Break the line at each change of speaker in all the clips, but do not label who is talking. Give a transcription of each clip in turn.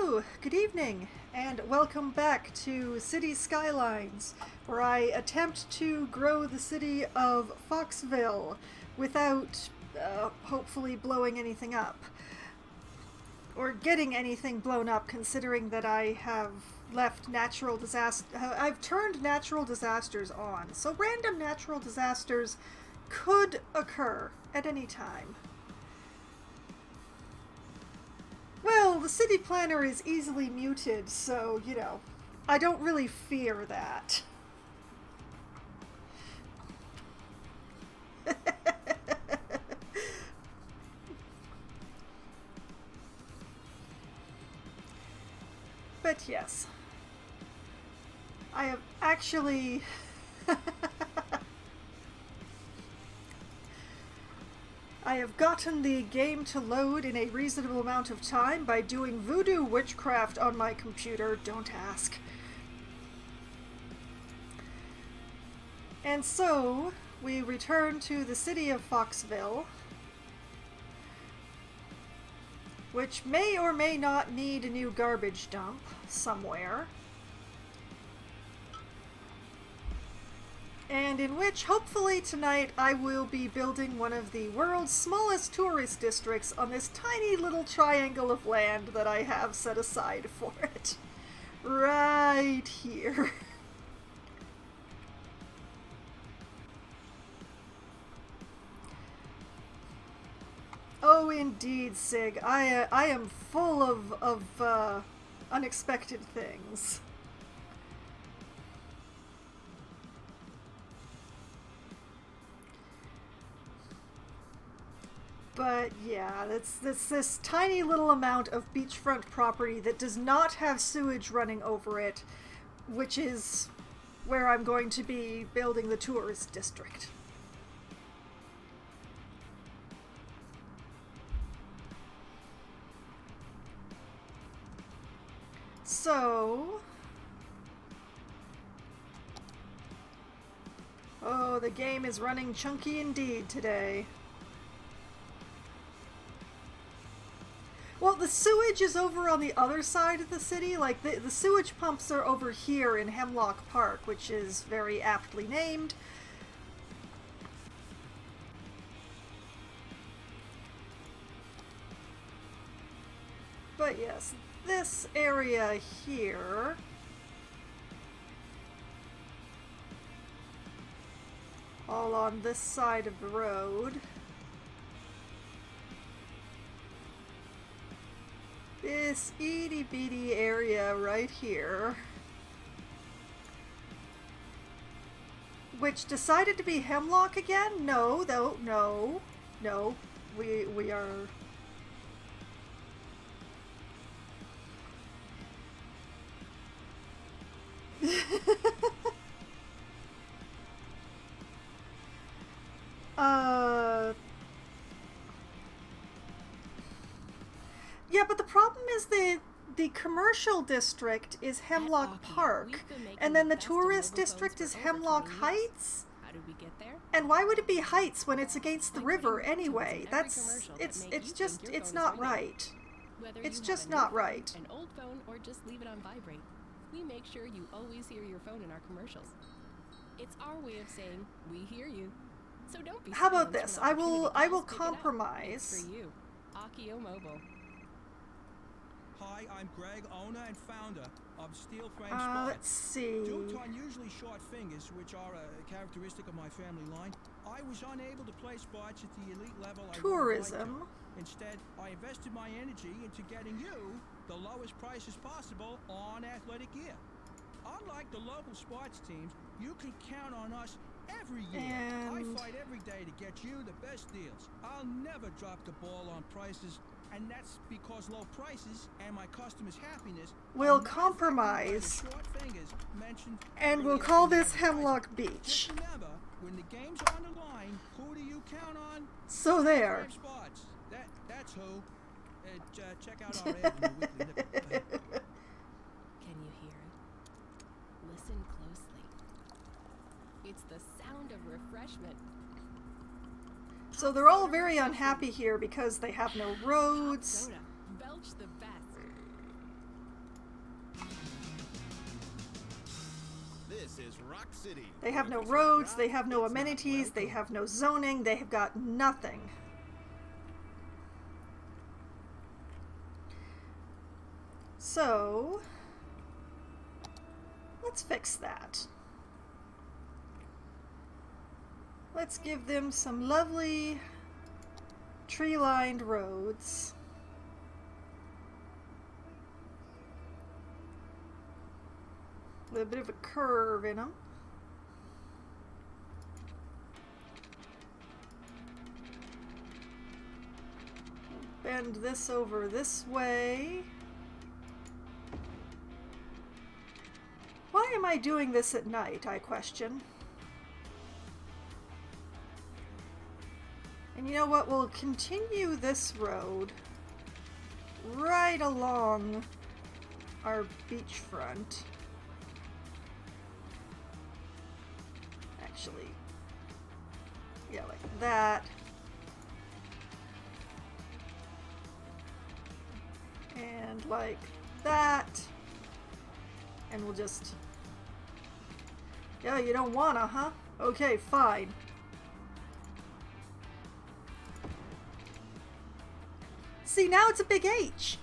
Hello, good evening, and welcome back to City Skylines, where I attempt to grow the city of Foxville without hopefully blowing anything up. Or getting anything blown up, considering that I have left natural disaster. I've turned natural disasters on, so random natural disasters could occur at any time. Well, the city planner is easily muted, so, I don't really fear that. But yes, I have actually... I have gotten the game to load in a reasonable amount of time by doing voodoo witchcraft on my computer, don't ask. And so, we return to the city of Foxville, which may or may not need a new garbage dump somewhere. And in which, hopefully tonight, I will be building one of the world's smallest tourist districts on this tiny little triangle of land that I have set aside for it. Right here. Oh, indeed, Sig. I am full of unexpected things. But yeah, it's this tiny little amount of beachfront property that does not have sewage running over it, which is where I'm going to be building the tourist district. So... oh, the game is running chunky indeed today. Well, the sewage is over on the other side of the city. Like, the sewage pumps are over here in Hemlock Park, which is very aptly named. But yes, this area here... all on this side of the road... this itty-bitty area right here, which decided to be Hemlock again? No, we are... Yeah, but the problem is the commercial district is Hemlock Park, and then the tourist district is Hemlock Heights?
How did we get there?
And why would it be Heights when it's against the river anyway? It's not right. It's just not right.
An old phone or just leave it on vibrate. We make sure you always hear your phone in our commercials. It's our way of saying we hear you. So don't be...
How about this? I will compromise.
For you, Akio Mobile.
Hi, I'm Greg, owner and founder of Steel Frame Spots.
Let's see.
Due to unusually short fingers, which are a characteristic of my family line, I was unable to play spots at the elite level.
Tourism.
Instead, I invested my energy into getting you the lowest prices possible on athletic gear. Unlike the local sports teams, you can count on us every year. I fight every day to get you the best deals. I'll never drop the ball on prices. And that's because low prices and my customers' happiness
will compromise. And we'll call this Hemlock Beach.
Just remember, when the game's on the line, who do you count on?
So there.
That's who. Check out our ad in the weekly.
Can you hear it? Listen closely. It's the sound of refreshment.
So they're all very unhappy here because they have no roads.
Soda. Belch the best.
Rock City.
They have no roads, they have no amenities, they have no zoning, they have got nothing. So, let's fix that. Let's give them some lovely tree-lined roads. With a bit of a curve in them. Bend this over this way. Why am I doing this at night, I question. And you know what? We'll continue this road right along our beachfront. Actually, yeah, like that. And like that. And we'll just... Yeah, you don't wanna, huh? Okay, fine. See, now it's a big H.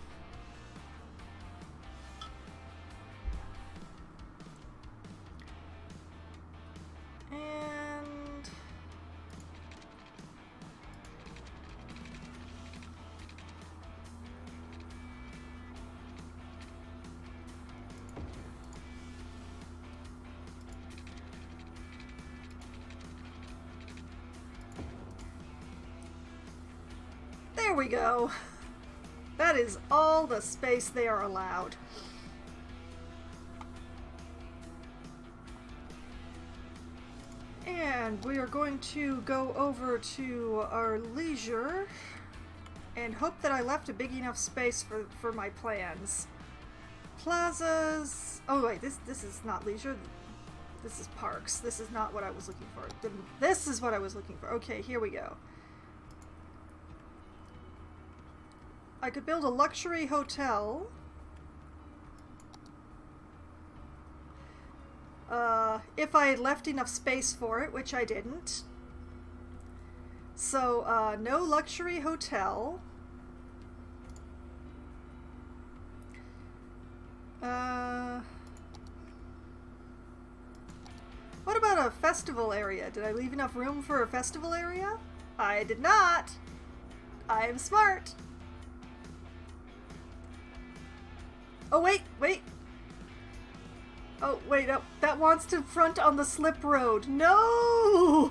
And... there we go. That is all the space they are allowed. And we are going to go over to our leisure and hope that I left a big enough space for my plans. Plazas... Oh wait, this is not leisure. This is parks. This is not what I was looking for. This is what I was looking for. Okay, here we go. I could build a luxury hotel. If I had left enough space for it, which I didn't. So, no luxury hotel. What about a festival area? Did I leave enough room for a festival area? I did not. I am smart. Oh, wait. Oh, wait, that wants to front on the slip road. No!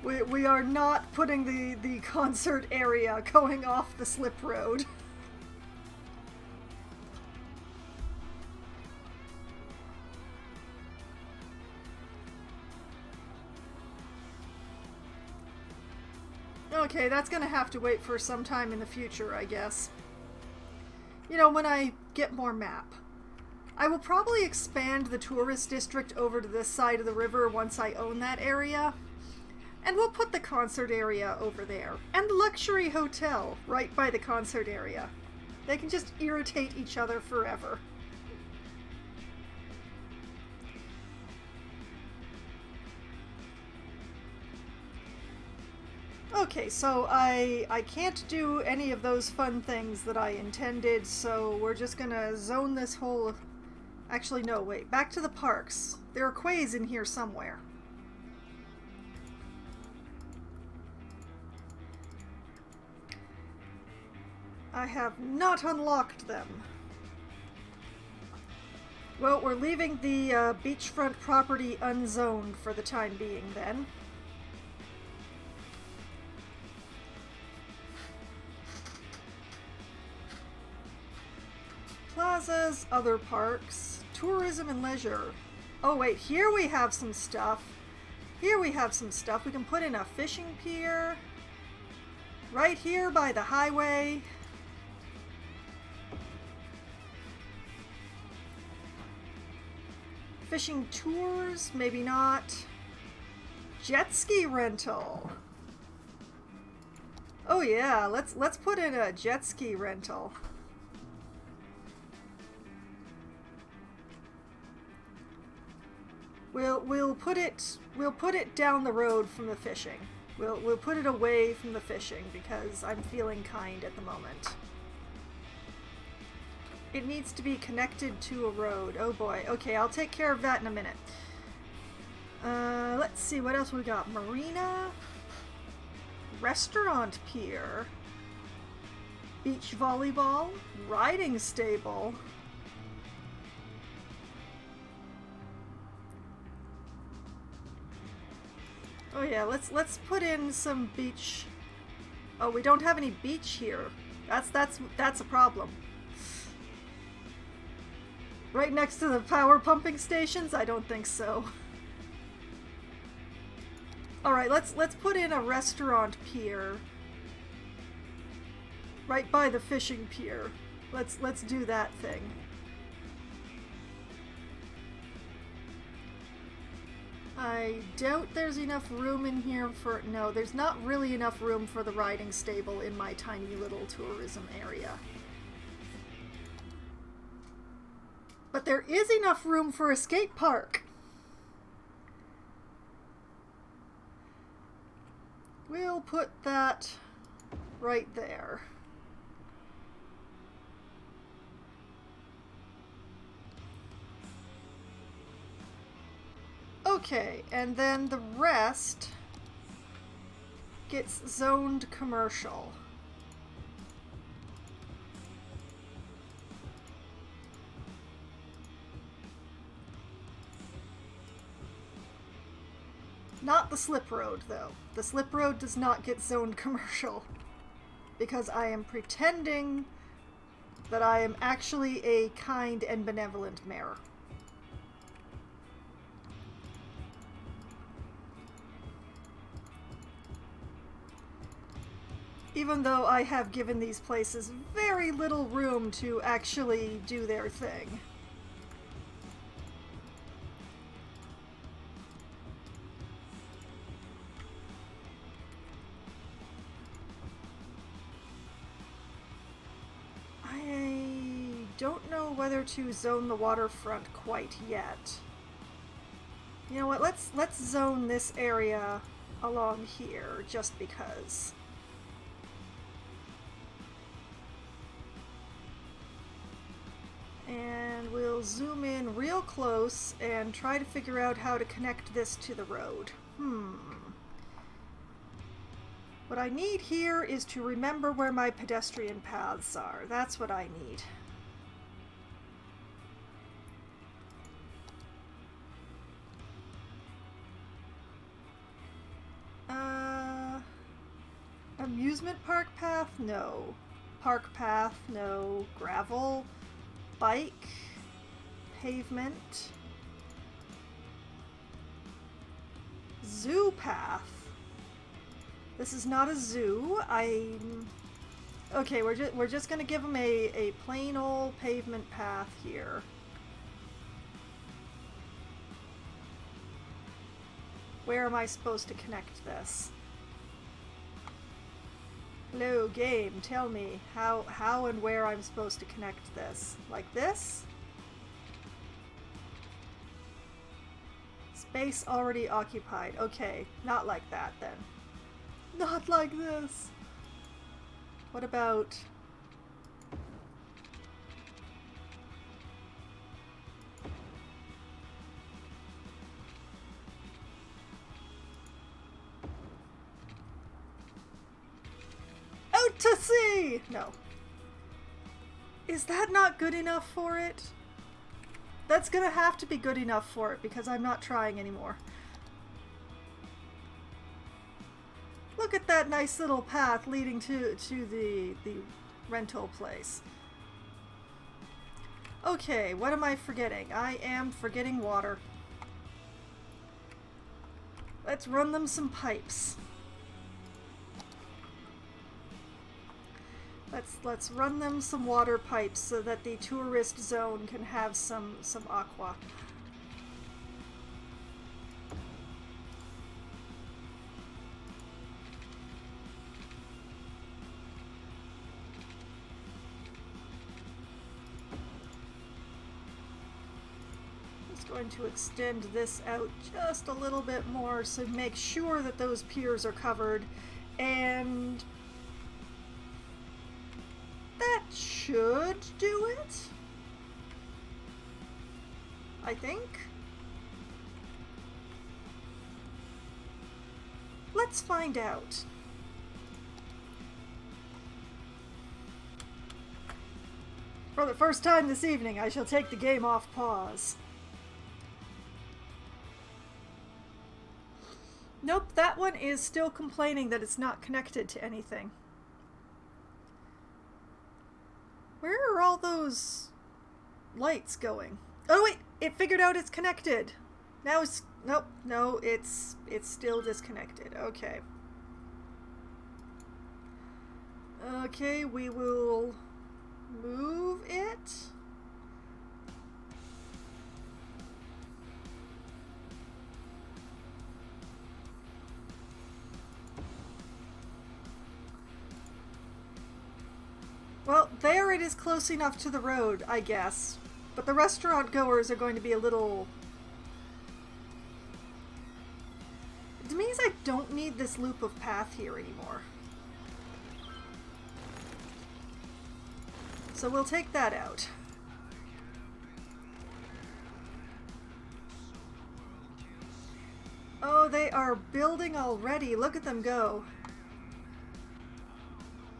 we are not putting the concert area going off the slip road. Okay, that's gonna have to wait for some time in the future, I guess. You know, when I get more map. I will probably expand the tourist district over to this side of the river once I own that area. And we'll put the concert area over there. And the luxury hotel right by the concert area. They can just irritate each other forever. Okay, so I can't do any of those fun things that I intended, so we're just gonna zone this whole... Actually, no, wait. Back to the parks. There are quays in here somewhere. I have not unlocked them. Well, we're leaving the beachfront property unzoned for the time being, then. Plazas, other parks, tourism and leisure. Oh wait, here we have some stuff. Here we have some stuff. We can put in a fishing pier. Right here by the highway. Fishing tours, maybe not. Jet ski rental. Oh yeah, let's put in a jet ski rental. We'll put it down the road from the fishing. We'll put it away from the fishing because I'm feeling kind at the moment. It needs to be connected to a road. Oh boy. Okay, I'll take care of that in a minute. Let's see, what else we got? Marina, restaurant pier, beach volleyball, riding stable. Oh yeah, let's put in some beach. Oh, we don't have any beach here. That's a problem. Right next to the power pumping stations? I don't think so. Alright, let's put in a restaurant pier. Right by the fishing pier. Let's do that thing. I doubt there's enough room in here for... No, there's not really enough room for the riding stable in my tiny little tourism area. But there is enough room for a skate park. We'll put that right there. Okay, and then the rest gets zoned commercial. Not the slip road, though. The slip road does not get zoned commercial because I am pretending that I am actually a kind and benevolent mayor. Even though I have given these places very little room to actually do their thing. I don't know whether to zone the waterfront quite yet. You know what, let's zone this area along here just because. And we'll zoom in real close and try to figure out how to connect this to the road. What I need here is to remember where my pedestrian paths are. That's what I need. Amusement park path? No. Park path? No. Gravel? Bike, pavement, zoo path. This is not a zoo. Okay, we're just gonna give them a plain old pavement path here. Where am I supposed to connect this? Hello, game, tell me how and where I'm supposed to connect this. Like this? Space already occupied. Okay, not like that then. Not like this. What about... to sea! No. Is that not good enough for it? That's gonna have to be good enough for it because I'm not trying anymore. Look at that nice little path leading to the rental place. Okay, what am I forgetting? I am forgetting water. Let's run them some pipes. Let's run them some water pipes so that the tourist zone can have some aqua. Going to extend this out just a little bit more so make sure that those piers are covered, and that should do it, I think. Let's find out. For the first time this evening, I shall take the game off pause. Nope, that one is still complaining that it's not connected to anything. Where are all those lights going? Oh wait, it figured out it's connected. Now it's, nope, no, it's still disconnected. Okay. Okay, we will move it. Well, there it is close enough to the road, I guess. But the restaurant goers are going to be a little... It means I don't need this loop of path here anymore. So we'll take that out. Oh, they are building already. Look at them go.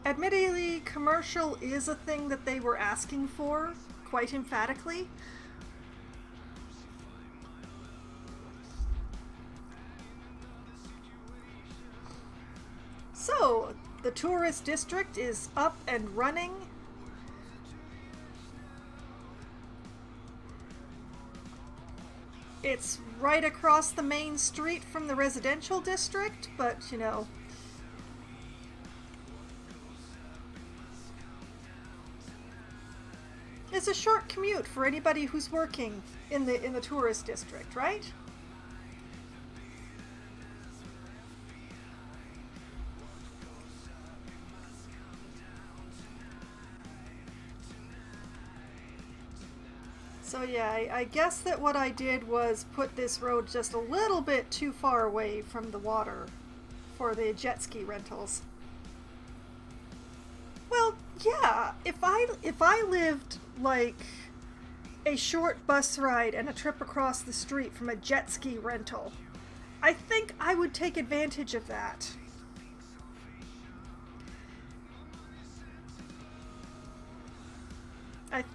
Admittedly, commercial is a thing that they were asking for, quite emphatically. So, the tourist district is up and running. It's right across the main street from the residential district, but, you know... It's a short commute for anybody who's working in the tourist district, right? So yeah, I guess that what I did was put this road just a little bit too far away from the water for the jet ski rentals. Well, yeah, if I lived like a short bus ride and a trip across the street from a jet ski rental, I think I would take advantage of that.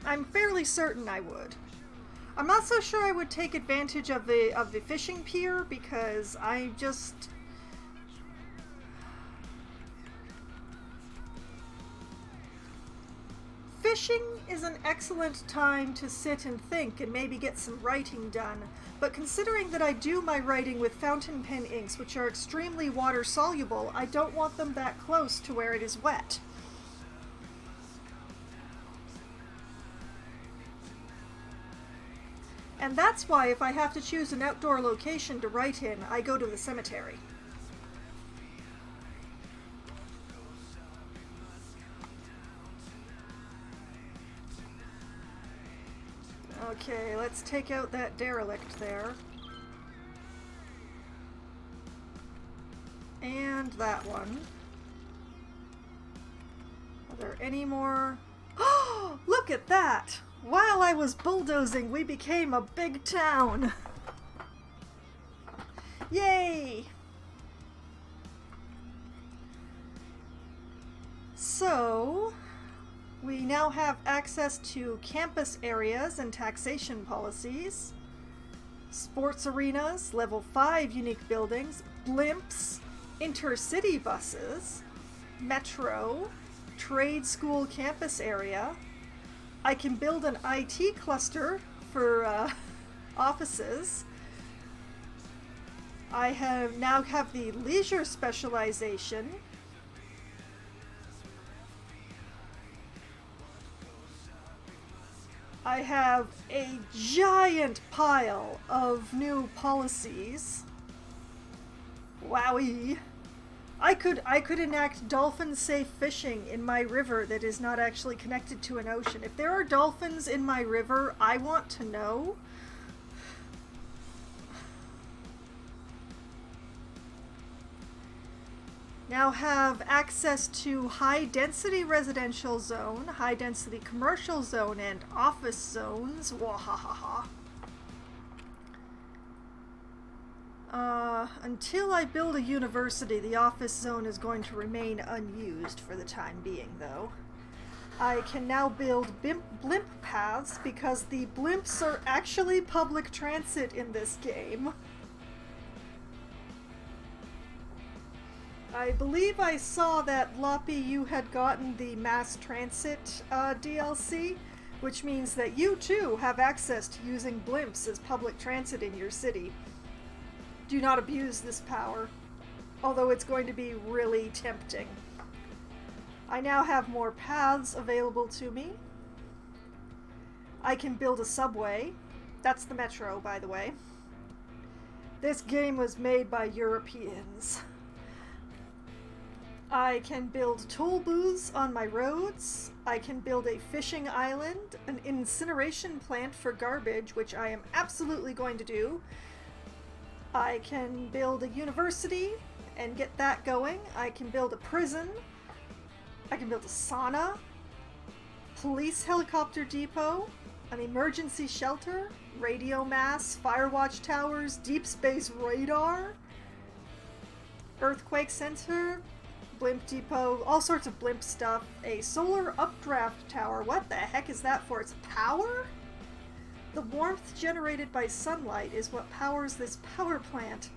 I'm fairly certain I would. I'm not so sure I would take advantage of the fishing pier because I just... Fishing is an excellent time to sit and think and maybe get some writing done, but considering that I do my writing with fountain pen inks which are extremely water soluble, I don't want them that close to where it is wet. And that's why if I have to choose an outdoor location to write in, I go to the cemetery. Okay, let's take out that derelict there. And that one. Are there any more? Oh, look at that! While I was bulldozing, we became a big town. Yay! So, we now have access to campus areas and taxation policies, sports arenas, level 5 unique buildings, blimps, intercity buses, metro, trade school campus area. I can build an IT cluster for offices. I now have the leisure specialization. I have a giant pile of new policies. Wowie. I could enact dolphin-safe fishing in my river that is not actually connected to an ocean. If there are dolphins in my river, I want to know. now have access to high-density residential zone, high-density commercial zone, and office zones. Wahahaha. Until I build a university, the office zone is going to remain unused for the time being, though. I can now build blimp paths because the blimps are actually public transit in this game. I believe I saw that, Loppy, you had gotten the mass transit DLC, which means that you too have access to using blimps as public transit in your city. Do not abuse this power, although it's going to be really tempting. I now have more paths available to me. I can build a subway. That's the metro, by the way. This game was made by Europeans. I can build toll booths on my roads. I can build a fishing island, an incineration plant for garbage, which I am absolutely going to do. I can build a university and get that going. I can build a prison. I can build a sauna, police helicopter depot, an emergency shelter, radio masts, firewatch towers, deep space radar, earthquake center, blimp depot, all sorts of blimp stuff, a solar updraft tower. What the heck is that for? It's power? The warmth generated by sunlight is what powers this power plant.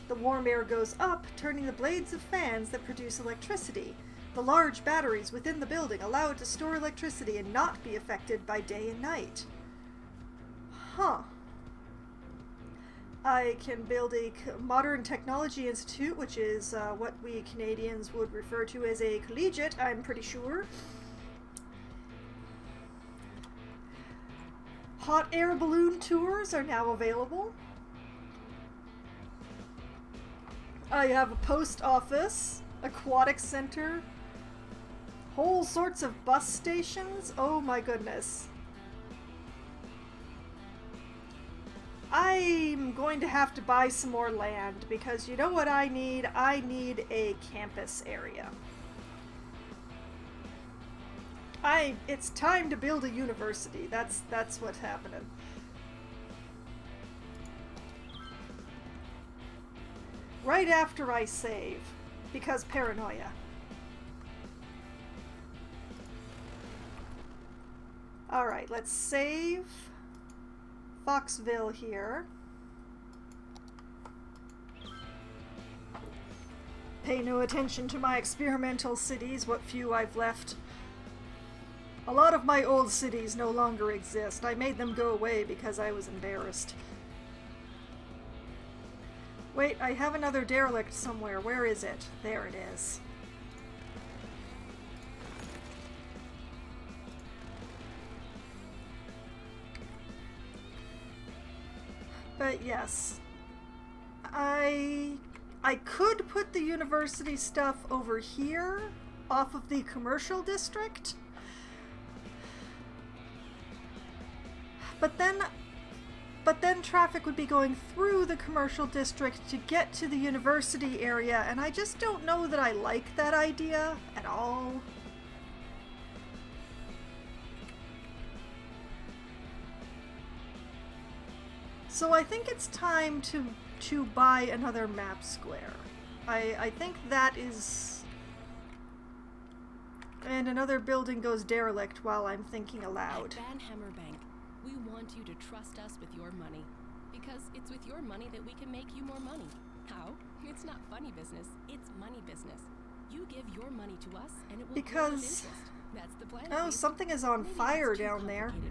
The warm air goes up, turning the blades of fans that produce electricity. The large batteries within the building allow it to store electricity and not be affected by day and night. Huh. I can build a modern technology institute, which is what we Canadians would refer to as a collegiate, I'm pretty sure. Hot air balloon tours are now available. I have a post office, aquatics center, whole sorts of bus stations. Oh my goodness. I'm going to have to buy some more land because you know what I need? I need a campus area. It's time to build a university. That's what's happening. Right after I save, because paranoia. Alright, let's save Foxville here. Pay no attention to my experimental cities, what few I've left. A lot of my old cities no longer exist. I made them go away because I was embarrassed. Wait, I have another derelict somewhere. Where is it? There it is. But yes, I could put the university stuff over here off of the commercial district. But then traffic would be going through the commercial district to get to the university area, and I just don't know that I like that idea at all. So I think it's time to buy another map square. I think that is... And another building goes derelict while I'm thinking aloud.
At Van Hammer Bank, we want you to trust us with your money. Because it's with your money that we can make you more money. How? It's not funny business, it's money business. You give your money to us and it will grow with interest. That's the plan.
Oh, something is on fire down there.
For you.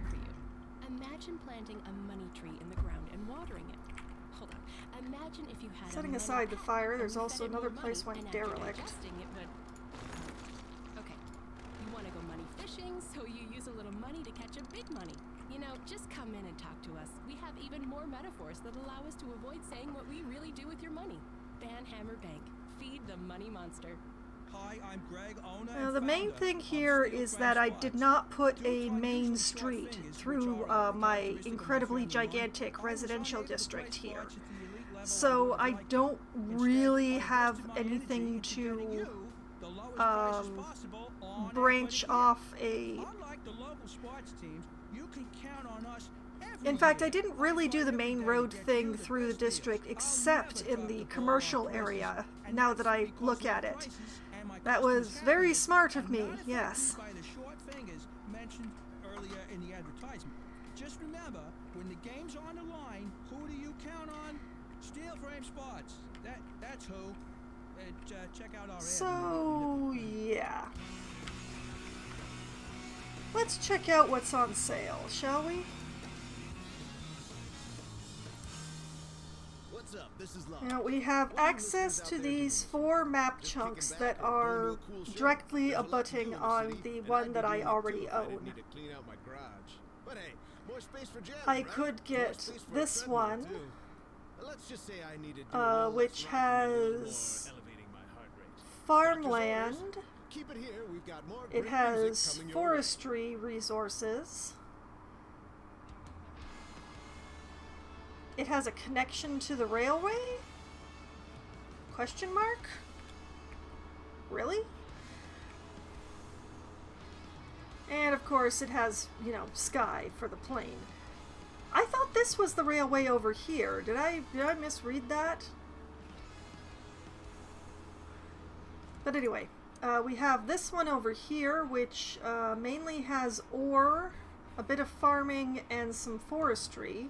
Imagine planting a money tree in the ground and watering it. Hold on. Imagine if you had
Setting aside the fire, there's also another place went derelict.
Okay. You want to go money fishing, so you use a little money to catch a big money. You know, just come in and talk to us. We have even more metaphors that allow us to avoid saying what we really do with your money. Van Hammer Bank. Feed the money monster.
Hi, I'm Greg, owner
Now,
and
the main
founder
thing
of
here
Steel
is that I did
Franchise.
not put
Two
a
financial
main
short
street
fingers,
through
which are
my
characteristic of
incredibly
my family line.
gigantic
I was
residential
unable to
district
place
here.
flights at the elite
so I don't really have anything to branch off a... In fact, I didn't really do the main road thing through the district except in the commercial area, now that I look at it. That was very smart of me, yes. Just remember, when the game's on the line, who do you count on? Steel frame spots. That's who. Check out our So, yeah. Let's check out what's on sale, shall we? What's up? This is Lon. Now, we have access to these 4 map chunks that are directly abutting on the one that I already own. I could get this one, which has farmland, it has forestry resources, it has a connection to the railway? Question mark? Really? And of course it has, you know, sky for the plane. I thought this was the railway over here. Did I misread that? But anyway, we have this one over here, which mainly has ore, a bit of farming, and some forestry.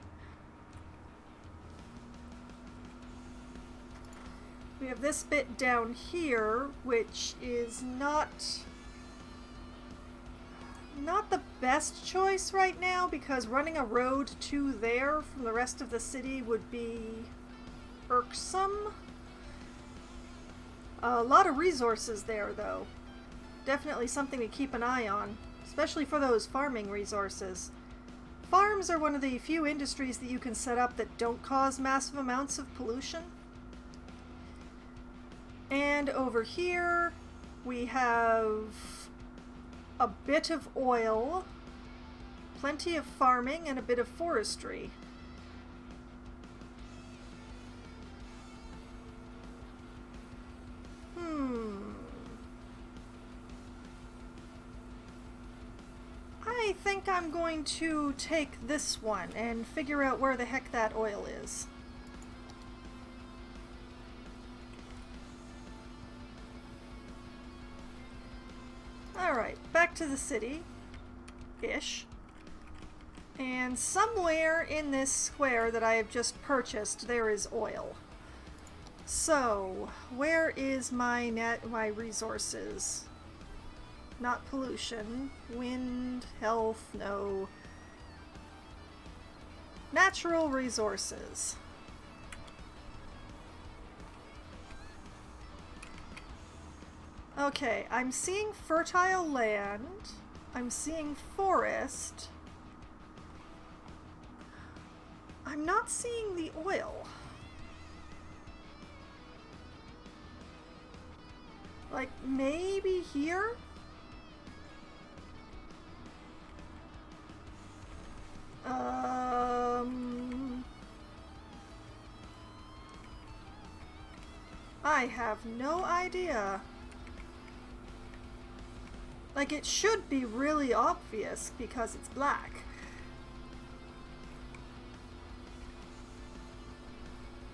We have this bit down here, which is not the best choice right now, because running a road to there from the rest of the city would be irksome. A lot of resources there, though. Definitely something to keep an eye on, especially for those farming resources. Farms are one of the few industries that you can set up that don't cause massive amounts of pollution. And over here we have a bit of oil, plenty of farming, and a bit of forestry. I think I'm going to take this one and figure out where the heck that oil is. Alright, back to the city-ish. And somewhere in this square that I have just purchased, there is oil. So, where is my resources? Not pollution. Wind, health, no. Natural resources. Okay, I'm seeing fertile land. I'm seeing forest. I'm not seeing the oil. Like, maybe here? I have no idea. Like, it should be really obvious because it's black.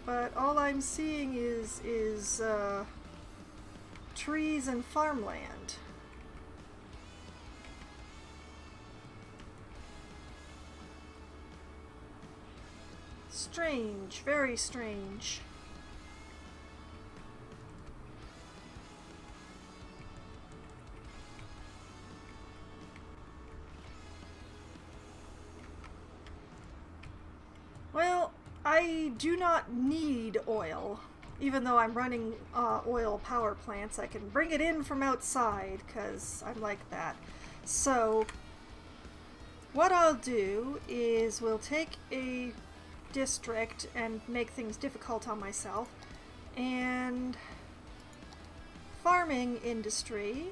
But all I'm seeing is trees and farmland. Strange, very strange. Well, I do not need oil. Even though I'm running oil power plants, I can bring it in from outside, because I'm like that. So, what I'll do is we'll take a district and make things difficult on myself, and farming industry.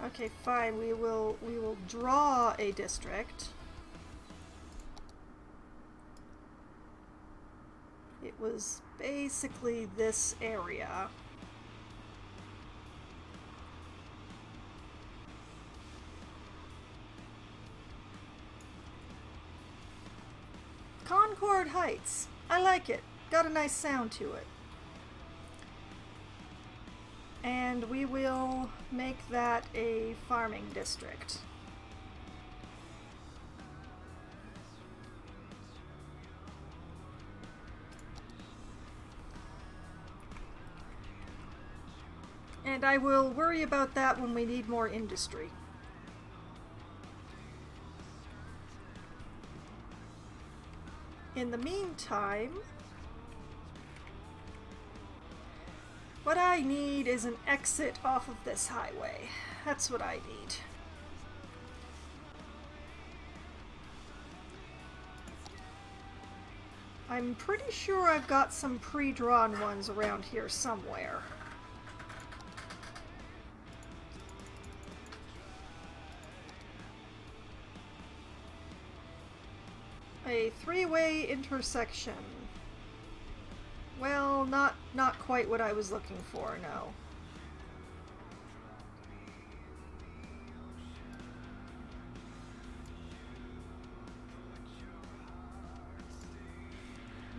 Okay, fine, we will draw a district. was basically this area. Concord Heights. I like it. Got a nice sound to it. And we will make that a farming district. And I will worry about that when we need more industry. In the meantime, what I need is an exit off of this highway. That's what I need. I'm pretty sure I've got some pre-drawn ones around here somewhere. A three-way intersection. Well, not quite what I was looking for, no.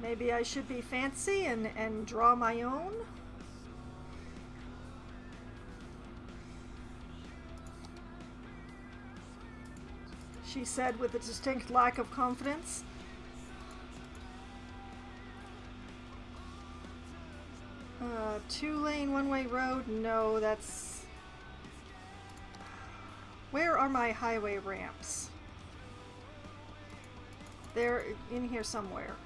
Maybe I should be fancy and draw my own? She said with a distinct lack of confidence. Two-lane, one-way road? No, that's... Where are my highway ramps? They're in here somewhere.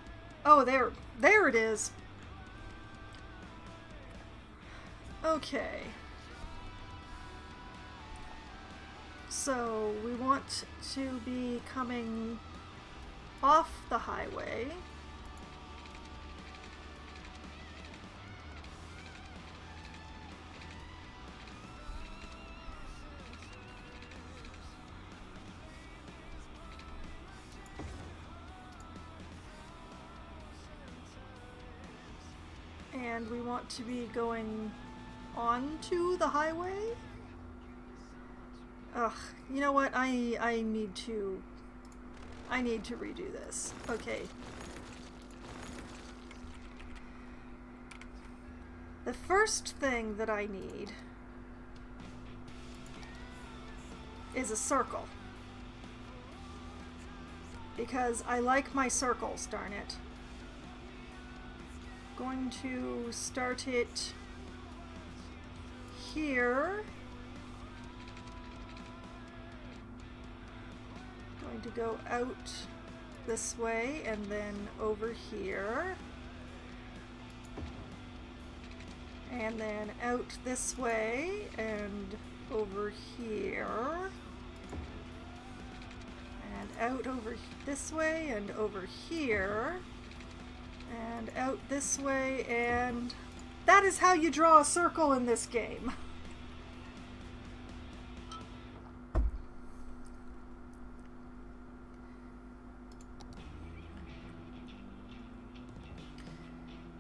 Oh, there it is. Okay. So we want to be coming off the highway. And we want to be going onto the highway. Ugh, you know what? I need to redo this. Okay. The first thing that I need is a circle. Because I like my circles, darn it. Going to start it here. Going to go out this way and then over here. And then out this way and over here. And out over this way and over here. And out this way, and that is how you draw a circle in this game.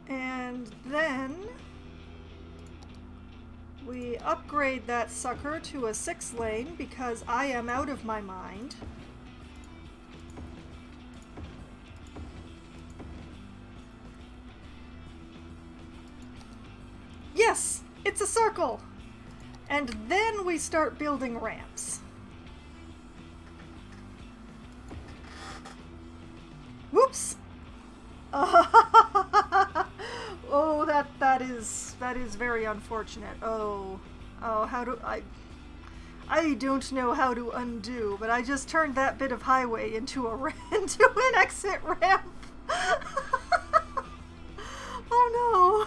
And then we upgrade that sucker to a 6-lane because I am out of my mind. Yes, it's a circle. And then we start building ramps. Whoops. Oh, that is very unfortunate. Oh, how do I don't know how to undo, but I just turned that bit of highway into an exit ramp. Oh no.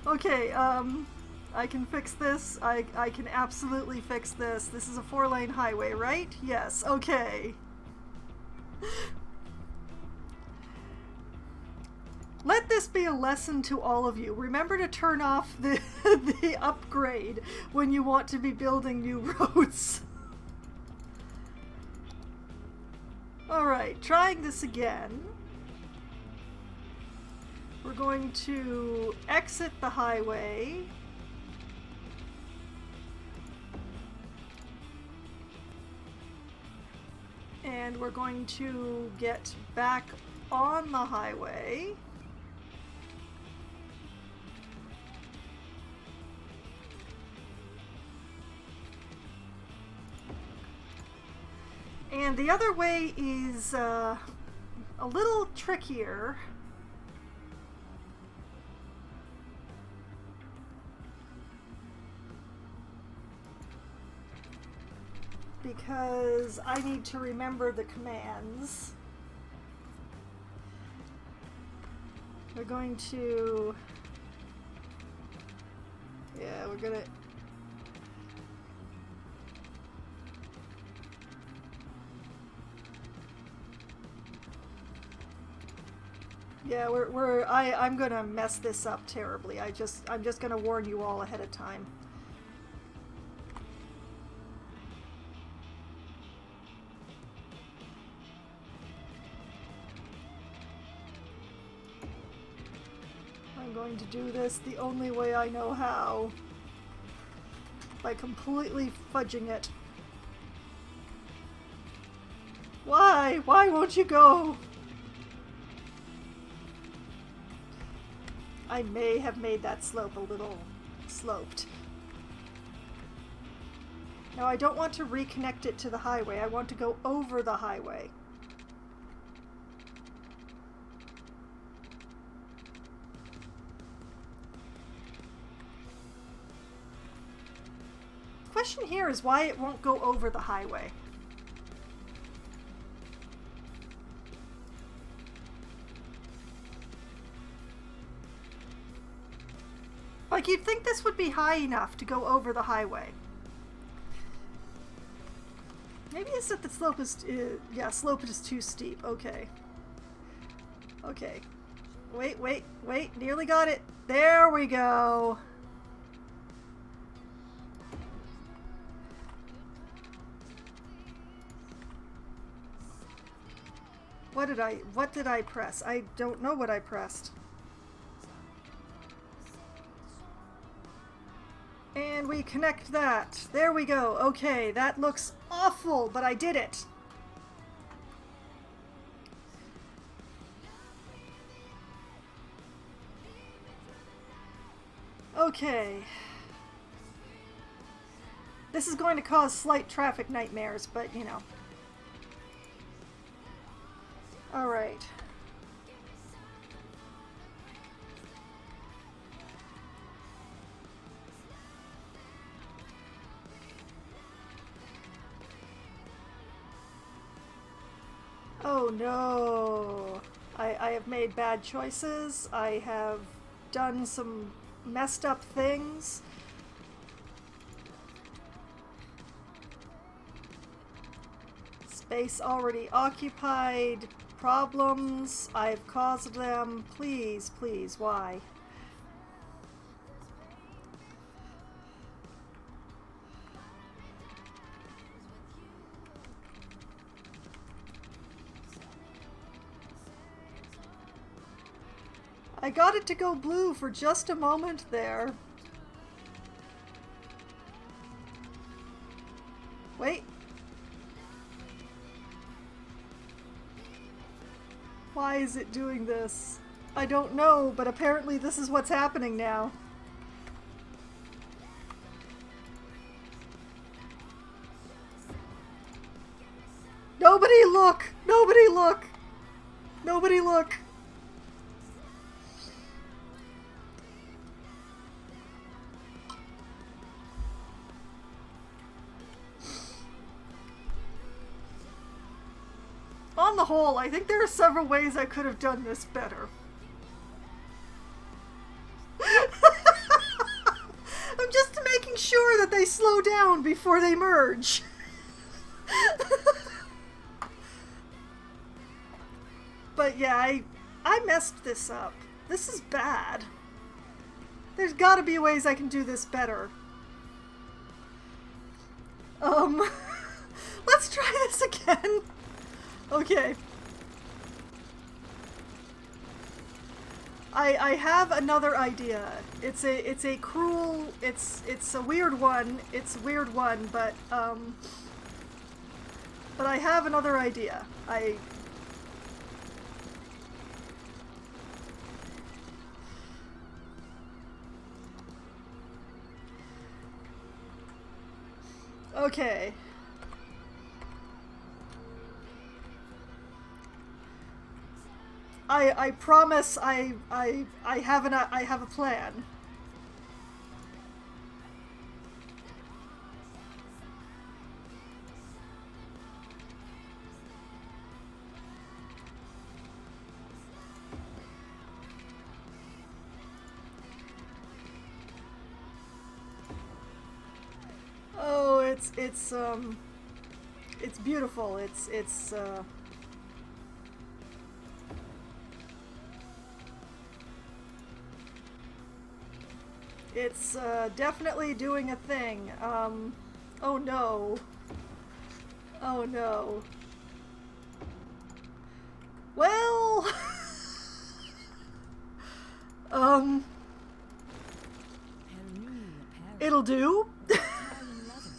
Okay, I can fix this. I can absolutely fix this. This is a 4-lane highway, right? Yes, okay. Let this be a lesson to all of you. Remember to turn off the upgrade when you want to be building new roads. Alright, trying this again. We're going to exit the highway. And we're going to get back on the highway. And the other way is a little trickier. Because I need to remember the commands. We're going to... Yeah, we're gonna... Yeah, I'm gonna mess this up terribly. I'm just gonna warn you all ahead of time. I'm going to do this the only way I know how. By completely fudging it. Why? Why won't you go? I may have made that slope a little sloped. Now I don't want to reconnect it to the highway. I want to go over the highway. The question here is why it won't go over the highway. Like, you'd think this would be high enough to go over the highway. Maybe it's that the slope is... yeah, slope is too steep. Okay. Okay. Wait, wait, wait. Nearly got it. There we go. What did I press? I don't know what I pressed. And we connect that. There we go. Okay, that looks awful, but I did it. Okay. This is going to cause slight traffic nightmares, but you know. All right. Oh no, I have made bad choices. I have done some messed up things. Space already occupied. Problems. I've caused them. Please, please, why? I got it to go blue for just a moment there. Wait. Why is it doing this? I don't know, but apparently this is what's happening now. Nobody look! Nobody look! Nobody look! On the whole, I think there are several ways I could have done this better. I'm just making sure that they slow down before they merge. But yeah, I messed this up. This is bad. There's gotta be ways I can do this better. Let's try this again. Okay. I have another idea. It's a cruel, it's a weird one. It's a weird one, but I have another idea. Okay. I promise I have a plan. Oh, it's beautiful. It's definitely doing a thing. Oh no. Oh no. Well, it'll do.
Italian leather,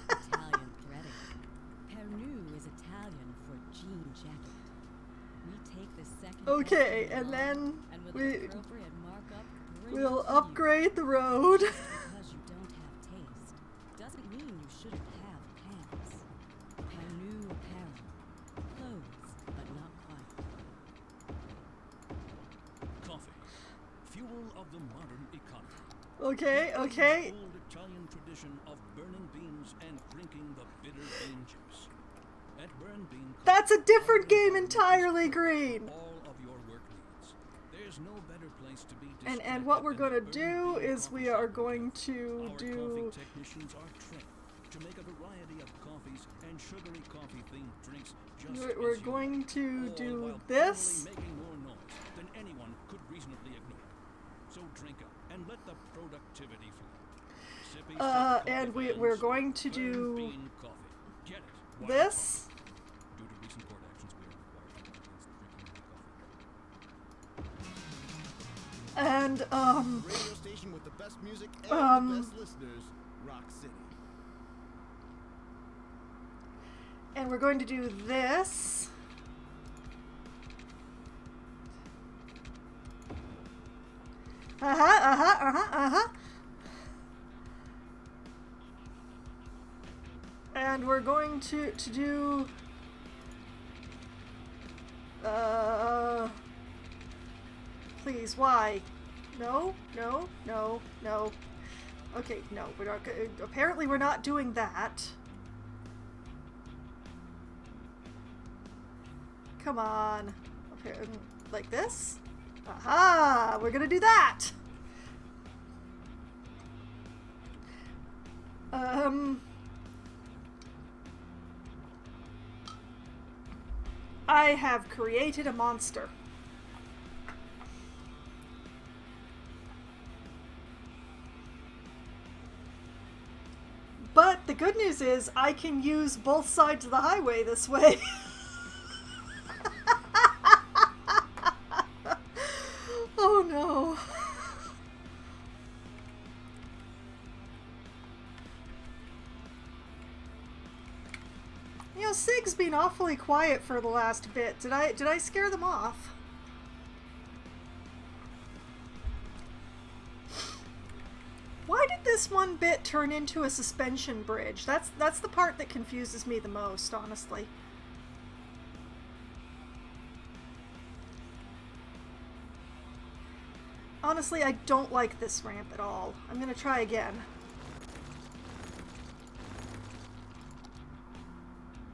Italian threading. Pernu is Italian for jean jacket. We take the second.
Okay, and then
and with
we
the appropriate markup, bring
we'll
it to you.
upgrade the road.
Just because you don't have taste doesn't mean you shouldn't have pants. Pernu apparel, clothes, but not quite.
Coffee, fuel of the modern economy.
Okay, okay.
The old Italian tradition of burning beans and drinking the bitter bean juice. At Burn Bean Coffee,
That's a different game entirely, Green.
all of your work needs. There's no better place to be
And what we're
distracted
going to
than the
do
Burn Bean
is
Coffee
we
Shop.
are going to
Our
do
coffee technicians are trained to make a variety of coffees and sugary coffee-themed drinks just
we're
as you
going
like,
to
all
do
while
this.
probably making more noise than anyone could reasonably ignore. So drink up and let the productivity flow. Sippy sip
And
coffee
we're
fans,
going to
Burn
do
Bean Coffee. Get it while
this.
due to recent court actions, we are required to guard against drinking coffee.
And
Radio station with the best music and the best listeners, Rock City.
and we're going to do this. And we're going to do please, why? No. Okay, no, we're not apparently we're not doing that. Come on. Like this? Aha! We're gonna do that! I have created a monster. But the good news is I can use both sides of the highway this way. Oh no. You know, Sig's been awfully quiet for the last bit. Did I scare them off? Why did this one bit turn into a suspension bridge? That's the part that confuses me the most, honestly. Honestly, I don't like this ramp at all. I'm gonna try again.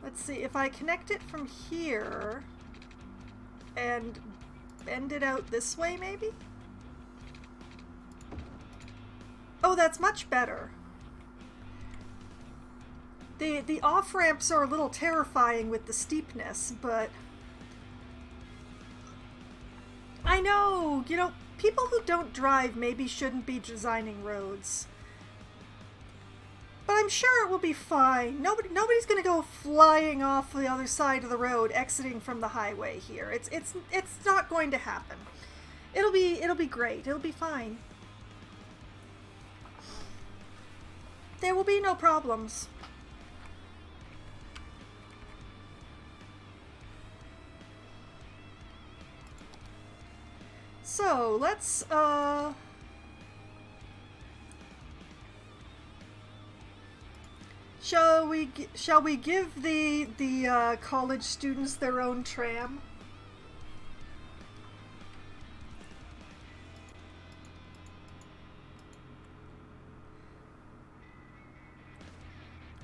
Let's see, if I connect it from here and bend it out this way, maybe? Oh, that's much better. The off-ramps are a little terrifying with the steepness, but I know, you know, people who don't drive maybe shouldn't be designing roads. But I'm sure it will be fine. Nobody's gonna go flying off the other side of the road, exiting from the highway here. It's not going to happen. It'll be great. It'll be fine. There will be no problems. So, let's, shall we give the college students their own tram?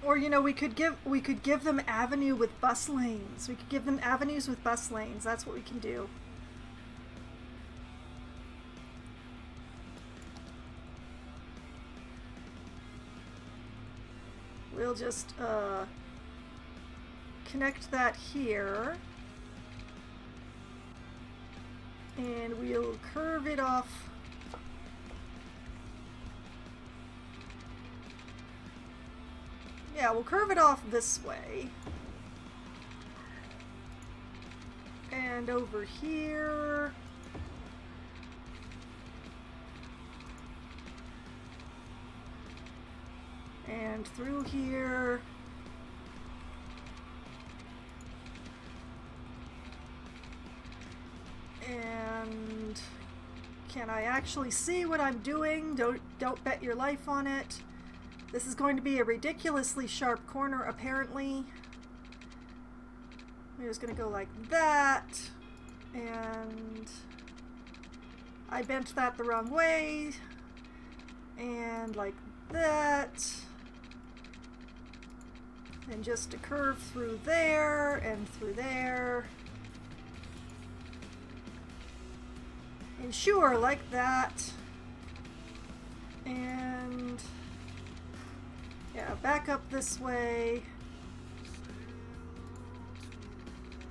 Or, you know, we could give them avenue with bus lanes. We could give them avenues with bus lanes. That's what we can do. We'll just connect that here. And we'll curve it off. Yeah, we'll curve it off this way. And over here. And through here. And can I actually see what I'm doing? Don't bet your life on it. This is going to be a ridiculously sharp corner, apparently. We're just going to go like that. And I bent that the wrong way. And like that. And just a curve through there and through there. And sure, like that. And yeah, back up this way.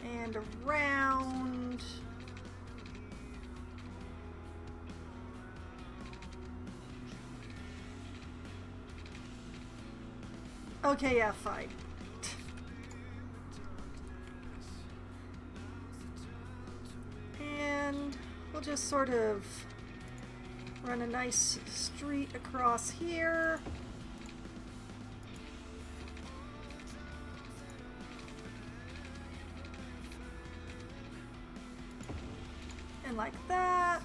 And around. Okay, yeah, fine. And we'll just sort of run a nice street across here. And like that.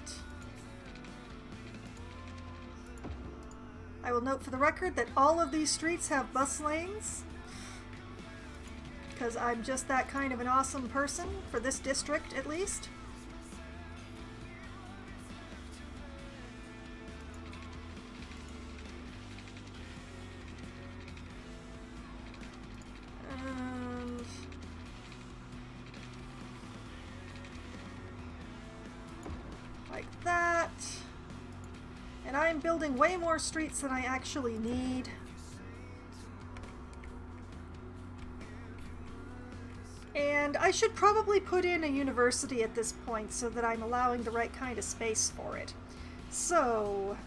I will note for the record that all of these streets have bus lanes, because I'm just that kind of an awesome person, for this district at least. And like that. And I'm building way more streets than I actually need. And I should probably put in a university at this point so that I'm allowing the right kind of space for it. So,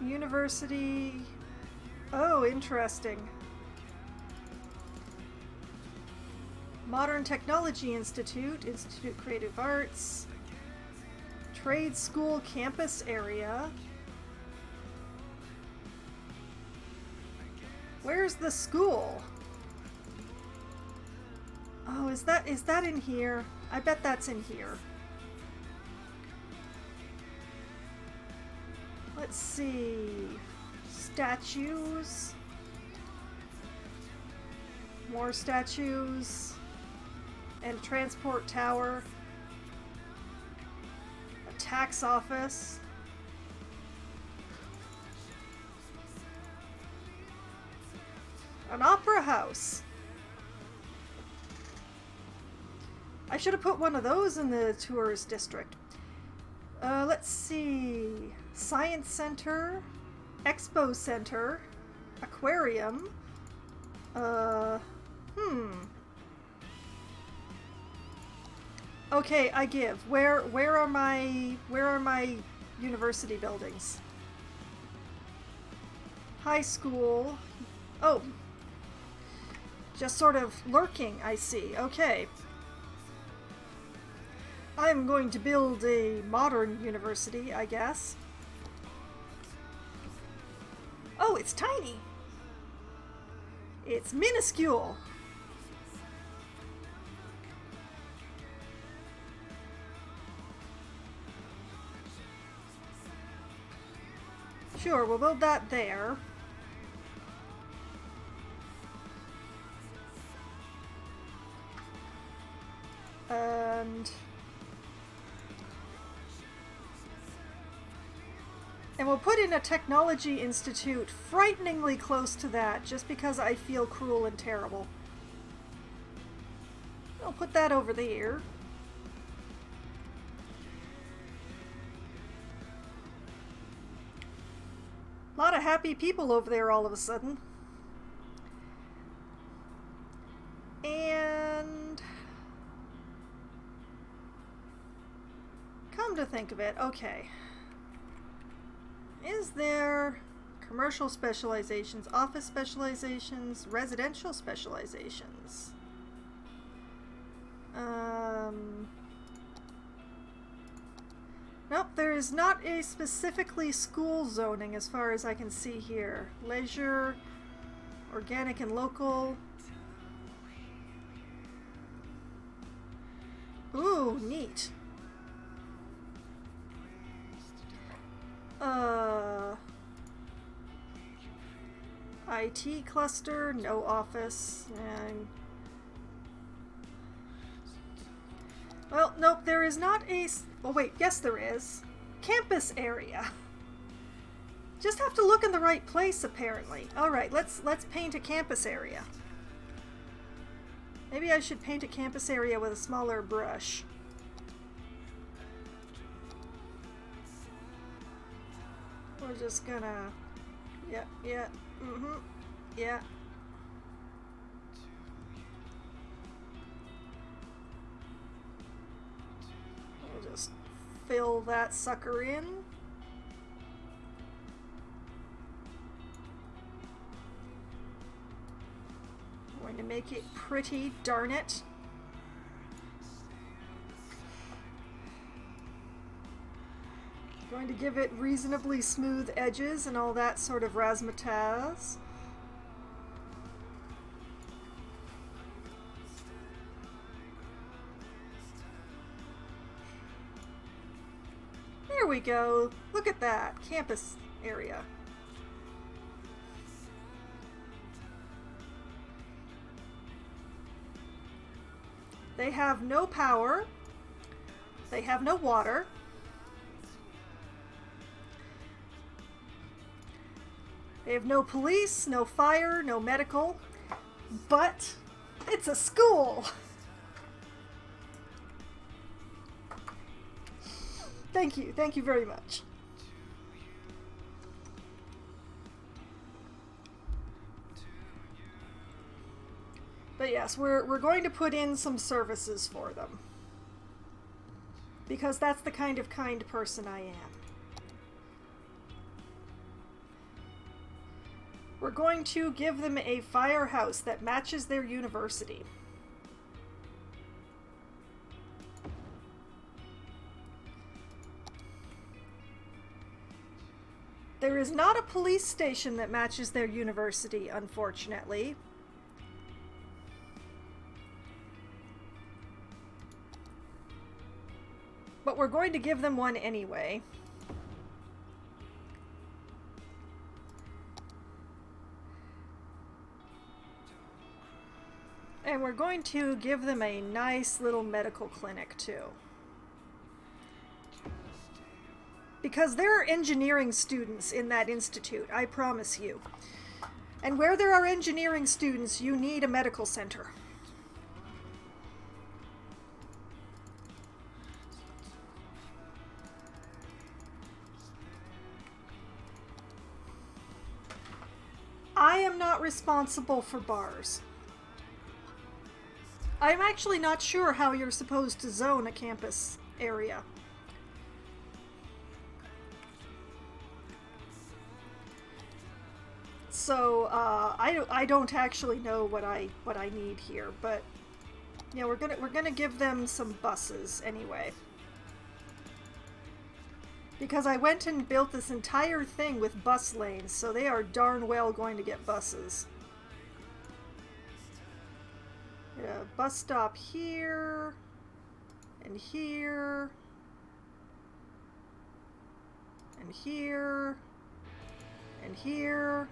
university. Oh, interesting. Modern Technology Institute, Institute of Creative Arts, Trade School campus area. Where's the school? Oh, is that in here? I bet that's in here. Let's see. Statues. More statues. And transport tower. A tax office. An opera house. I should have put one of those in the tourist district. Let's see. Science Center. Expo Center. Aquarium. Okay, I give. Where are my university buildings? High school. Oh. Just sort of lurking, I see. Okay. I'm going to build a modern university, I guess. Oh, it's tiny. It's minuscule. Sure, we'll build that there. And we'll put in a technology institute frighteningly close to that, just because I feel cruel and terrible. I'll put that over there. A lot of happy people over there all of a sudden. And come to think of it, okay. Is there commercial specializations, office specializations, residential specializations? Nope, there is not a specifically school zoning as far as I can see here. Leisure, organic and local. Ooh, neat. IT cluster, no office, and well, nope, there is not a, oh wait, yes there is. Campus area. Just have to look in the right place apparently. Alright, let's paint a campus area. Maybe I should paint a campus area with a smaller brush. We're just gonna, yeah, yeah. Yeah. We'll just fill that sucker in. I'm going to make it pretty, darn it. Going to give it reasonably smooth edges and all that sort of razzmatazz. There we go. Look at that campus area. They have no power. They have no water. They have no police, no fire, no medical, but it's a school. Thank you very much. But yes, we're going to put in some services for them. Because that's the kind person I am. We're going to give them a firehouse that matches their university. There is not a police station that matches their university, unfortunately. But we're going to give them one anyway. And we're going to give them a nice little medical clinic too. Because there are engineering students in that institute, I promise you. And where there are engineering students, you need a medical center. I am not responsible for bars. I'm actually not sure how you're supposed to zone a campus area. So I don't actually know what I need here, but yeah, we're gonna give them some buses anyway. Because I went and built this entire thing with bus lanes, so they are darn well going to get buses. Yeah, bus stop here, and here, and here, and here.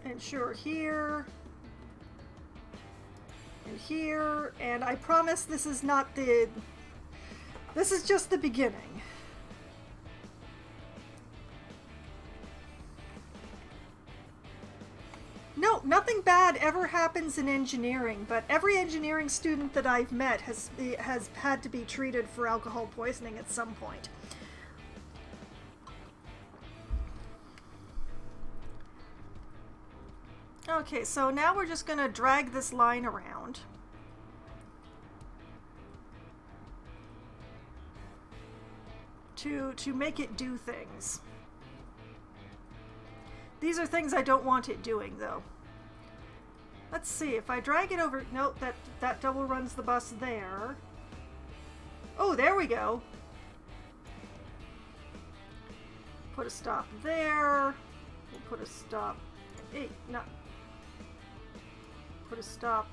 And sure, here. And here. And I promise this is not the... This is just the beginning. No, nothing bad ever happens in engineering, but every engineering student that I've met has had to be treated for alcohol poisoning at some point. Okay, so now we're just gonna drag this line around. To make it do things. These are things I don't want it doing, though. Let's see, if I drag it over... Nope, that double runs the bus there. Oh, there we go. Put a stop there. We'll put a stop... Hey, no. Put a stop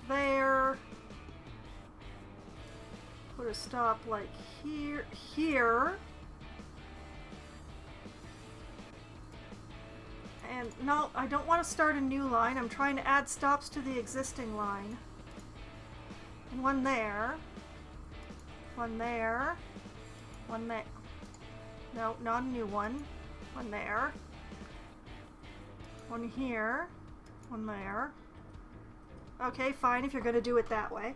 there. Put a stop like here. And no, I don't want to start a new line. I'm trying to add stops to the existing line. And one there. One there. One there. No, not a new one. One there. One here. One there. Okay, fine if you're going to do it that way.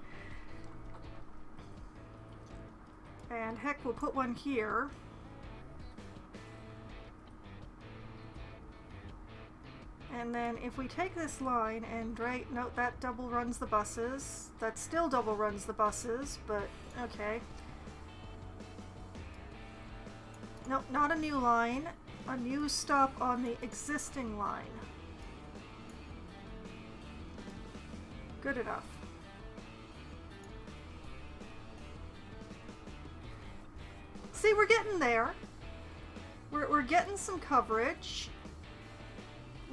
And heck, we'll put one here. And then if we take this line and drag... No, that double runs the buses. That still double runs the buses, but okay. Nope, not a new line. A new stop on the existing line. Good enough. See, we're getting there. We're getting some coverage.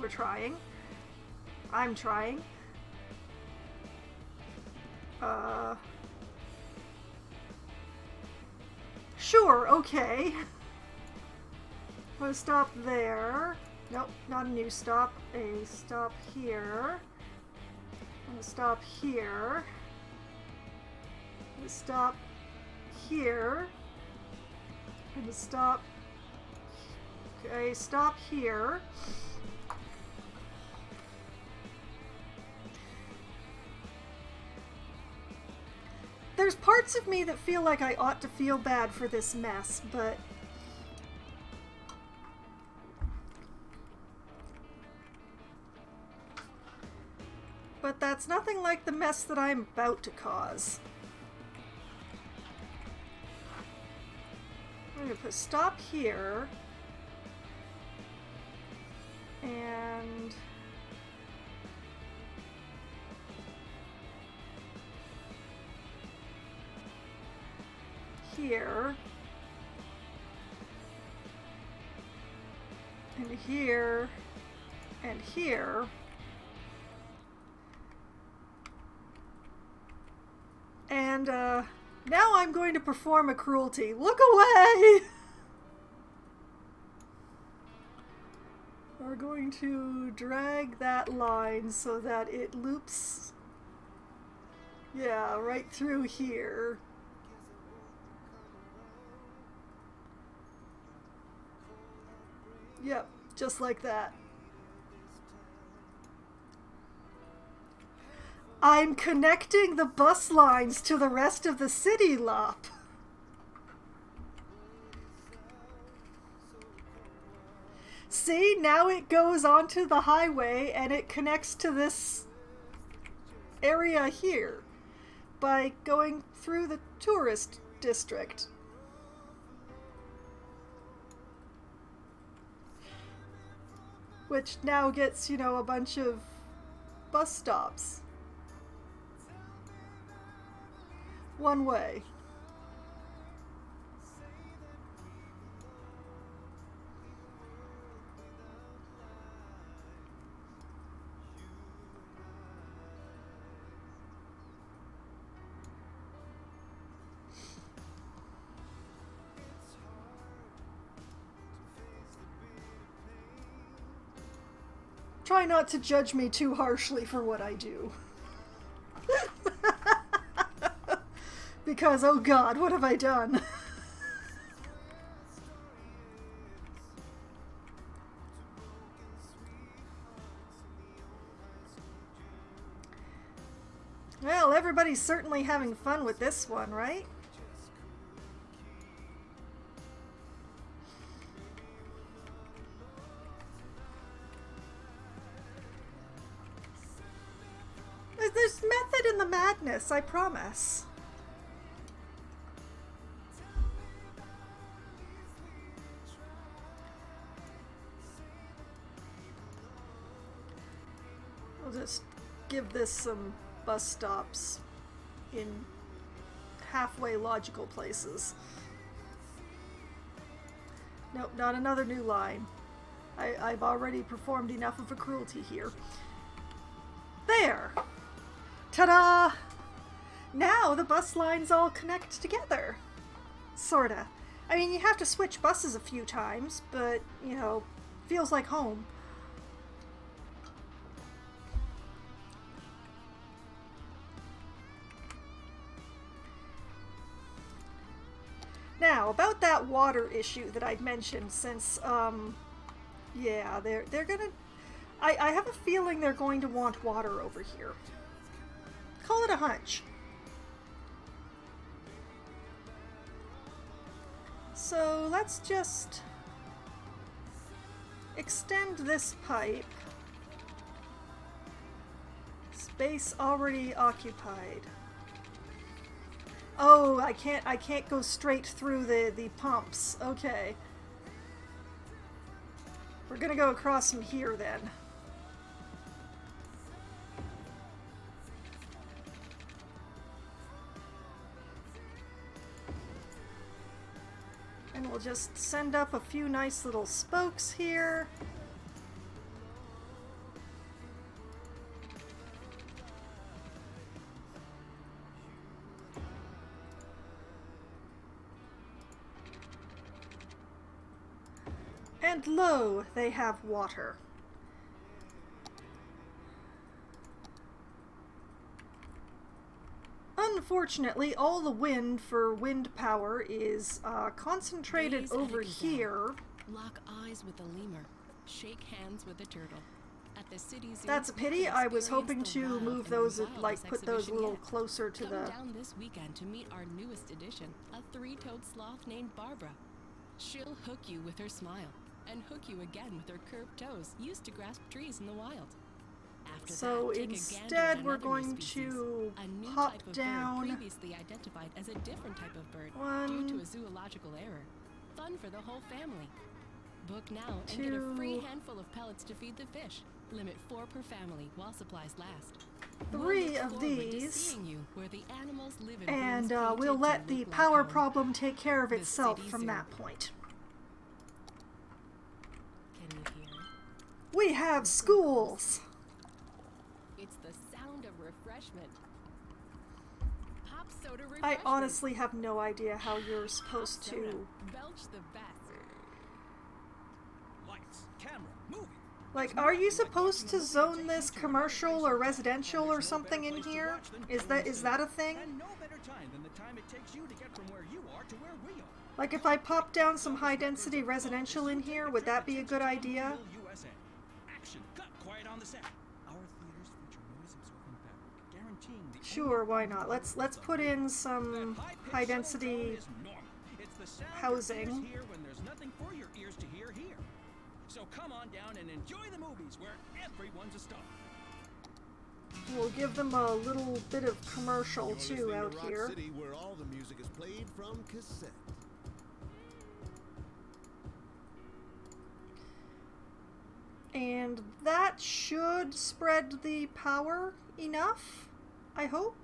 We're trying. I'm trying. Sure, okay. Put a stop there. Nope, not a new stop. A stop here. And a stop here. And a stop here. And a stop. Okay, stop here. There's parts of me that feel like I ought to feel bad for this mess, but... But that's nothing like the mess that I'm about to cause. I'm going to put stop here. And... here, and here, and here, and now I'm going to perform a cruelty. Look away! We're going to drag that line so that it loops, yeah, right through here. Yep, just like that. I'm connecting the bus lines to the rest of the city, Lop. See, now it goes onto the highway and it connects to this area here by going through the tourist district. which now gets, you know, a bunch of bus stops. One way. Try not to judge me too harshly for what I do. Because, oh God, what have I done? Well, everybody's certainly having fun with this one, right? There's method in the madness, I promise. I'll just give this some bus stops in halfway logical places. Nope, not another new line. I've already performed enough of a cruelty here. There! Ta-da! Now the bus lines all connect together. Sorta. I mean, you have to switch buses a few times, but, you know, feels like home. Now, about that water issue that I'd mentioned, since, yeah, they're gonna... I have a feeling they're going to want water over here. Call it a hunch. So let's just extend this pipe. Space already occupied. Oh, I can't go straight through the pumps. Okay. We're gonna go across from here then. And we'll just send up a few nice little spokes here. And lo, they have water. Unfortunately, all the wind for wind power is concentrated
Gaze
over
at a gazelle.
here.
Lock eyes with a lemur. Shake hands with a turtle. At the city zoo,
That's a pity.
you can
I was
experience
hoping
the
to
wild
move
and
those,
wildest
like put those a
exhibition
little
yet.
closer to
Come
the...
down this weekend to meet our newest addition, a three-toed sloth named Barbara. She'll hook you with her smile, and hook you again with her curved toes, used to grasp trees in the wild. After
So
that, take a gander
instead,
at
we're
another new
going
species,
to
a new
pop
type of
down
bird previously identified as a different type of bird
one,
due to a zoological error. Fun for the whole family. Book now and get a free
two,
handful of pellets to feed the fish. Limit 4 per family while supplies last.
three
We'll
of
look forward to
these,
seeing you where the animals live in
and
rooms
we'll
painted
let
to
the
look like
power
home.
problem take care of
The
itself
city
from
zoo.
that point.
Can you hear?
We have schools!
It's the sound of refreshment. Pop soda
I
refreshment.
honestly have no idea how you're supposed
Soda.
to...
Belch the best.
Lights, camera, movie.
Like, are you supposed to zone this commercial or residential or something in here? Is that a thing?
And no better time than the time it takes you to get from where you are to where we are.
Like, if I pop down some high-density residential in here, would that be a good idea?
USA. Action, cut, quiet on the set. Our theaters feature noise-absorbing fabric, guaranteeing the
Sure, why not? Let's put in some high-density housing.
Here when there's nothing for your ears to hear here. So come on down and enjoy the movies where everyone's a star.
We'll give them a little bit of commercial
You're
too
listening
out
to Rock
here.
City, where all the music is played from cassette.
And that should spread the power enough, I hope.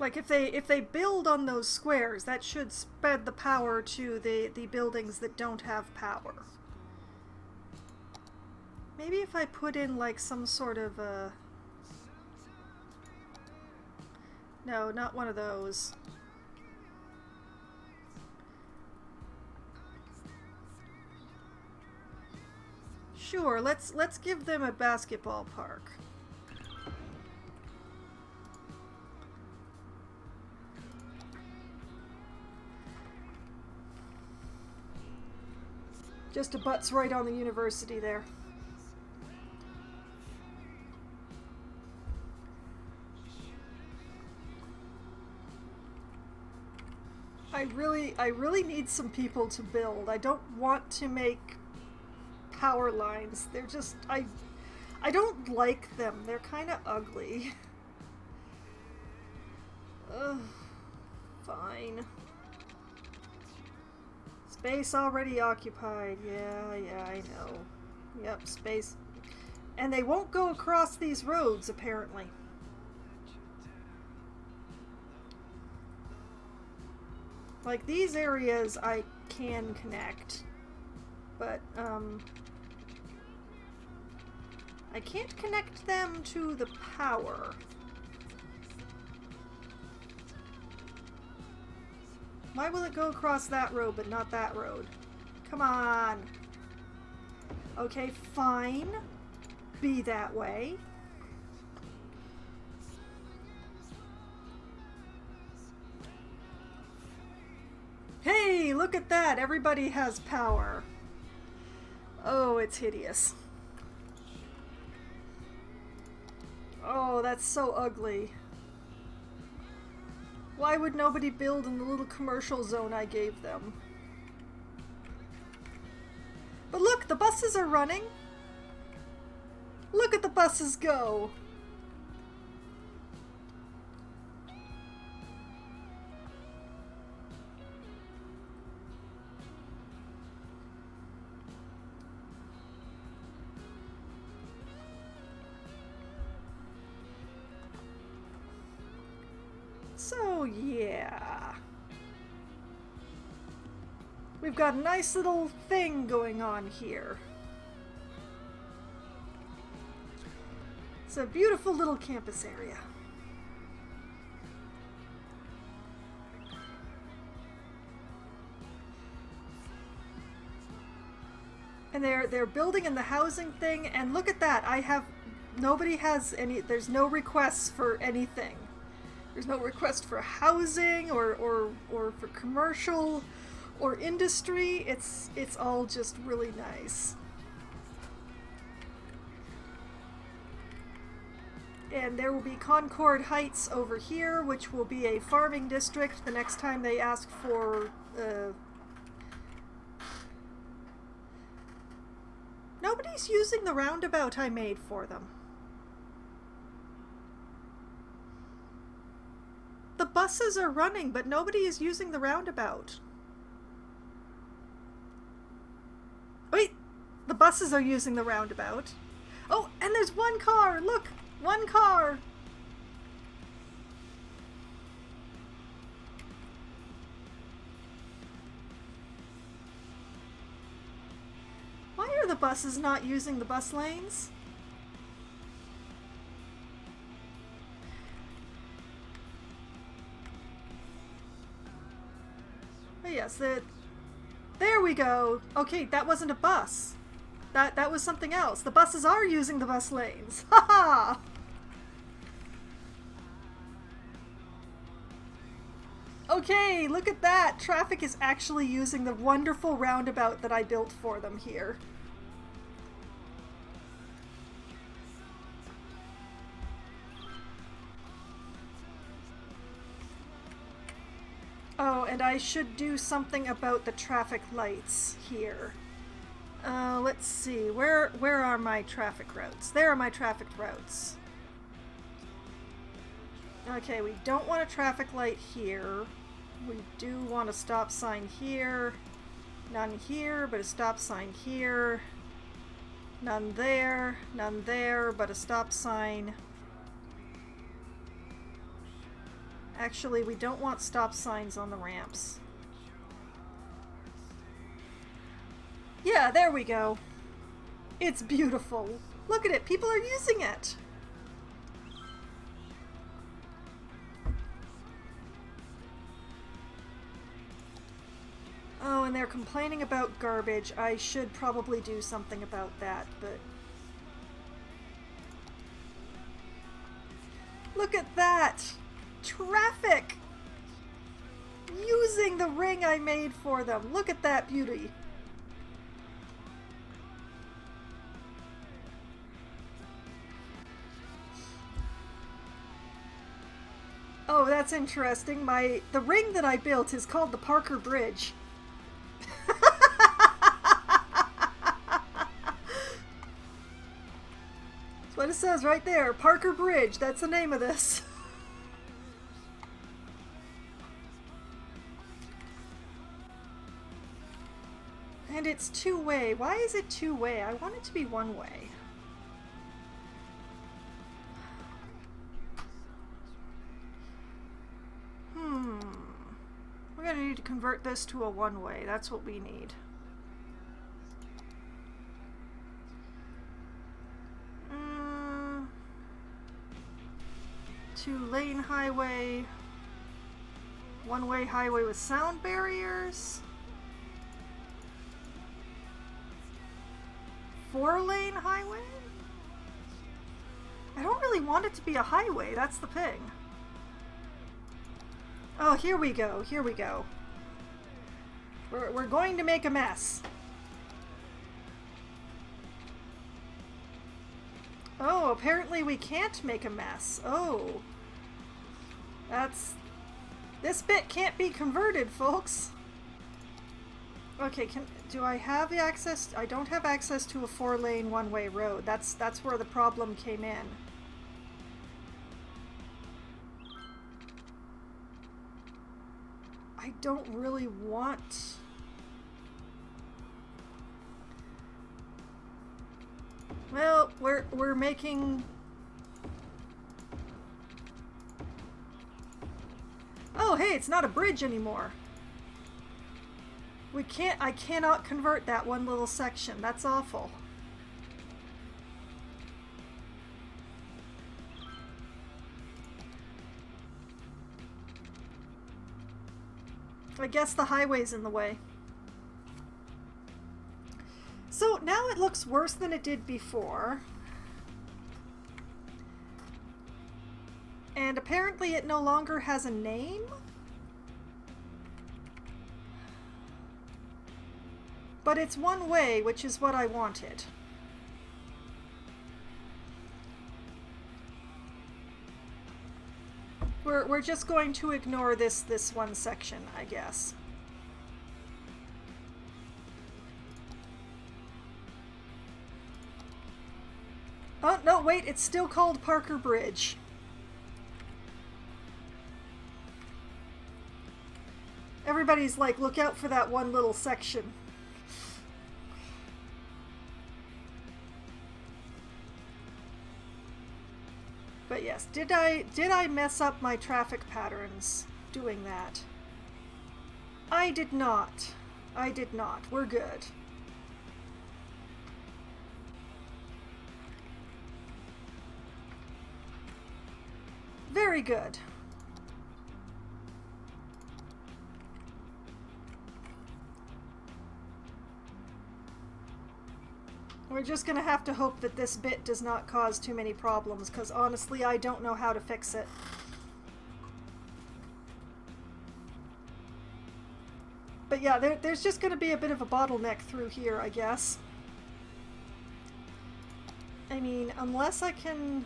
Like if they build on those squares, that should spread the power to the buildings that don't have power. Maybe if I put in like some sort of a... No, not one of those. Sure, let's give them a basketball park. Just abuts right on the university there. I really need some people to build. I don't want to make power lines. They're just, I don't like them. They're kind of ugly. Ugh, fine. Space already occupied. Yeah, I know. Yep, space. And they won't go across these roads, apparently. Like, these areas I can connect, but, I can't connect them to the power. Why will it go across that road, but not that road? Come on. Okay, fine. Be that way. Hey, look at that! Everybody has power. Oh, it's hideous. Oh, that's so ugly. Why would nobody build in the little commercial zone I gave them? But look, the buses are running. Look at the buses go. So, yeah. We've got a nice little thing going on here. It's a beautiful little campus area. And they're building in the housing thing, and look at that. Nobody has any, there's no requests for anything. There's no request for housing or for commercial or industry. It's all just really nice. And there will be Concord Heights over here, which will be a farming district the next time they ask for... Nobody's using the roundabout I made for them. The buses are running, but nobody is using the roundabout. Wait, the buses are using the roundabout. Oh, and there's one car! Look! One car! Why are the buses not using the bus lanes? Oh yes, there we go. Okay, that wasn't a bus. That was something else. The buses are using the bus lanes. Haha! Okay, look at that. Traffic is actually using the wonderful roundabout that I built for them here. Oh, and I should do something about the traffic lights here. Let's see. Where are my traffic routes? There are my traffic routes. Okay, we don't want a traffic light here. We do want a stop sign here. None here, but a stop sign here. None there, but a stop sign. Actually, we don't want stop signs on the ramps. Yeah, there we go. It's beautiful. Look at it, people are using it. Oh, and they're complaining about garbage. I should probably do something about that, but... Look at that! Traffic! Using the ring I made for them. Look at that beauty. Oh, that's interesting. The ring that I built is called the Parker Bridge. That's what it says right there. Parker Bridge. That's the name of this. And it's two-way. Why is it two-way? I want it to be one-way. We're going to need to convert this to a one-way. That's what we need. Two-lane highway. One-way highway with sound barriers. Four-lane highway? I don't really want it to be a highway. That's the thing. Oh, here we go. Here we go. We're going to make a mess. Oh, apparently we can't make a mess. Oh. This bit can't be converted, folks. Okay, do I have the access? I don't have access to a four-lane one-way road. That's where the problem came in. I don't really want... Well, we're making... Oh, hey, it's not a bridge anymore. I cannot convert that one little section. That's awful. I guess the highway's in the way. So now it looks worse than it did before. And apparently it no longer has a name. But it's one way, which is what I wanted. We're just going to ignore this one section, I guess. Oh, no, wait, it's still called Parker Bridge. Everybody's like, look out for that one little section. But yes, did I mess up my traffic patterns doing that? I did not. I did not. We're good. Very good. We're just gonna have to hope that this bit does not cause too many problems, because honestly, I don't know how to fix it. But yeah, there's just gonna be a bit of a bottleneck through here, I guess. I mean, unless I can...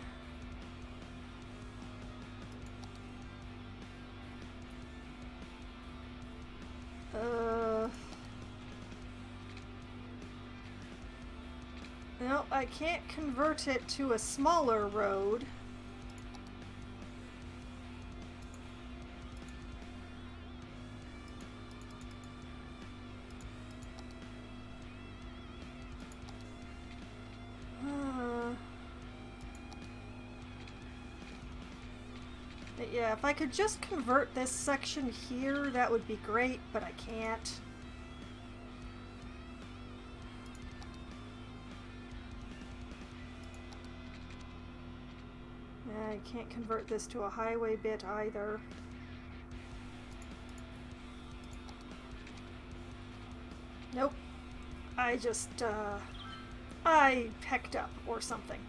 No, I can't convert it to a smaller road. Yeah, if I could just convert this section here, that would be great, but I can't. I can't convert this to a highway bit either. Nope. I just, I pecked up or something.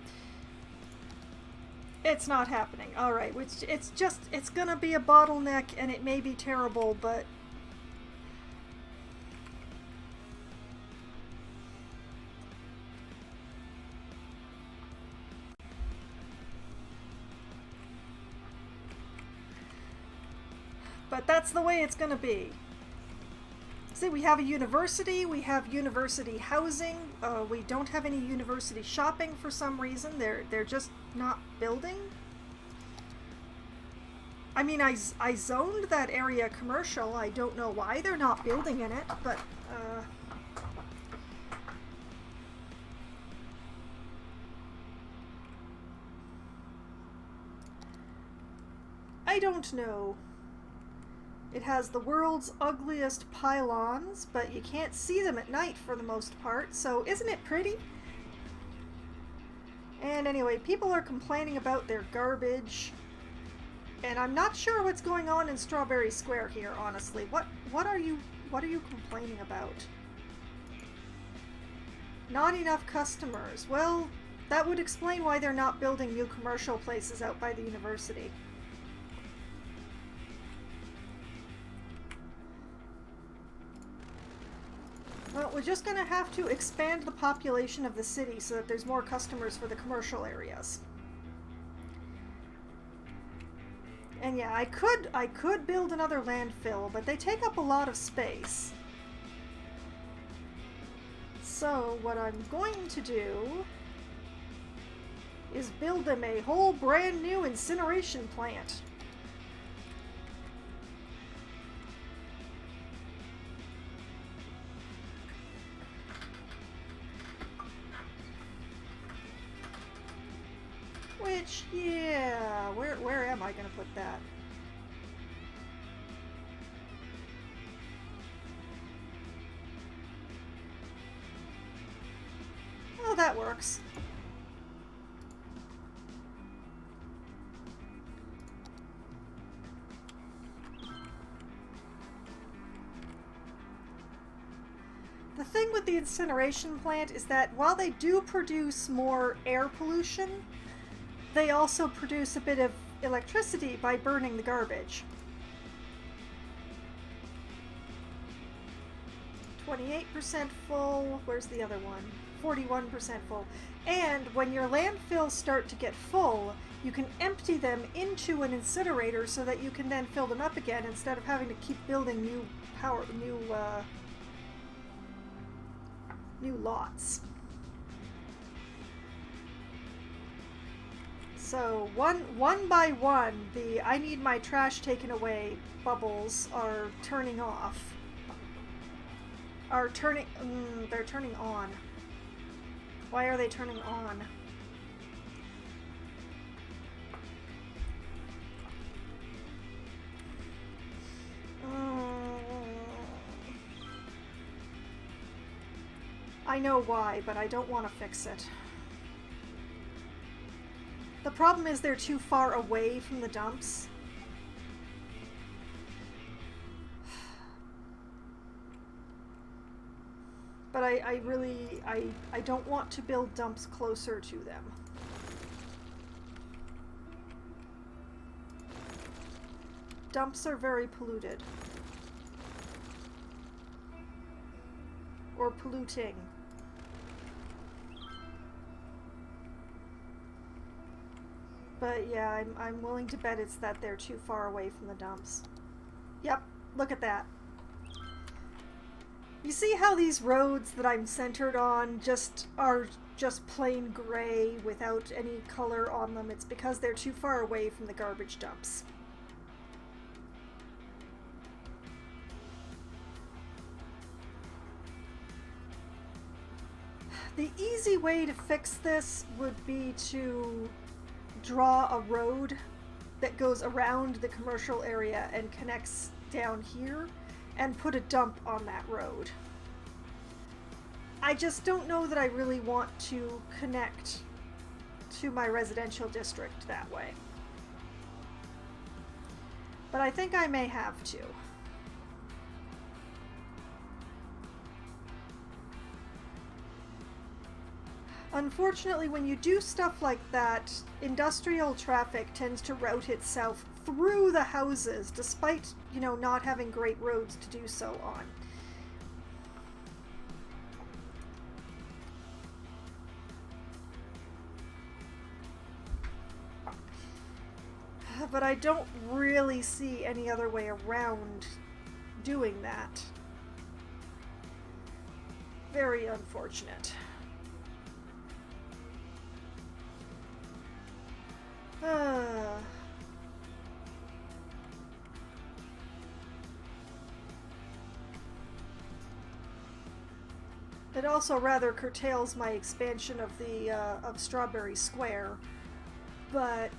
It's not happening. Alright, which it's gonna be a bottleneck and it may be terrible, but that's the way it's gonna be. See, we have a university, we have university housing, we don't have any university shopping for some reason. They're just not building. I mean, I zoned that area commercial. I don't know why they're not building in it, but I don't know. It has the world's ugliest pylons, but you can't see them at night for the most part, so isn't it pretty? And anyway, people are complaining about their garbage, and I'm not sure what's going on in Strawberry Square here, honestly. What are you complaining about? Not enough customers. Well, that would explain why they're not building new commercial places out by the university. Well, we're just going to have to expand the population of the city so that there's more customers for the commercial areas. And yeah, I could build another landfill, but they take up a lot of space. So what I'm going to do is build them a whole brand new incineration plant. Which, yeah, where am I gonna put that? Oh, that works. The thing with the incineration plant is that while they do produce more air pollution, they also produce a bit of electricity by burning the garbage. 28% full. Where's the other one? 41% full. And when your landfills start to get full, you can empty them into an incinerator so that you can then fill them up again instead of having to keep building new lots. So one by one, the I need my trash taken away bubbles are turning off. They're turning on. Why are they turning on? I know why, but I don't want to fix it. The problem is they're too far away from the dumps. But I really don't want to build dumps closer to them. Dumps are very polluted. Or polluting. But yeah, I'm willing to bet it's that they're too far away from the dumps. Yep, look at that. You see how these roads that I'm centered on just are just plain gray without any color on them. It's because they're too far away from the garbage dumps. The easy way to fix this would be to draw a road that goes around the commercial area and connects down here and put a dump on that road. I just don't know that I really want to connect to my residential district that way. But I think I may have to. Unfortunately, when you do stuff like that, industrial traffic tends to route itself through the houses, despite, you know, not having great roads to do so on. But I don't really see any other way around doing that. Very unfortunate. It also rather curtails my expansion of the of Strawberry Square, but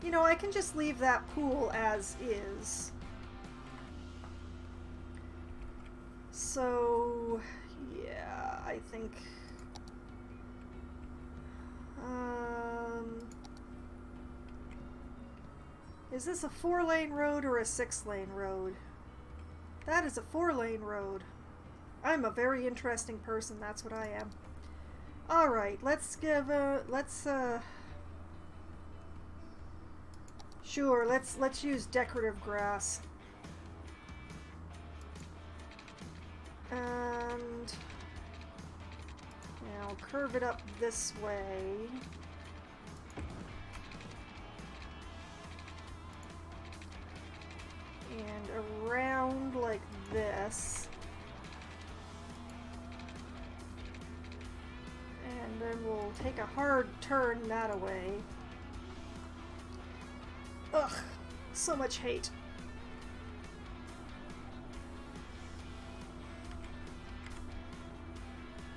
you know, I can just leave that pool as is. So yeah, I think is this a 4-lane road or a 6-lane road? That is a 4-lane road. I'm a very interesting person, that's what I am. Alright, let's give sure, let's use decorative grass. And now curve it up this way. And around like this. And then we'll take a hard turn that way. Ugh, so much hate.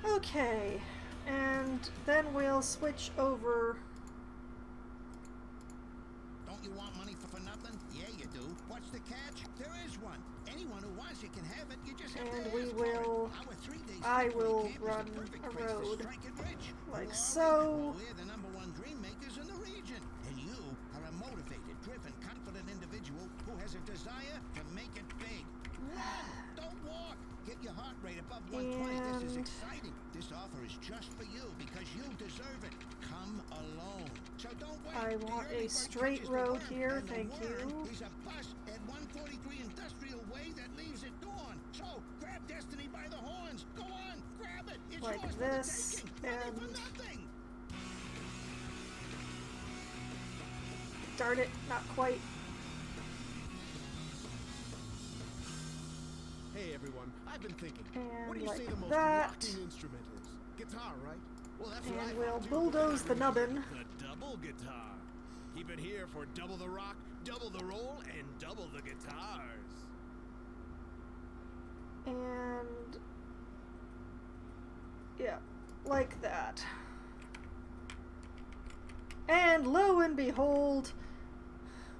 Okay, and then we'll switch over.
Don't you want money for nothing? Yeah, you do. What's the catch? There is one. Anyone who wants it can have it. You just have
And
to
we
ask
will,
for it. Our 3-day
I
trip to
will
camp is the
run
perfect
a
place to
road
strike it rich.
like
Who are we?
so.
Well, we're the #1 dream makers in the region. And you are a motivated, driven, confident individual who has a desire to make it big. Run! Don't walk! Get your heart rate above 120. This is
And
exciting. This offer is just for you because you deserve it. Come alone. So don't wait.
I
The
want
early
a
bird
straight
catches the
road
worm,
here,
and the
thank
worm
you.
is a bus at 143 Industrial Way that leaves at dawn. So grab destiny by the horns. Go on, grab it. It's
like
yours
this,
for the taking. Money for
and
nothing.
darn it, not quite.
Hey everyone, I've been thinking.
And
what do you
like
say the most
that.
rocking instrument is? Guitar, right? Well, that's what I
And we'll
thought too.
bulldoze the nubbin.
The double guitar. Keep it here for double the rock, double the roll, and double the guitars.
And yeah, like that. And lo and behold,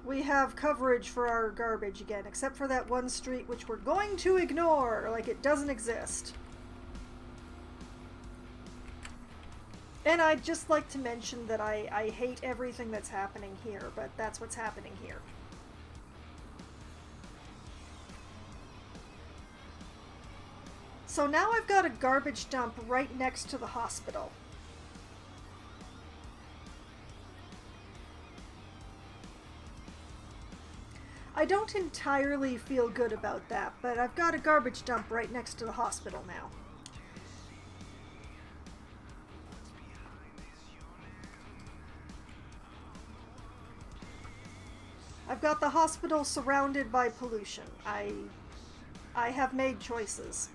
we have coverage for our garbage again, except for that one street which we're going to ignore like it doesn't exist. And I'd just like to mention that I hate everything that's happening here, but that's what's happening here. So now I've got a garbage dump right next to the hospital. I don't entirely feel good about that, but I've got a garbage dump right next to the hospital now. I've got the hospital surrounded by pollution. I have made choices.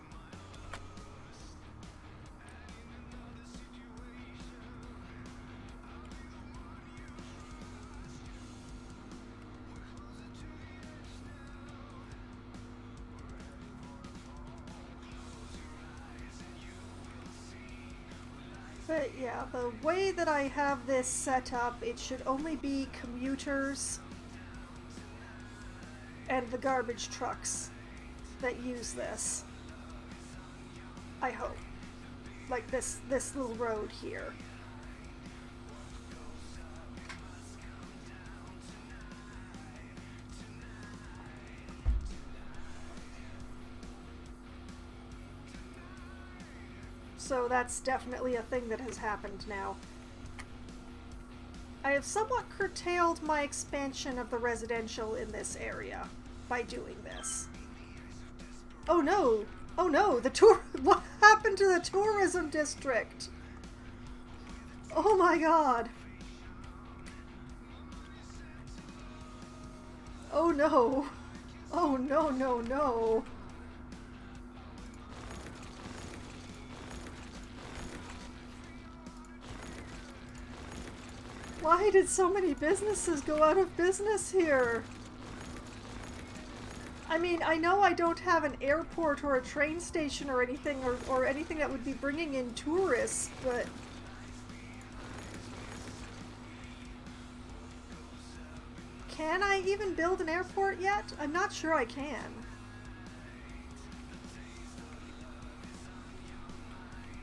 But yeah, the way that I have this set up, it should only be commuters and the garbage trucks that use this. I hope. Like this little road here. So that's definitely a thing that has happened now. I have somewhat curtailed my expansion of the residential in this area by doing this. Oh no! Oh no! What happened to the tourism district? Oh my god! Oh no! Oh no, no, no! Why did so many businesses go out of business here? I mean, I know I don't have an airport or a train station or anything, or anything that would be bringing in tourists, but... Can I even build an airport yet? I'm not sure I can.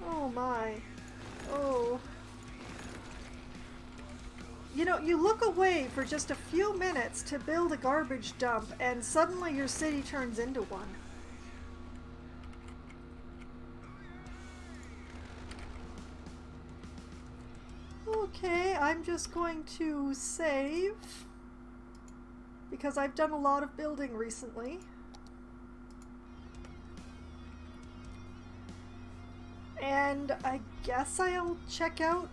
Oh my. Oh. You know, you look away for just a few minutes to build a garbage dump, and suddenly your city turns into one. Okay, I'm just going to save, because I've done a lot of building recently. And I guess I'll check out,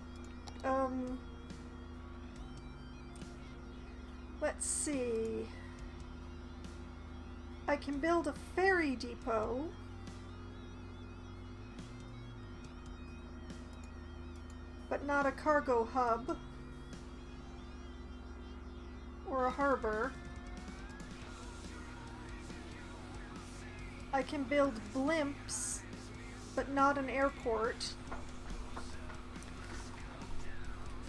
let's see. I can build a ferry depot. But not a cargo hub. Or a harbor. I can build blimps, but not an airport.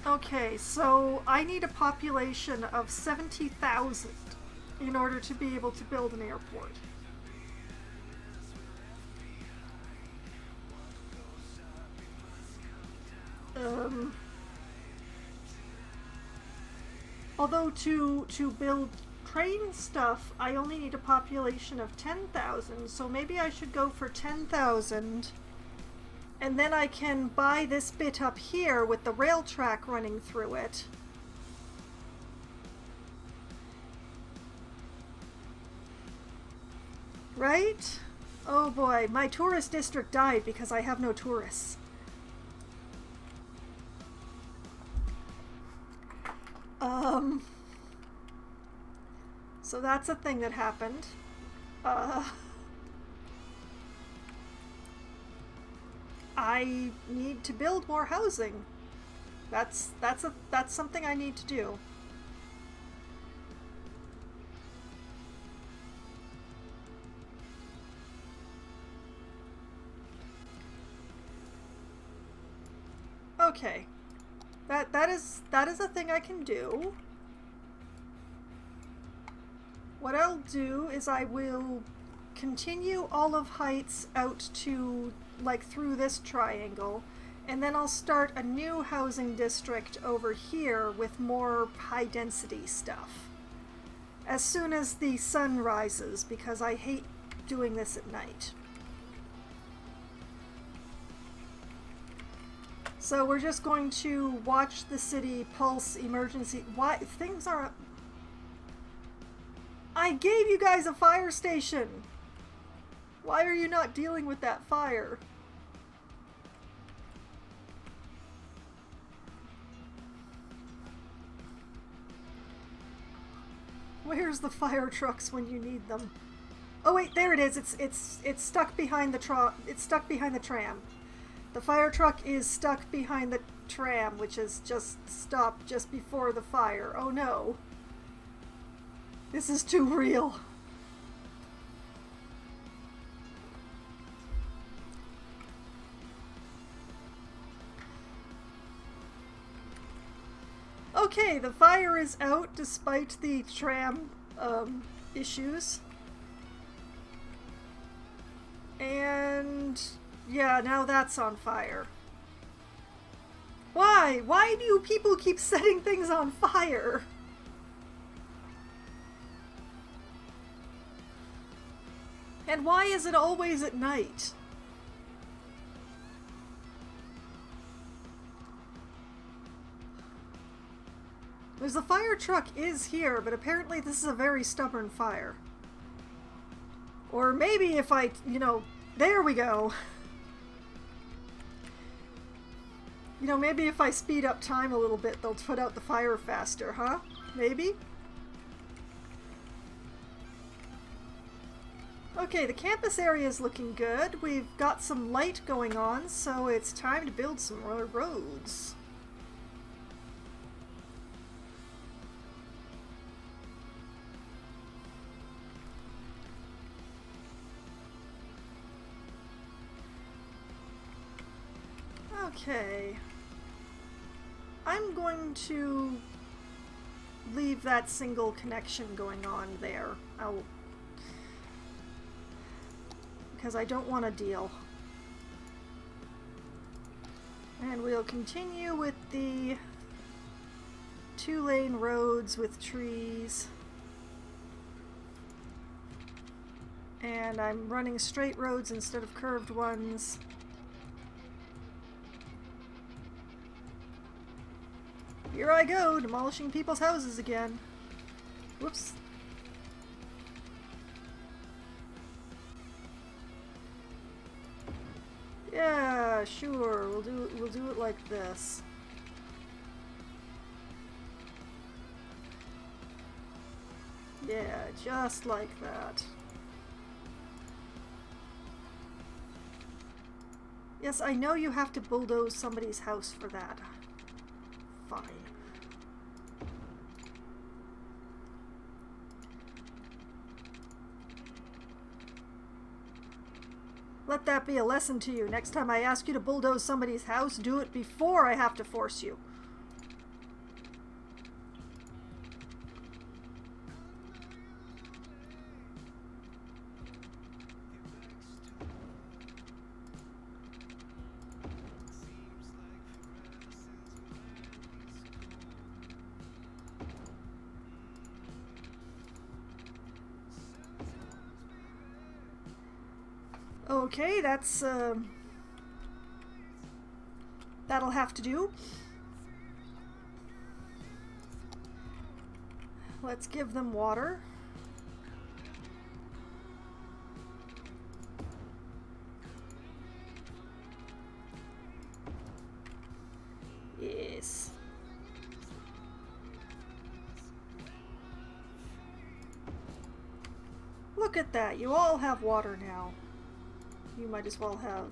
Okay, so I need a population of 70,000 in order to be able to build an airport. Although to build train stuff, I only need a population of 10,000, so maybe I should go for 10,000. And then I can buy this bit up here with the rail track running through it. Right? Oh boy, my tourist district died because I have no tourists. So that's a thing that happened. I need to build more housing. That's something I need to do. Okay. That is a thing I can do. What I'll do is I will continue Olive Heights out to, like, through this triangle, and then I'll start a new housing district over here with more high density stuff as soon as the sun rises, because I hate doing this at night. So we're just going to watch the city pulse emergency. Why things are... I gave you guys a fire station! Why are you not dealing with that fire? Where's the fire trucks when you need them? Oh wait, there it is. It's stuck behind the it's stuck behind the tram. The fire truck is stuck behind the tram, which is just stopped just before the fire. Oh no. This is too real. Okay, the fire is out despite the tram issues. And yeah, now that's on fire. Why? Why do people keep setting things on fire? And why is it always at night? There's a fire truck is here, but apparently this is a very stubborn fire. Or maybe if I, you know, there we go. You know, maybe if I speed up time a little bit, they'll put out the fire faster, huh? Maybe? Okay, the campus area is looking good. We've got some light going on, so it's time to build some more roads. Okay. I'm going to leave that single connection going on there. Because I don't want to deal. And we'll continue with the 2-lane roads with trees. And I'm running straight roads instead of curved ones. Here I go, demolishing people's houses again. Whoops. Yeah, sure. We'll do it like this. Yeah, just like that. Yes, I know you have to bulldoze somebody's house for that. Fine. Let that be a lesson to you. Next time I ask you to bulldoze somebody's house, do it before I have to force you. Okay, that's, that'll have to do. Let's give them water. Yes. Look at that, you all have water now. You might as well have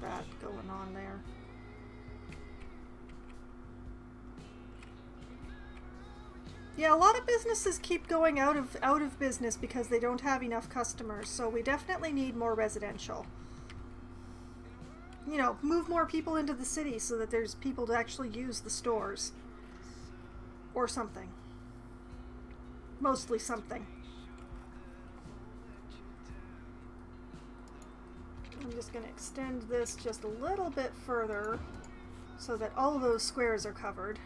that going on there. Yeah, a lot of businesses keep going out of business because they don't have enough customers, so we definitely need more residential. You know, move more people into the city so that there's people to actually use the stores. Or something. Mostly something. I'm just going to extend this just a little bit further so that all of those squares are covered.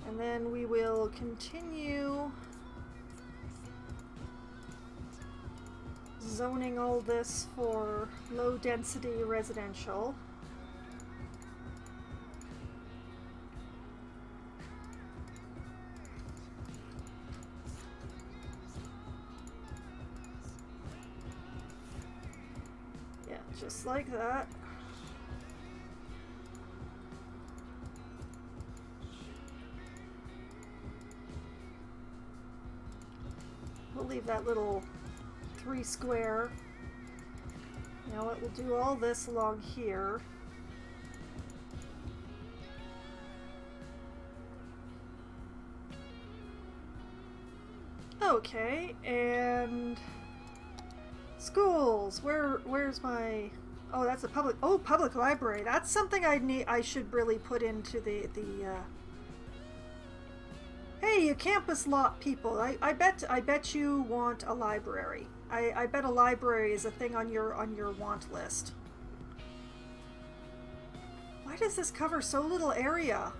And then we will continue zoning all this for low density residential. Just like that. We'll leave that little 3 square. You know what, we'll do all this along here. Okay, and schools. Where's my Oh, that's a public... Oh, public library. That's something I should really put into the Hey, you campus lot people. I bet you want a library. I bet a library is a thing on your want list. Why does this cover so little area?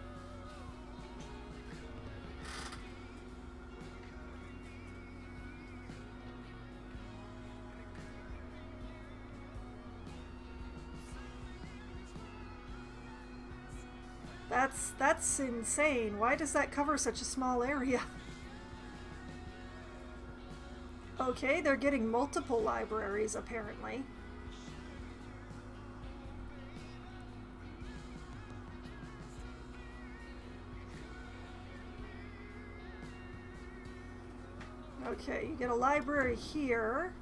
That's insane. Why does that cover such a small area? Okay, they're getting multiple libraries apparently. Okay, you get a library here.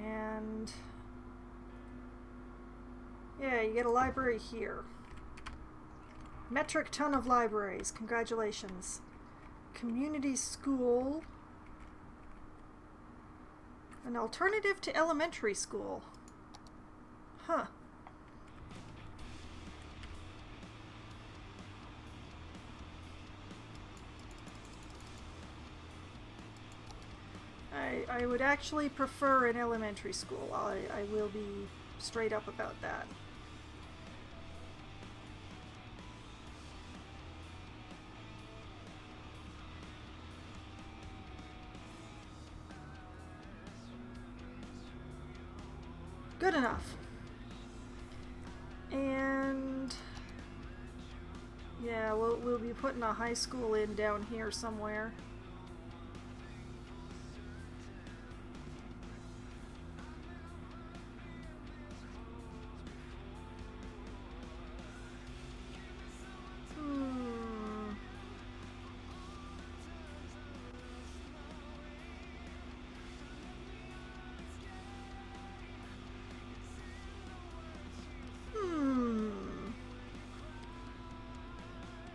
And yeah, you get a library here. Metric ton of libraries. Congratulations. Community school. An alternative to elementary school. Huh. I would actually prefer an elementary school. I will be straight up about that. Good enough. And yeah, we'll be putting a high school in down here somewhere.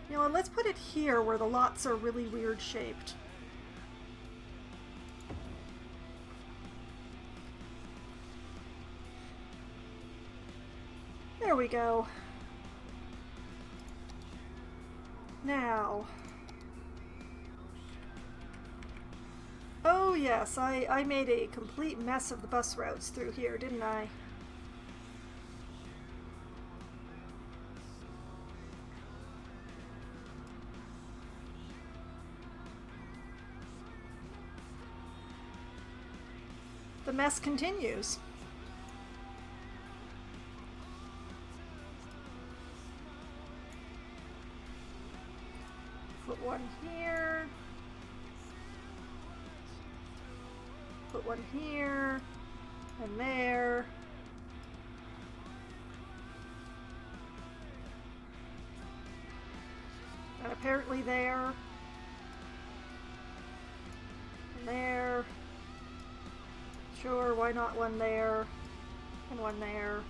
You know what, let's put it here where the lots are really weird shaped. There we go. Now. Oh yes, I made a complete mess of the bus routes through here, didn't I? The mess continues. Put one here. Put one here. And there. And apparently there. And there. Sure, why not one there, and one there.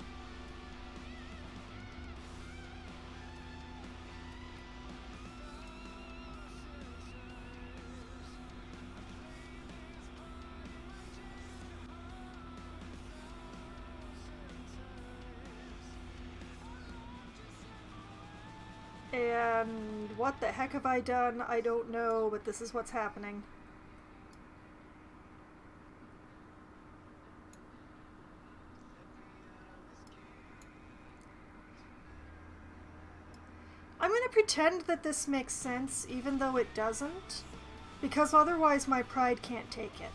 And what the heck have I done? I don't know, but this is what's happening. I'm going to pretend that this makes sense, even though it doesn't, because otherwise my pride can't take it.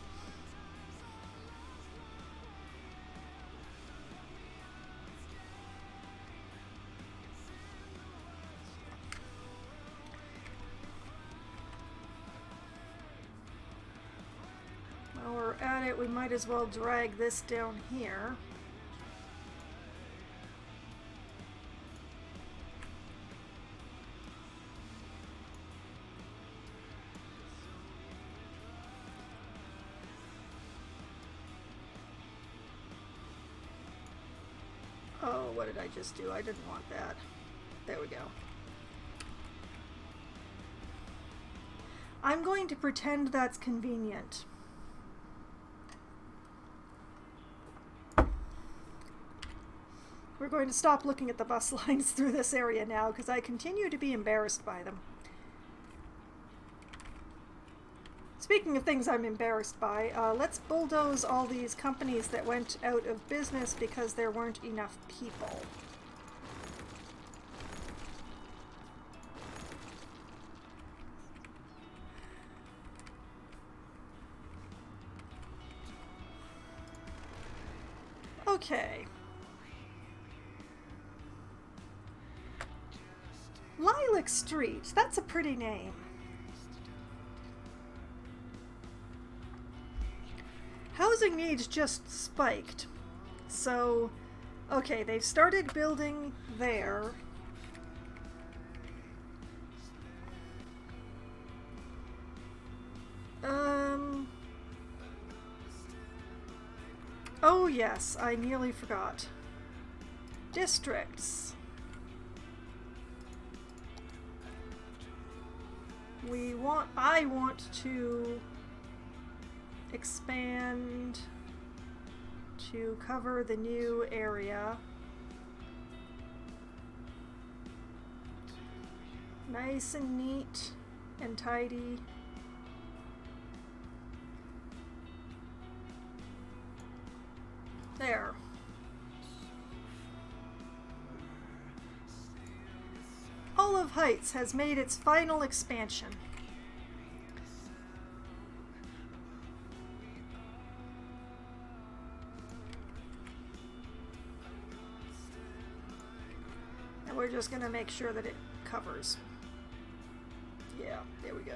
While we're at it, we might as well drag this down here. Oh, what did I just do? I didn't want that. There we go. I'm going to pretend that's convenient. We're going to stop looking at the bus lines through this area now because I continue to be embarrassed by them. Speaking of things I'm embarrassed by, let's bulldoze all these companies that went out of business because there weren't enough people. Okay. Lilac Street. That's a pretty name. Housing needs just spiked. So, okay, they've started building there. Oh yes, I nearly forgot. Districts. I want to expand to cover the new area. Nice and neat and tidy. There. Olive Heights has made its final expansion. And we're just going to make sure that it covers. Yeah, there we go.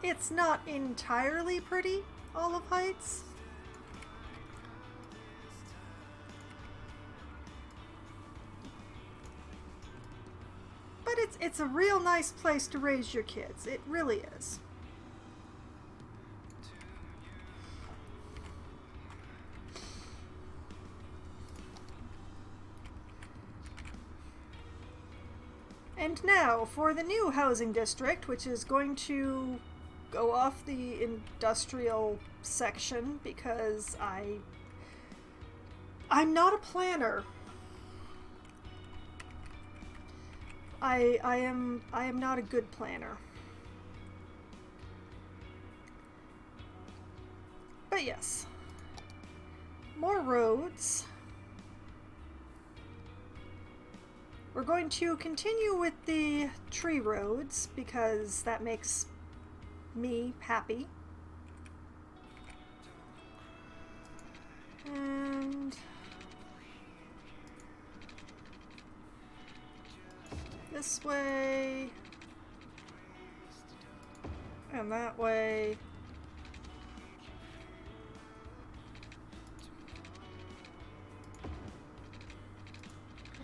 It's not entirely pretty, Olive Heights. But it's a real nice place to raise your kids. It really is. And now for the new housing district, which is going to go off the industrial section because I'm not a planner. I am not a good planner. But yes. More roads. We're going to continue with the tree roads because that makes me happy. And this way and that way.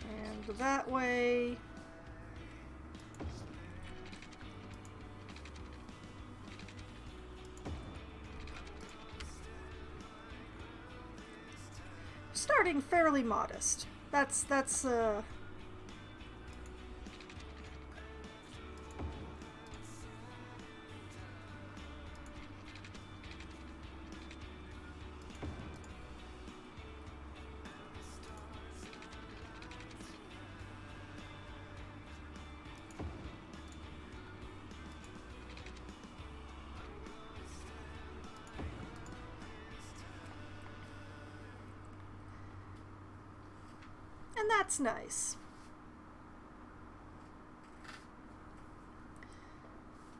And that way. Starting fairly modest. That's and that's nice.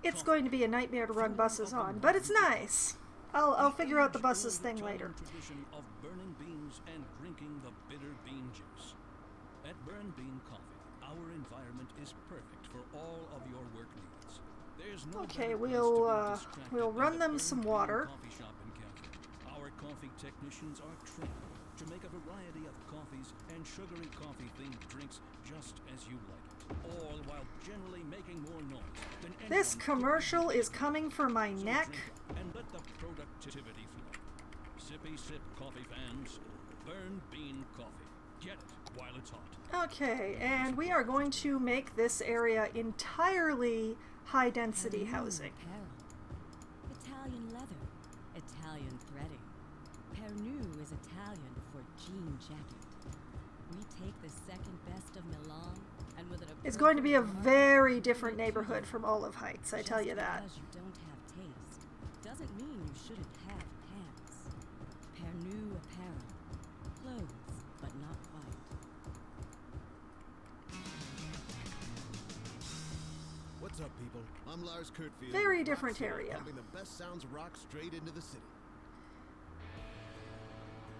It's going to be a nightmare to run buses on, but it's nice. I'll figure out the buses thing later.
Tradition of burning beans and drinking the bitter bean juice. At Burn Bean Coffee, our environment is perfect for all of your work needs. There's no
Okay,
better place to be distracted
we'll
than
run
the
them
Burn
some
Bean
water.
Coffee shop and cafe. Our coffee technicians are trained to make a variety of coffees and sugary coffee-themed drinks just as you like it, all while generally making more noise than anyone
This commercial is coming for my
so
neck.
drink it and let the productivity flow. Sip happy sip coffee fans. Burn bean coffee. Get it while it's hot.
Okay, and we are going to make this area entirely high-density housing.
Apparel. Italian leather. Italian threading. Pernu is Italian for jean jacket. We take the second best of Milan, and with it
It's going to be a very different neighborhood from Olive Heights, I tell you that.
Because you don't have taste doesn't mean you shouldn't have pants. Pernu apparel. Clothes, but not quite.
What's up, people? I'm Lars Kurtfield.
Very
with
different
Foxville,
area.
Pumping the best sounds of rock straight into the city.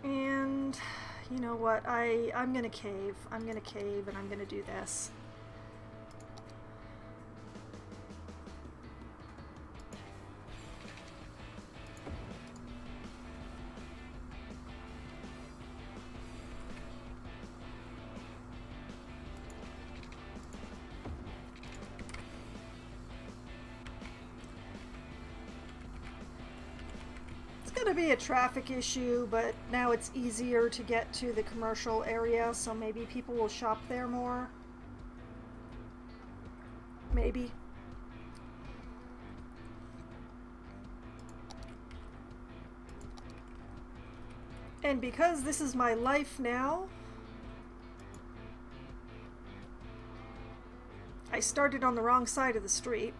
And you know what? I'm gonna cave. I'm gonna cave and I'm gonna do this. Going to be a traffic issue, but now it's easier to get to the commercial area, so maybe people will shop there more. Maybe. And because this is my life now, I started on the wrong side of the street.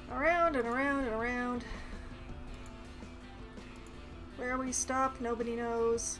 Around and around and around. Where we stop, nobody knows.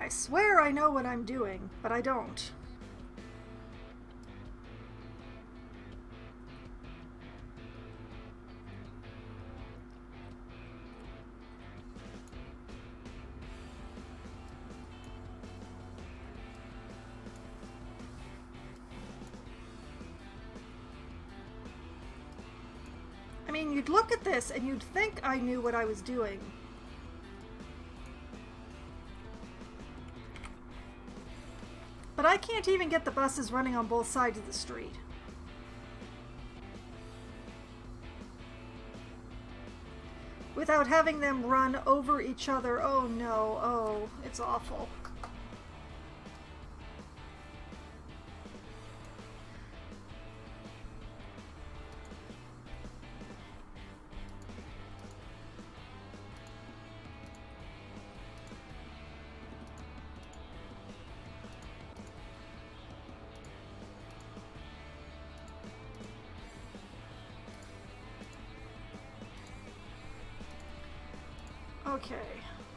I swear I know what I'm doing, but I don't. I mean, you'd look at this and you'd think I knew what I was doing. But I can't even get the buses running on both sides of the street. Without having them run over each other. Oh no, oh, it's awful.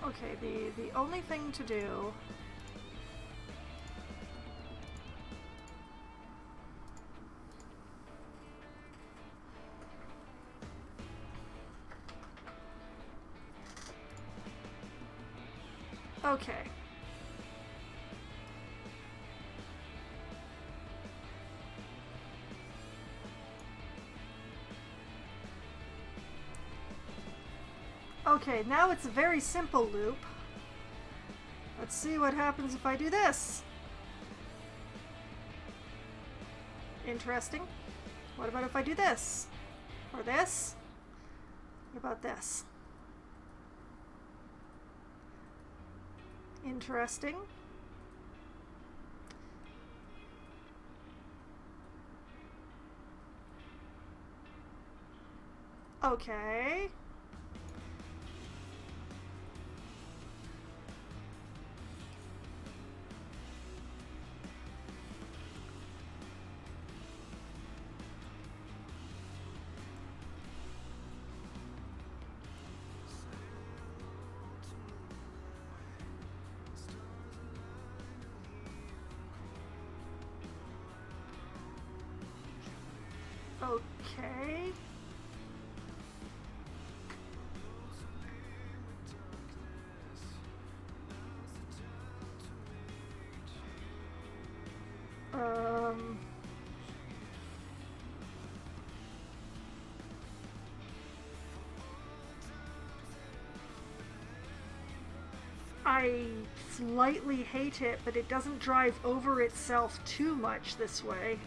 Okay, the only thing to do okay. Okay, now it's a very simple loop. Let's see what happens if I do this. Interesting. What about if I do this? Or this? What about this? Interesting. Okay. Okay. I slightly hate it, but it doesn't drive over itself too much this way.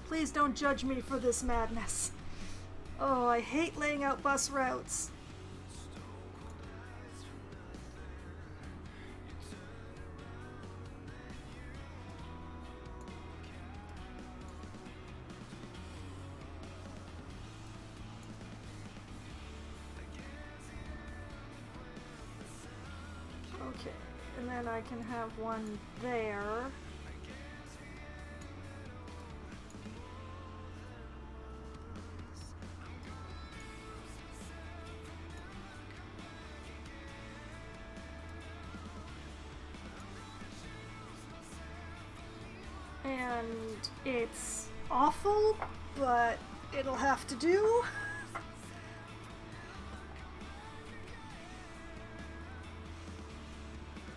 Please don't judge me for this madness. Oh, I hate laying out bus routes. Okay, and then I can have one there. And it's awful, but it'll have to do.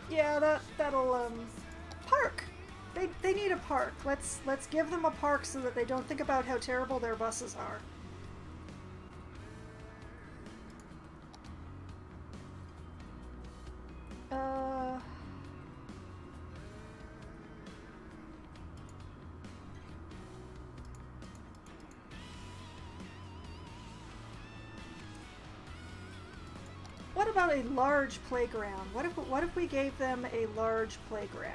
Yeah, that'll park. They need a park. Let's give them a park so that they don't think about how terrible their buses are. What about a large playground? What if we gave them a large playground?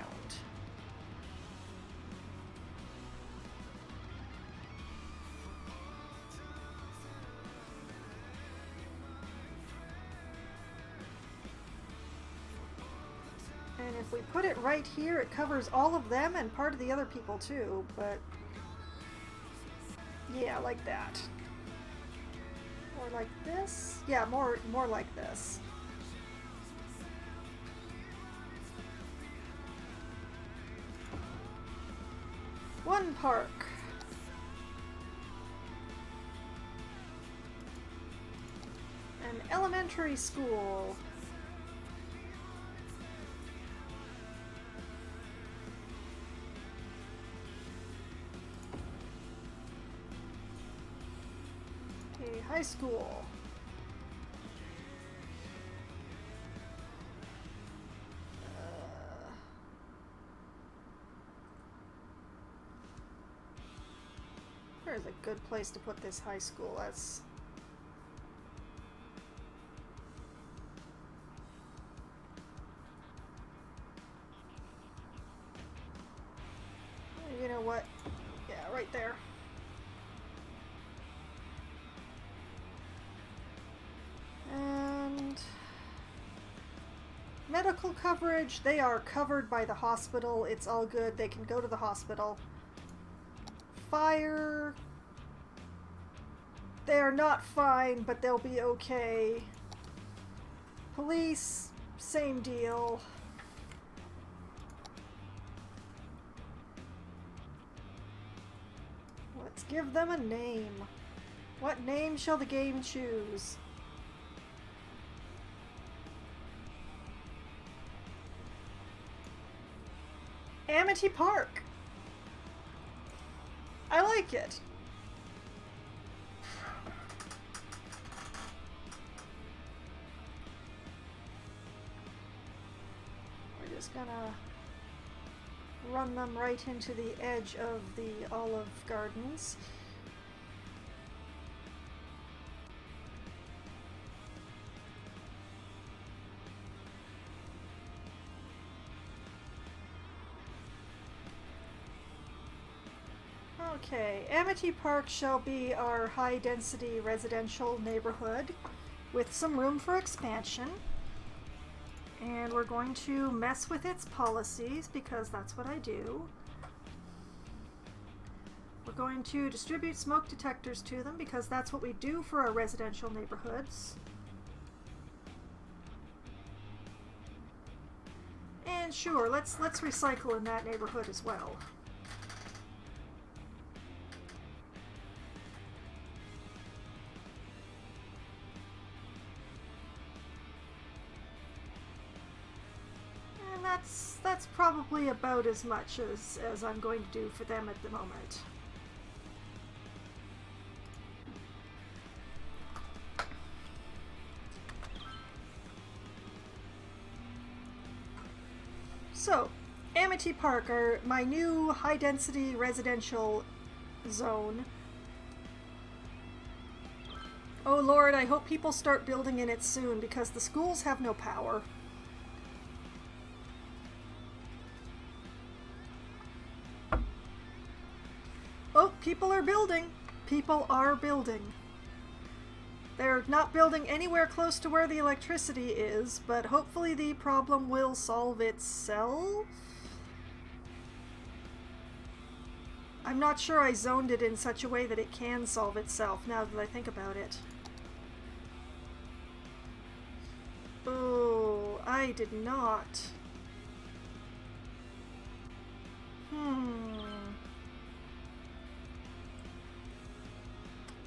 And if we put it right here, it covers all of them and part of the other people too, but yeah, like that. Or like this? Yeah, more like this. One park. An elementary school. A high school. Where's a good place to put this high school? That's... You know what? Yeah, right there. And medical coverage, they are covered by the hospital. It's all good. They can go to the hospital. Fire, they are not fine, but they'll be okay. Police, same deal. Let's give them a name. What name shall the game choose? Amity Park. I like it. We're just gonna run them right into the edge of the Olive Gardens. Okay, Amity Park shall be our high-density residential neighborhood with some room for expansion. And we're going to mess with its policies because that's what I do. We're going to distribute smoke detectors to them because that's what we do for our residential neighborhoods. And sure, let's recycle in that neighborhood as well. And that's probably about as much as I'm going to do for them at the moment. So, Amity Park, my new high-density residential zone. Oh Lord, I hope people start building in it soon because the schools have no power. Oh, people are building. People are building. They're not building anywhere close to where the electricity is, but hopefully the problem will solve itself. I'm not sure I zoned it in such a way that it can solve itself, now that I think about it. Oh, I did not.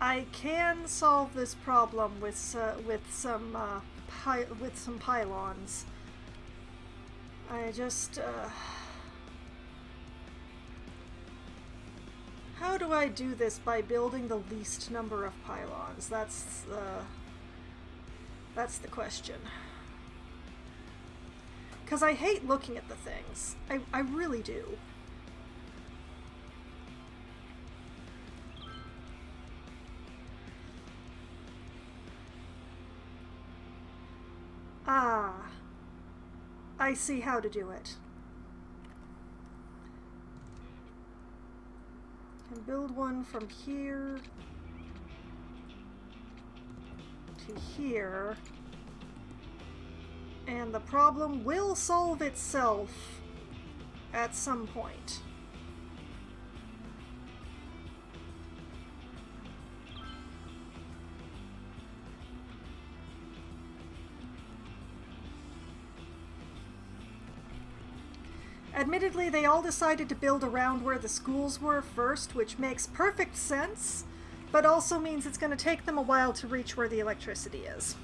I can solve this problem with some pylons. I just how do I do this by building the least number of pylons? That's the question. 'Cause I hate looking at the things. I really do. Ah, I see how to do it. Can build one from here to here, and the problem will solve itself at some point. Admittedly, they all decided to build around where the schools were first, which makes perfect sense, but also means it's going to take them a while to reach where the electricity is.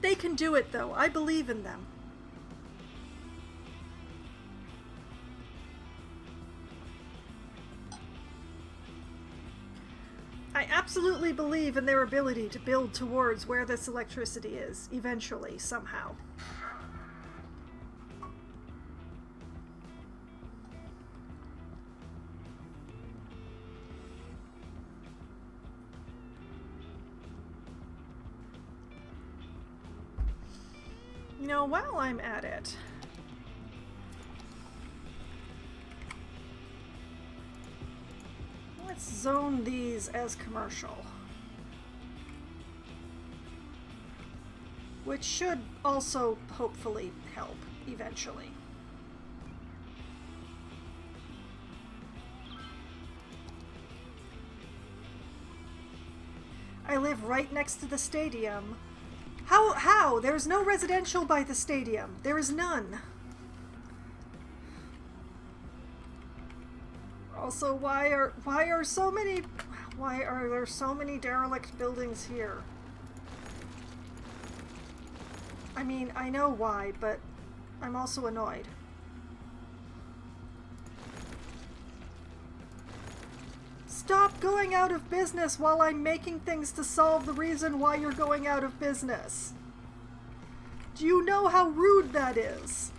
They can do it, though. I believe in them. I absolutely believe in their ability to build towards where this electricity is, eventually, somehow. You know, while I'm at it, let's zone these as commercial. Which should also hopefully help eventually. I live right next to the stadium. How? There's no residential by the stadium. There is none. Also, why are there so many derelict buildings here? I mean, I know why, but I'm also annoyed. Stop going out of business while I'm making things to solve the reason why you're going out of business. Do you know how rude that is?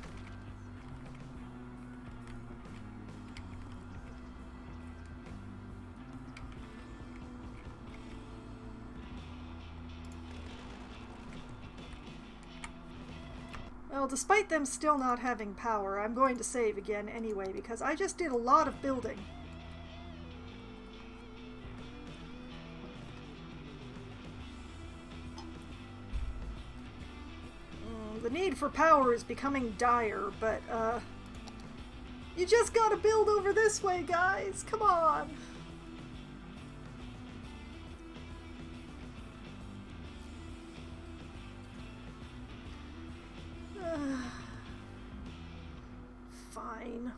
Well, despite them still not having power, I'm going to save again anyway, because I just did a lot of building. The need for power is becoming dire, but, you just gotta build over this way, guys! Come on! Fine.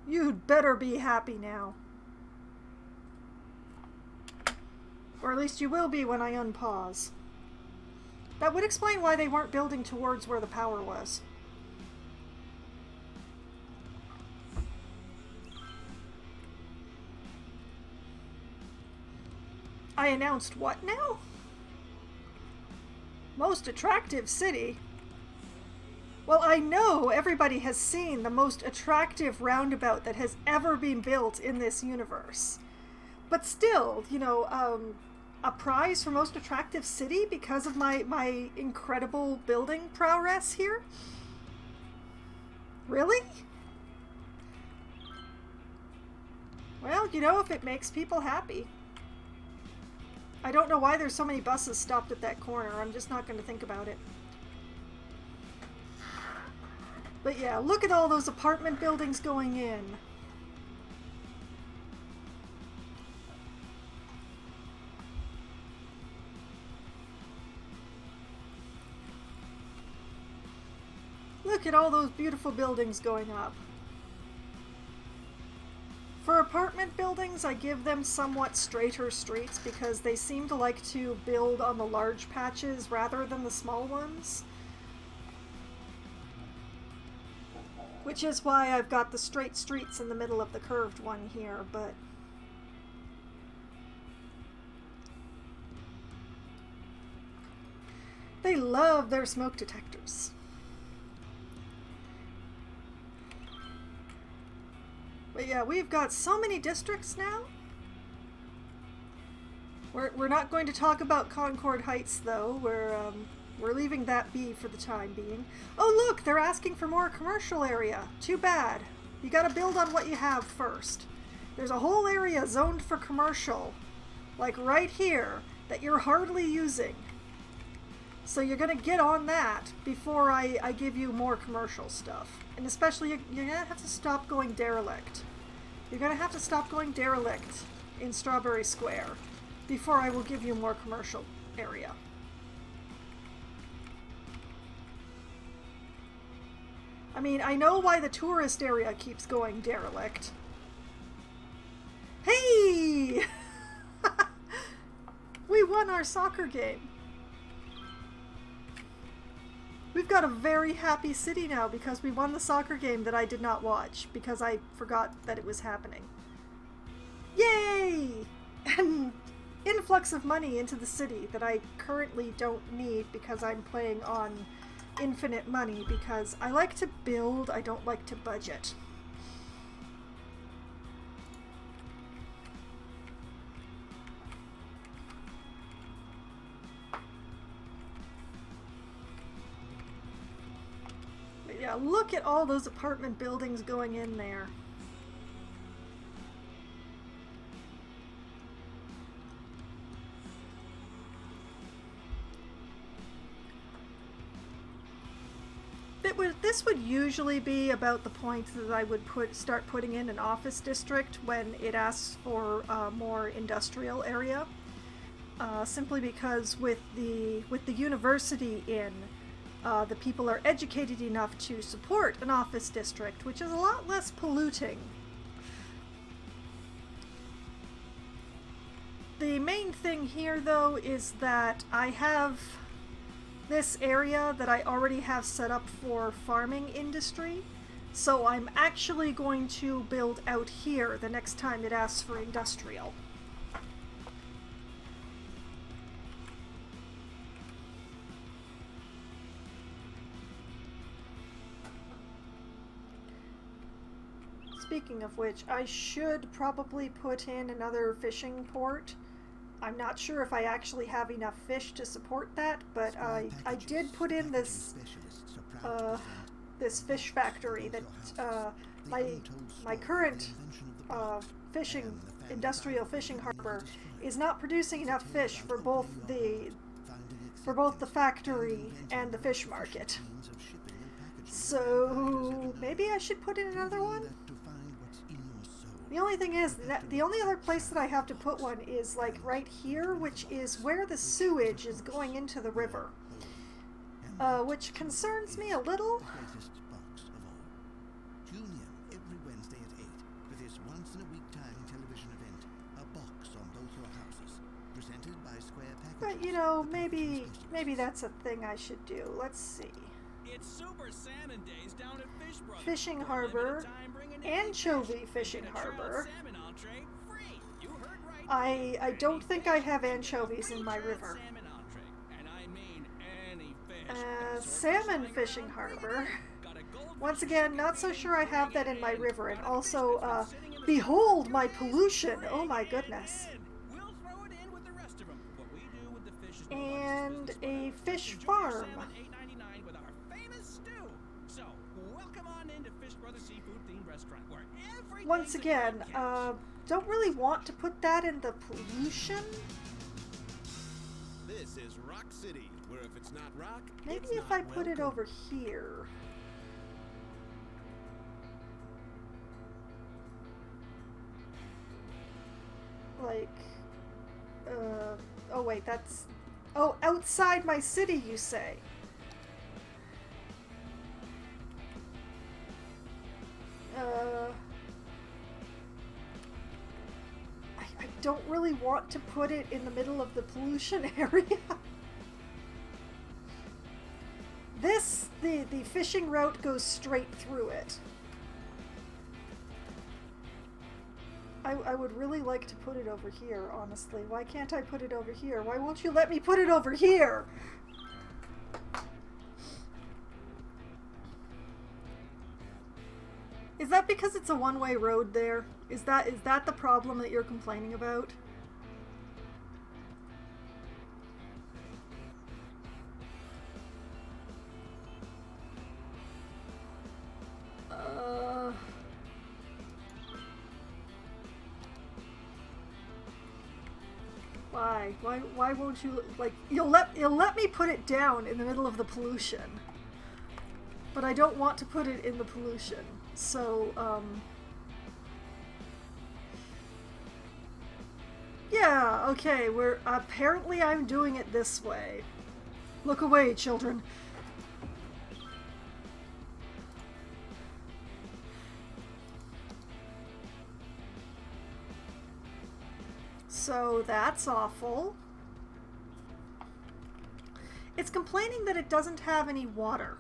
You'd better be happy now. Or at least you will be when I unpause. That would explain why they weren't building towards where the power was. I announced what now? Most attractive city? Well, I know everybody has seen the most attractive roundabout that has ever been built in this universe. But still, you know, a prize for most attractive city because of my incredible building prowess here? Really? Well, you know, if it makes people happy. I don't know why there's so many buses stopped at that corner. I'm just not going to think about it. But yeah, look at all those apartment buildings going in. Look at all those beautiful buildings going up. For apartment buildings, I give them somewhat straighter streets because they seem to like to build on the large patches rather than the small ones. Which is why I've got the straight streets in the middle of the curved one here, but... they love their smoke detectors. But yeah, we've got so many districts now. We're not going to talk about Concord Heights, though. We're leaving that be for the time being. Oh, look! They're asking for more commercial area. Too bad. You gotta build on what you have first. There's a whole area zoned for commercial, like right here, that you're hardly using. So you're gonna get on that before I give you more commercial stuff. And especially, you're gonna have to stop going derelict. You're gonna have to stop going derelict in Strawberry Square before I will give you more commercial area. I mean, I know why the tourist area keeps going derelict. Hey! We won our soccer game. We've got a very happy city now because we won the soccer game that I did not watch because I forgot that it was happening. Yay! And influx of money into the city that I currently don't need because I'm playing on infinite money because I like to build, I don't like to budget. But yeah, look at all those apartment buildings going in there. This would usually be about the point that I would start putting in an office district when it asks for more industrial area. Simply because with the university in, the people are educated enough to support an office district, which is a lot less polluting. The main thing here, though, is that I have this area that I already have set up for farming industry, so I'm actually going to build out here the next time it asks for industrial. Speaking of which, I should probably put in another fishing port I'm not sure if I actually have enough fish to support that, but I did put in this this fish factory that my current industrial fishing harbor is not producing enough fish for both the factory and the fish market. So maybe I should put in another one? The only thing is that the only other place that I have to put one is like right here, which is where the sewage is going into the river, which concerns me a little.
Every Wednesday at 8 for this once-in-a-week time television event, a box on both your houses, presented by Square Packages.
But you know, maybe that's a thing I should do. Let's see.
It's Super Salmon Days down at Fish Brothers.
Fishing Harbor, Anchovy Fishing Harbor. I don't think I have anchovies in my river. Salmon Fishing Harbor. Once again, not so sure I have that in my river. And also, behold my pollution. Oh my goodness. And a fish farm. Once again, don't really want to put that in the pollution.
This is Rock City, where if it's not rock,
Maybe
it's
if
not
I put it
welcome.
over here. Like, oh wait, that's, oh, outside my city, you say? I don't really want to put it in the middle of the pollution area. The fishing route goes straight through it. I would really like to put it over here, honestly. Why can't I put it over here? Why won't you let me put it over here? Is that because it's a one-way road there? Is that the problem that you're complaining about? Why won't you, like, you'll let me put it down in the middle of the pollution, but I don't want to put it in the pollution. So yeah, okay, apparently I'm doing it this way. Look away, children. So that's awful. It's complaining that it doesn't have any water.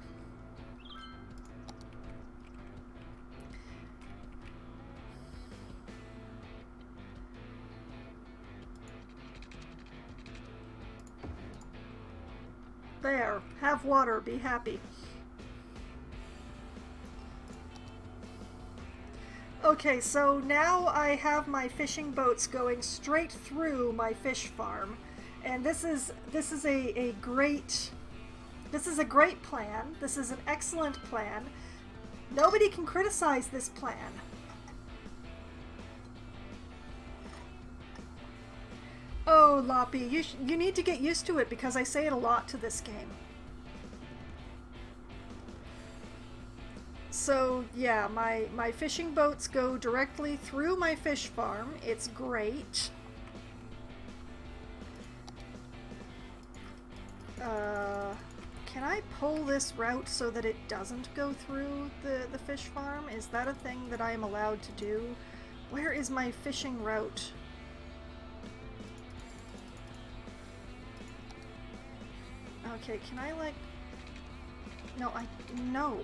There, have water, be happy. Okay, so now I have my fishing boats going straight through my fish farm, and this is a great plan. This is an excellent plan. Nobody can criticize this plan. Oh, Loppy, you need to get used to it because I say it a lot to this game. So yeah, my fishing boats go directly through my fish farm. It's great. Can I pull this route so that it doesn't go through the fish farm? Is that a thing that I am allowed to do? Where is my fishing route? Okay, can I like... No.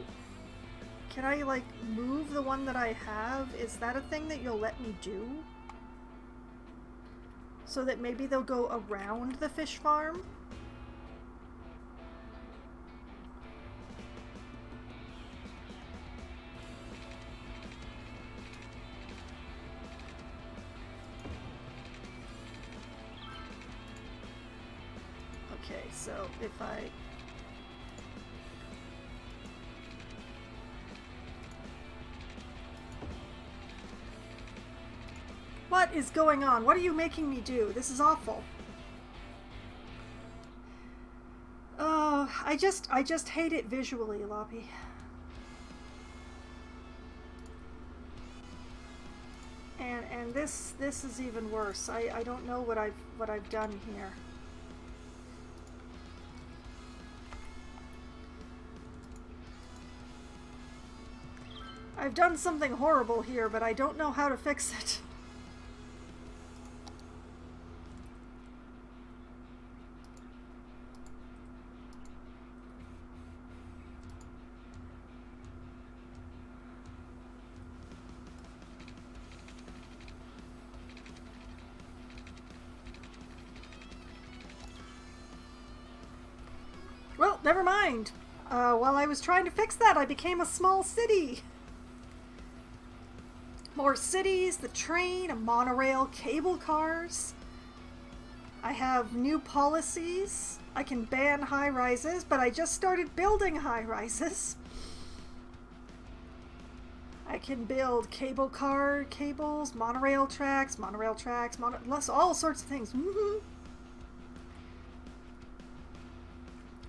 Can I like move the one that I have? Is that a thing that you'll let me do? So that maybe they'll go around the fish farm? Okay, so if I... What is going on? What are you making me do? This is awful. I just hate it visually, Loppy. And this is even worse. I don't know what I've done here. I've done something horrible here, but I don't know how to fix it. Well, never mind. While I was trying to fix that, I became a small city. More cities, the train, a monorail, cable cars. I have new policies. I can ban high-rises, but I just started building high-rises. I can build cable car cables, monorail tracks, all sorts of things.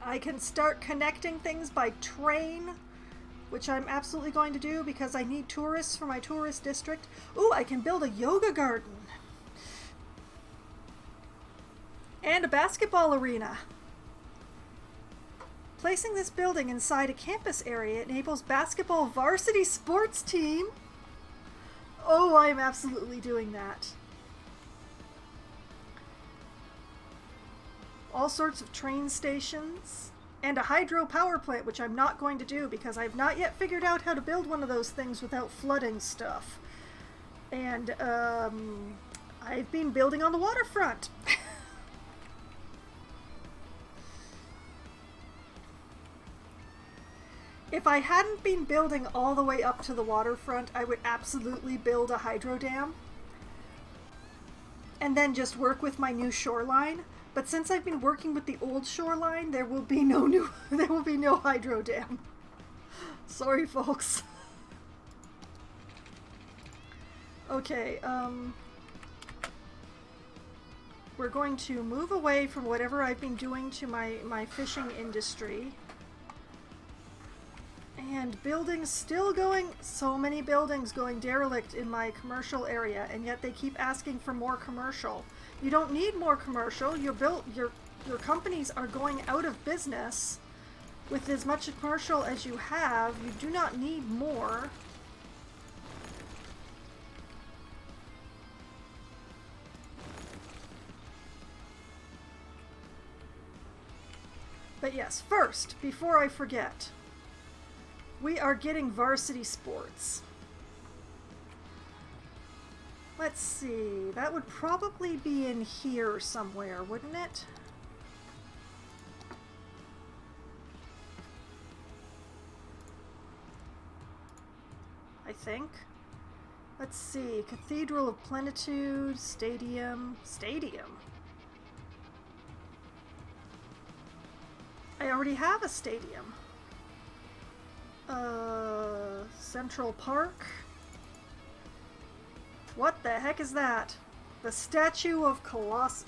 I can start connecting things by train, which I'm absolutely going to do because I need tourists for my tourist district. Ooh, I can build a yoga garden. And a basketball arena. Placing this building inside a campus area enables basketball varsity sports team. Oh, I'm absolutely doing that. All sorts of train stations, and a hydro power plant, which I'm not going to do because I've not yet figured out how to build one of those things without flooding stuff. And I've been building on the waterfront. If I hadn't been building all the way up to the waterfront, I would absolutely build a hydro dam and then just work with my new shoreline. But since I've been working with the old shoreline, there will be no hydro dam. Sorry, folks. Okay, we're going to move away from whatever I've been doing to my fishing industry. And buildings still going, so many buildings going derelict in my commercial area, and yet they keep asking for more commercial. You don't need more commercial. Your companies are going out of business with as much commercial as you have. You do not need more. But yes, first, before I forget, we are getting varsity sports. Let's see, that would probably be in here somewhere, wouldn't it? I think. Let's see, Cathedral of Plenitude, Stadium. I already have a stadium. Central Park. What the heck is that? The statue of Colossus.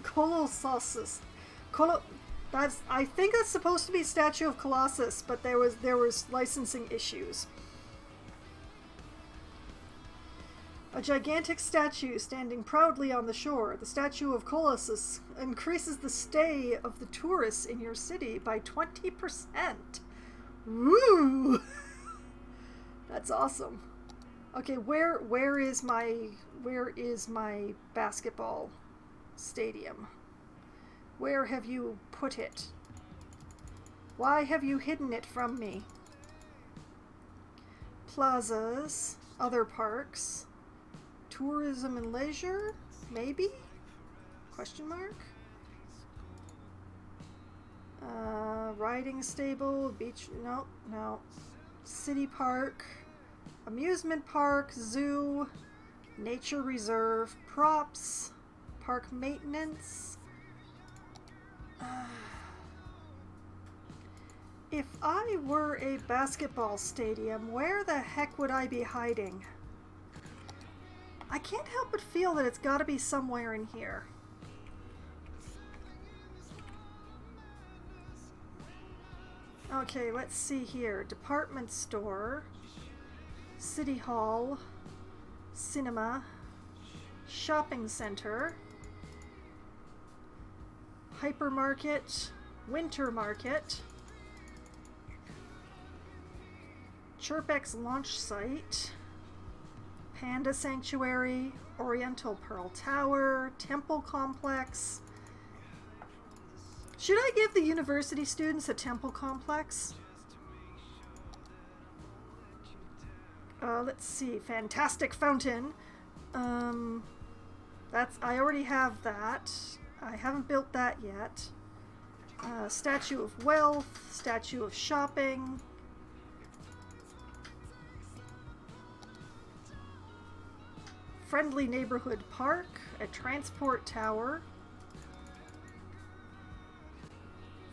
I think that's supposed to be Statue of Colossus, but there was licensing issues. A gigantic statue standing proudly on the shore. The Statue of Colossus increases the stay of the tourists in your city by 20%. Woo! That's awesome. Okay, where is my basketball stadium? Where have you put it? Why have you hidden it from me? Plazas, other parks, tourism and leisure, maybe? Question mark? Riding stable, beach, no. City park, amusement park, zoo, nature reserve, props, park maintenance. If I were a basketball stadium, where the heck would I be hiding? I can't help but feel that it's got to be somewhere in here. Okay, let's see here. Department store, city hall, cinema, shopping center, hypermarket, winter market, Chirpex launch site, Panda Sanctuary, Oriental Pearl Tower, Temple Complex. Should I give the university students a temple complex? Let's see. Fantastic Fountain. I already have that. I haven't built that yet. Statue of Wealth, Statue of Shopping. Friendly Neighborhood Park, a transport tower,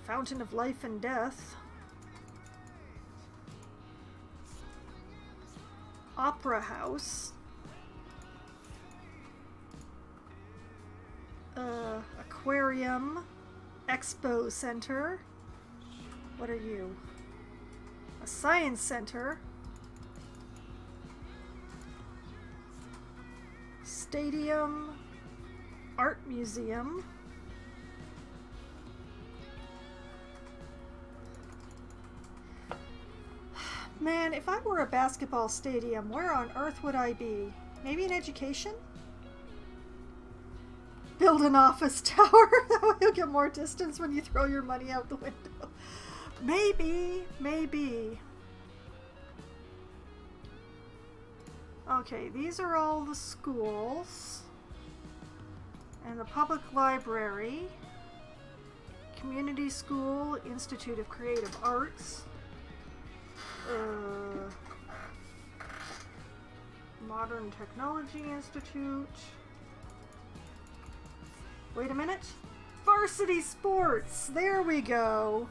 Fountain of Life and Death, Opera House, Aquarium, Expo Center. What are you? A Science Center. Stadium, Art Museum, man, if I were a basketball stadium, where on earth would I be? Maybe in education? Build an office tower. That way you'll get more distance when you throw your money out the window. Maybe. Okay, these are all the schools. And the public library. Community school, Institute of Creative Arts. Modern Technology Institute. Wait a minute. Varsity Sports! There we go.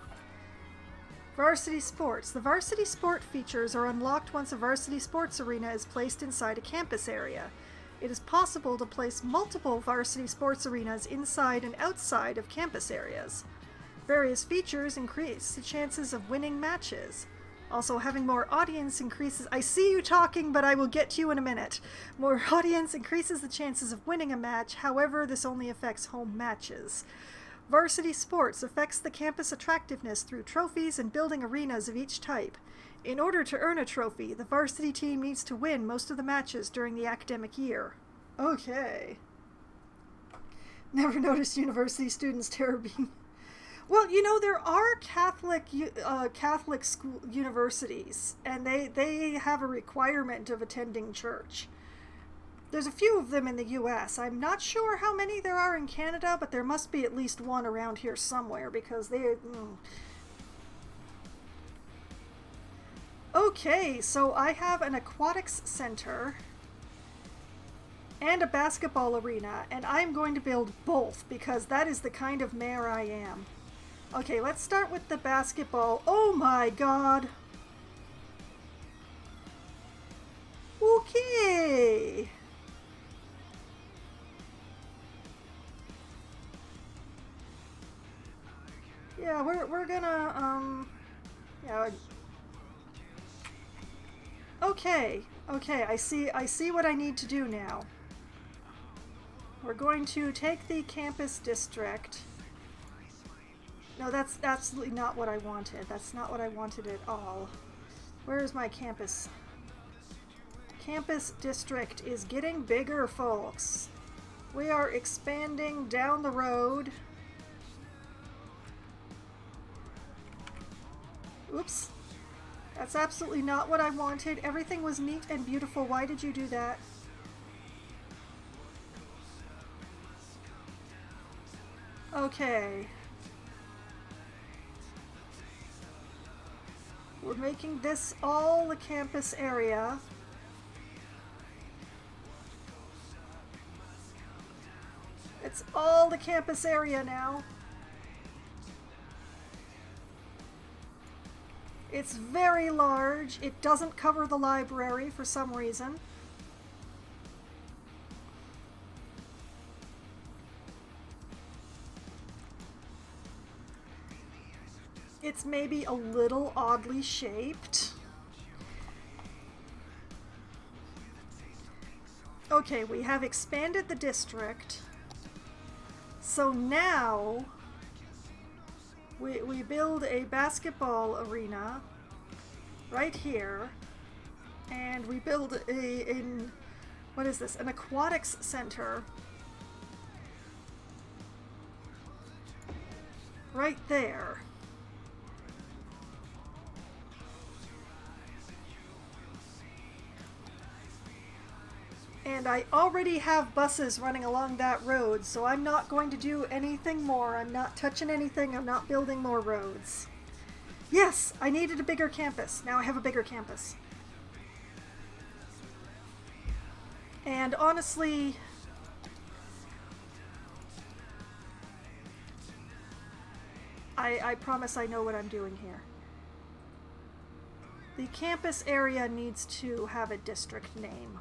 Varsity Sports. The varsity sport features are unlocked once a varsity sports arena is placed inside a campus area. It is possible to place multiple varsity sports arenas inside and outside of campus areas. Various features increase the chances of winning matches. Also, having more audience increases... I see you talking, but I will get to you in a minute. More audience increases the chances of winning a match. However, this only affects home matches. Varsity Sports affects the campus attractiveness through trophies and building arenas of each type. In order to earn a trophy, the varsity team needs to win most of the matches during the academic year. Okay. Never noticed university students terror being... Well, you know, there are Catholic school universities, and they have a requirement of attending church. There's a few of them in the U.S. I'm not sure how many there are in Canada, but there must be at least one around here somewhere, because they... Okay, so I have an aquatics center and a basketball arena, and I'm going to build both, because that is the kind of mayor I am. Okay, let's start with the basketball. Oh my god! Okay! Yeah, we're gonna, yeah. Okay, I see what I need to do now. We're going to take the campus district. No, that's absolutely not what I wanted. That's not what I wanted at all. Where is my campus? Campus district is getting bigger, folks. We are expanding down the road. Oops. That's absolutely not what I wanted. Everything was neat and beautiful. Why did you do that? Okay. We're making this all the campus area. It's all the campus area now. It's very large. It doesn't cover the library for some reason. It's maybe a little oddly shaped. Okay, we have expanded the district. So now we build a basketball arena right here, and we build what is this? An aquatics center right there. And I already have buses running along that road, so I'm not going to do anything more. I'm not touching anything. I'm not building more roads. Yes, I needed a bigger campus. Now I have a bigger campus. And honestly, I promise I know what I'm doing here. The campus area needs to have a district name.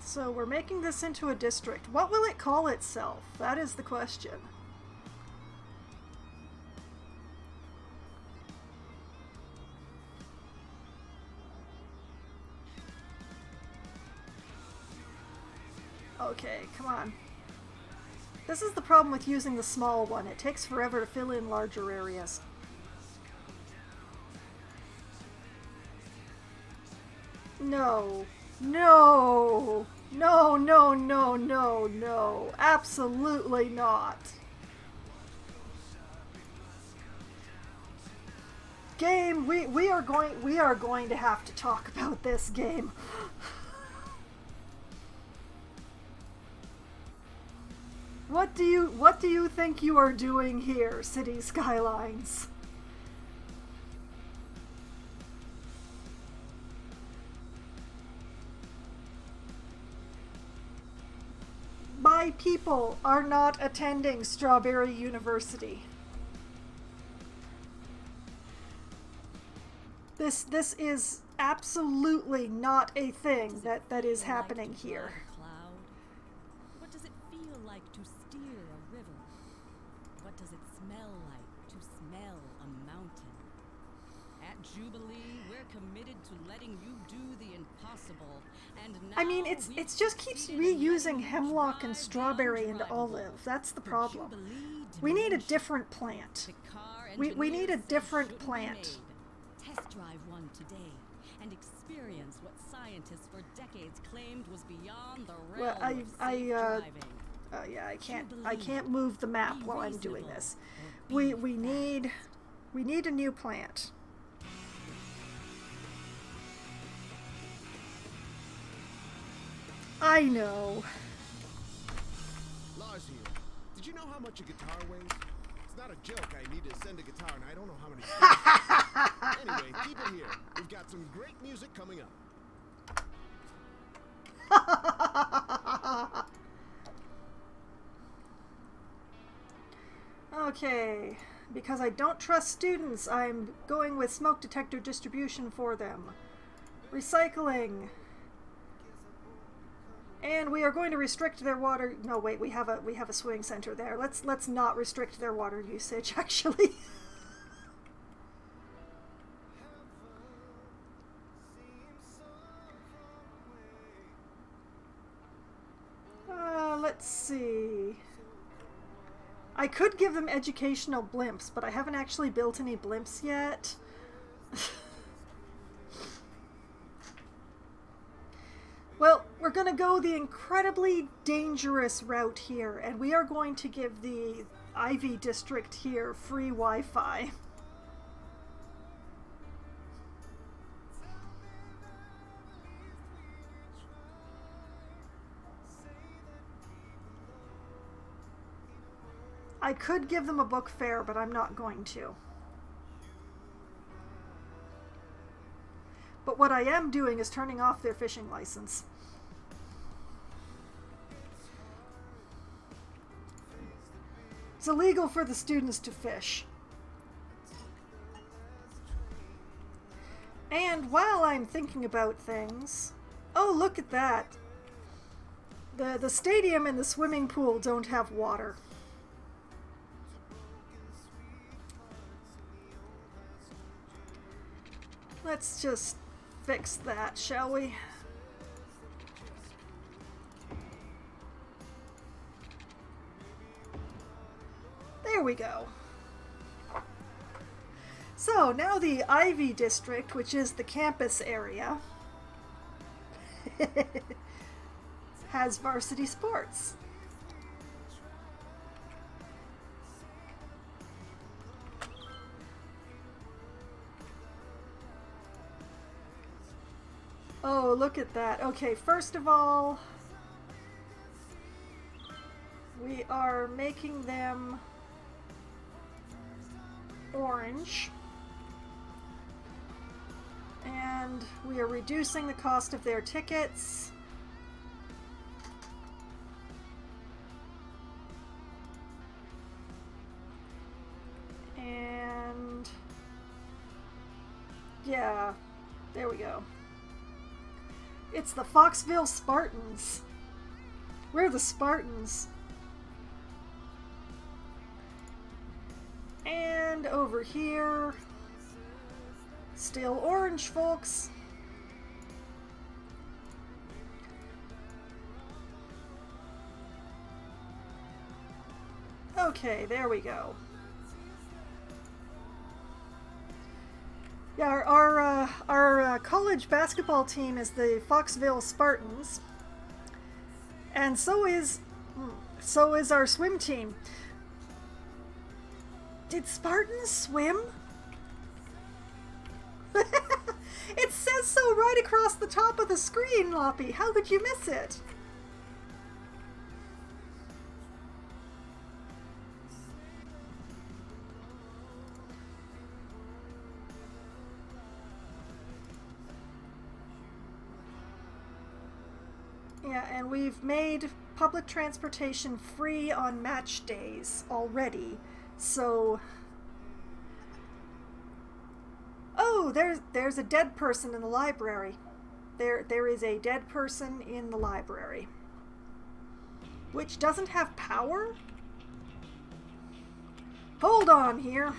So we're making this into a district. What will it call itself? That is the question. Okay, come on. This is the problem with using the small one. It takes forever to fill in larger areas. No. No! No, no, no, no, no. Absolutely not. Game, we are going to have to talk about this game. What do you think you are doing here, City Skylines? My people are not attending Strawberry University. This is absolutely not a thing that is happening here.
What does it feel like to steer a river? What does it smell like to smell a mountain? At Jubilee, we're committed to letting you do the impossible. And now
I mean, it's just keeps reusing hemlock and strawberry and olive. That's the problem. We need a different plant. We need a different plant.
Test drive one today and experience what scientists for decades claimed was beyond the realm of safe driving.
Yeah, I can't move the map while I'm doing this. We need a new plant. I know.
Lars here. Did you know how much a guitar weighs? It's not a joke. I need to send a guitar, and I don't know how many. Anyway, keep it here. We've got some great music coming up.
Okay, because I don't trust students, I'm going with smoke detector distribution for them. Recycling. And we are going to restrict their water. No, wait, we have a swimming center there. Let's not restrict their water usage, actually. Let's see. I could give them educational blimps, but I haven't actually built any blimps yet. Well, we're going to go the incredibly dangerous route here, and we are going to give the Ivy District here free Wi-Fi. I could give them a book fair, but I'm not going to. But what I am doing is turning off their fishing license. It's illegal for the students to fish. And while I'm thinking about things... Oh, look at that! The stadium and the swimming pool don't have water. Let's just fix that, shall we? There we go. So now the Ivy District, which is the campus area, has varsity sports. Oh, look at that. Okay, first of all, we are making them orange. And we are reducing the cost of their tickets. And yeah, there we go. It's the Foxville Spartans. We're the Spartans. And over here, still orange, folks. Okay, there we go. Yeah, our college basketball team is the Foxville Spartans, and so is our swim team. Did Spartans swim? It says so right across the top of the screen, Loppy. How could you miss it? Yeah, and we've made public transportation free on match days already, so... Oh, there's a dead person in the library. There is a dead person in the library. Which doesn't have power? Hold on here.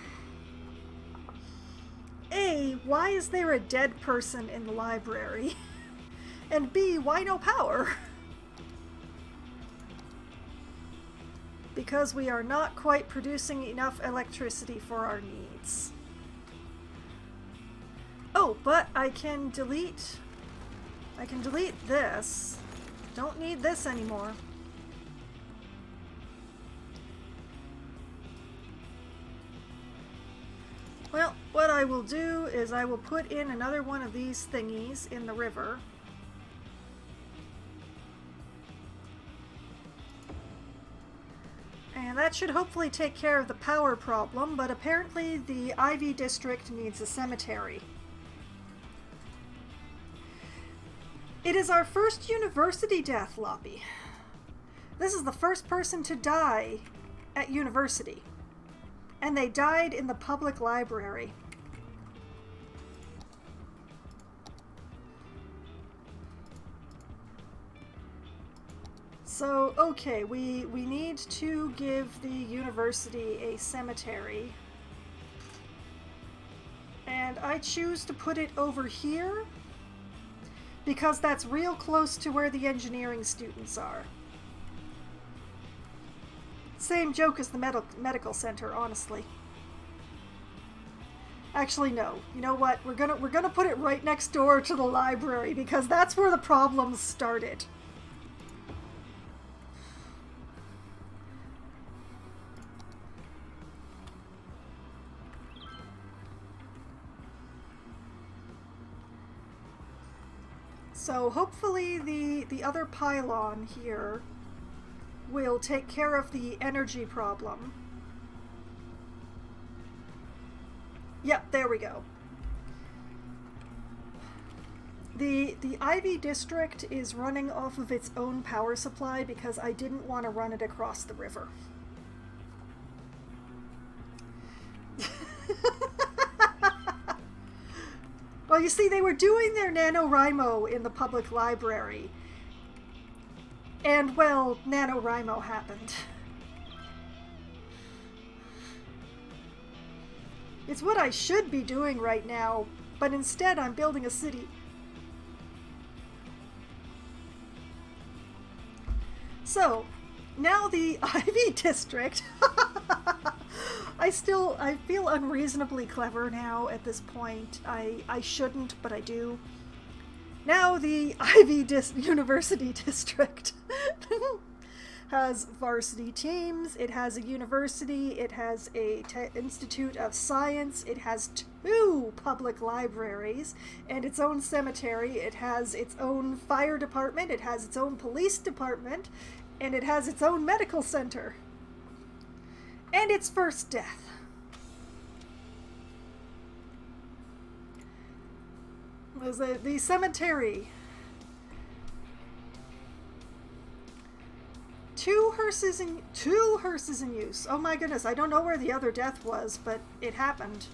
A, why is there a dead person in the library? And B, why no power? Because we are not quite producing enough electricity for our needs. Oh, but I can delete this. Don't need this anymore. Well, what I will do is I will put in another one of these thingies in the river. And that should hopefully take care of the power problem, but apparently the Ivy District needs a cemetery. It is our first university death, Loppy. This is the first person to die at university. And they died in the public library. So, okay, we need to give the university a cemetery. And I choose to put it over here because that's real close to where the engineering students are. Same joke as the medical center, honestly. Actually, no. You know what? We're gonna put it right next door to the library because that's where the problems started. So hopefully the other pylon here will take care of the energy problem. Yep, there we go. The Ivy District is running off of its own power supply because I didn't want to run it across the river. Well, you see, they were doing their NaNoWriMo in the public library. And, well, NaNoWriMo happened. It's what I should be doing right now, but instead I'm building a city. So, now the Ivy District. I feel unreasonably clever now at this point. I shouldn't, but I do. Now the Ivy University District has varsity teams, it has a university, it has a Institute of Science, it has 2 public libraries, and its own cemetery, it has its own fire department, it has its own police department, and it has its own medical center. And its first death. Was the cemetery. 2 hearses in use. Oh my goodness, I don't know where the other death was, but it happened.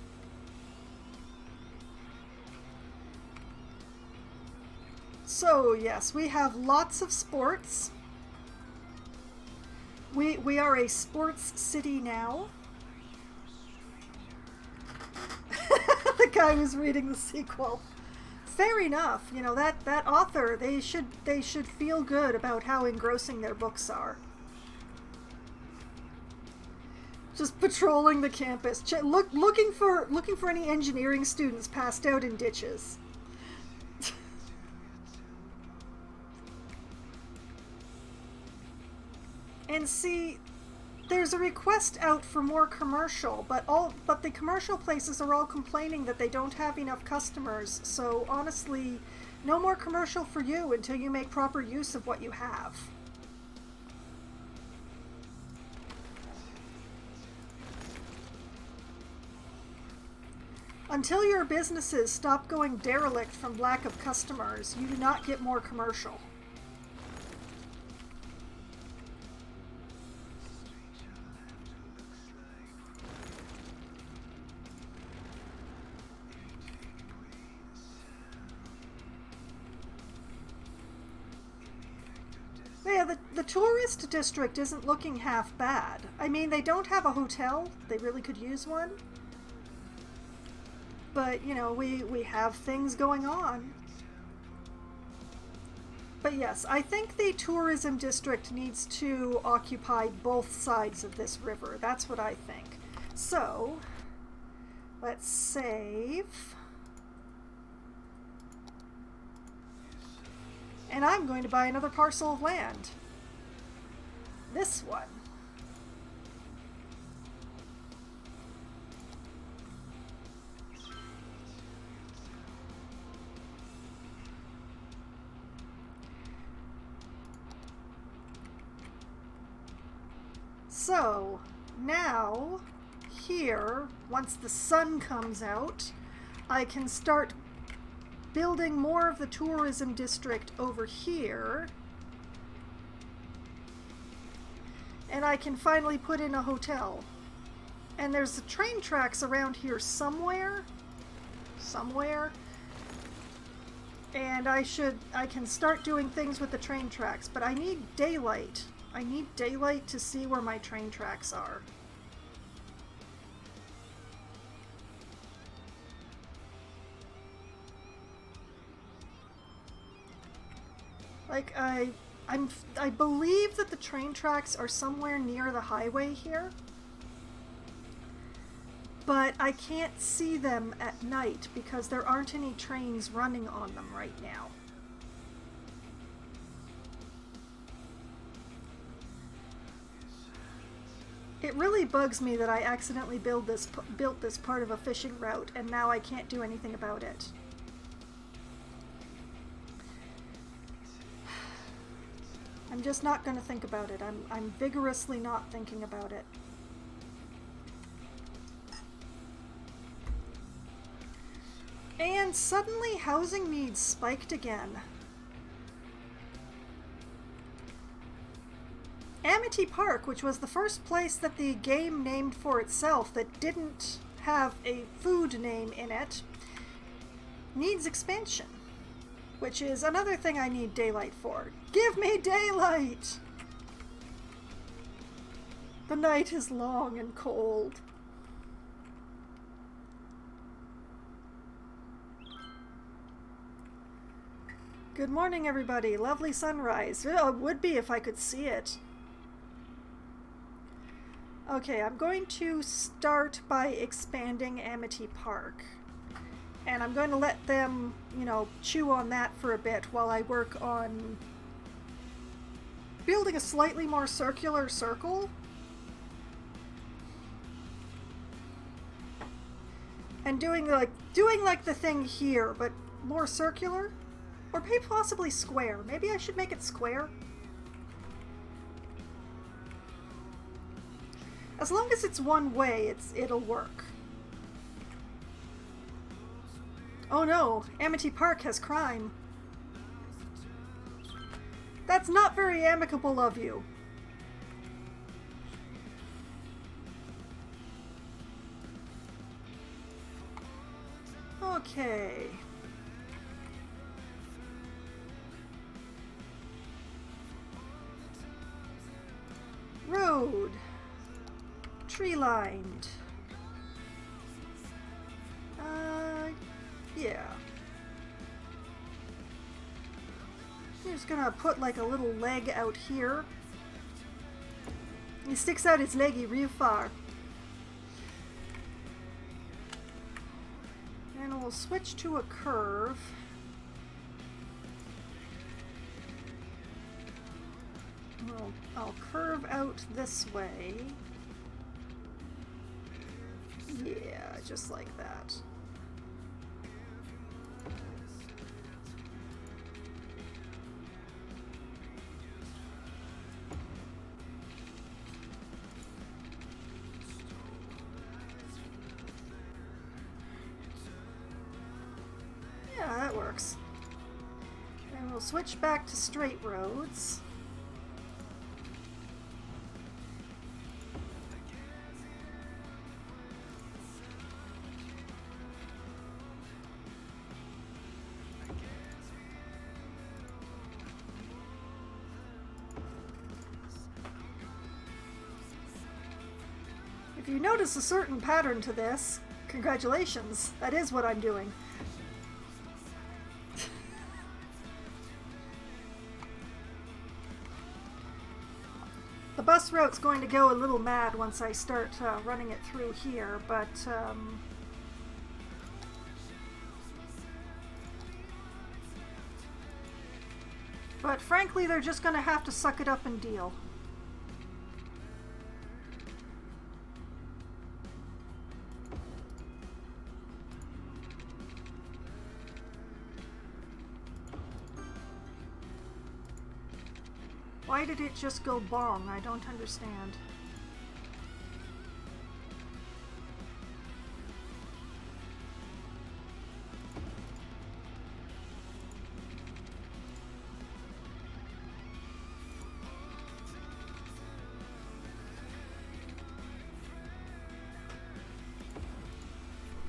So yes, we have lots of sports. We are a sports city now. The guy was reading the sequel. Fair enough. You know, that author, they should feel good about how engrossing their books are. Just patrolling the campus, looking for any engineering students passed out in ditches. And see, there's a request out for more commercial, but the commercial places are all complaining that they don't have enough customers. So honestly, no more commercial for you until you make proper use of what you have. Until your businesses stop going derelict from lack of customers, you do not get more commercial. Yeah, the tourist district isn't looking half bad. I mean, they don't have a hotel. They really could use one. But, you know, we have things going on. But yes, I think the tourism district needs to occupy both sides of this river. That's what I think. So, let's save. And I'm going to buy another parcel of land. This one. So, now, here, once the sun comes out, I can start building more of the tourism district over here. And I can finally put in a hotel. And there's the train tracks around here somewhere. And I can start doing things with the train tracks, but I need daylight. I need daylight to see where my train tracks are. Like, I believe that the train tracks are somewhere near the highway here, but I can't see them at night because there aren't any trains running on them right now. It really bugs me that I accidentally built this part of a fishing route and now I can't do anything about it. I'm just not going to think about it. I'm vigorously not thinking about it. And And suddenly housing needs spiked again. Amity Park, which was the first place that the game named for itself that didn't have a food name in it, needs expansion. Which is another thing I need daylight for. Give me daylight! The night is long and cold. Good morning, everybody. Lovely sunrise. Oh, it would be if I could see it. Okay, I'm going to start by expanding Amity Park. And I'm going to let them, you know, chew on that for a bit while I work on building a slightly more circular circle. And doing like the thing here, but more circular. Or maybe possibly square. Maybe I should make it square. As long as it's one way, it'll work. Oh no, Amity Park has crime. That's not very amicable of you. Okay. Road. Tree lined. Yeah. I'm just gonna put like a little leg out here. He sticks out his leggy real far. And we'll switch to a curve. I'll curve out this way. Yeah, just like that. Yeah, that works. And we'll switch back to straight roads. If you notice a certain pattern to this, congratulations, that is what I'm doing. The bus route's going to go a little mad once I start running it through here, but frankly, they're just going to have to suck it up and deal. Why did it just go bong? I don't understand.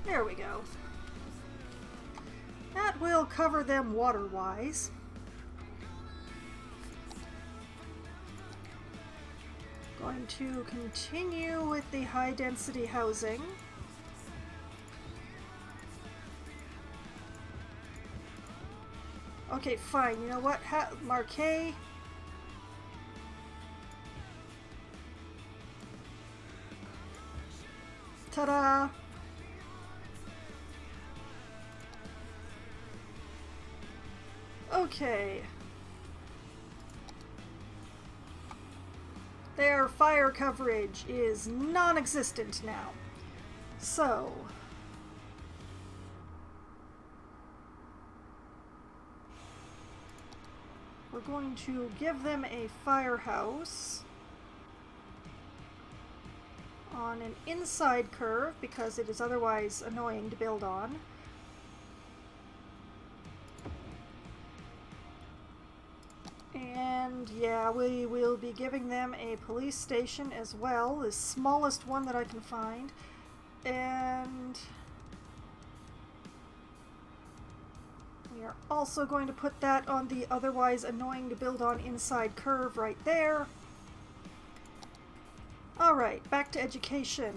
There we go. That will cover them water-wise. Going to continue with the high-density housing. Okay, fine. You know what? Marquet. Ta-da! Okay. Their fire coverage is non-existent now. So, we're going to give them a firehouse on an inside curve because it is otherwise annoying to build on. And yeah, we will be giving them a police station as well, the smallest one that I can find. And we are also going to put that on the otherwise annoying to build on inside curve right there. Alright, back to education.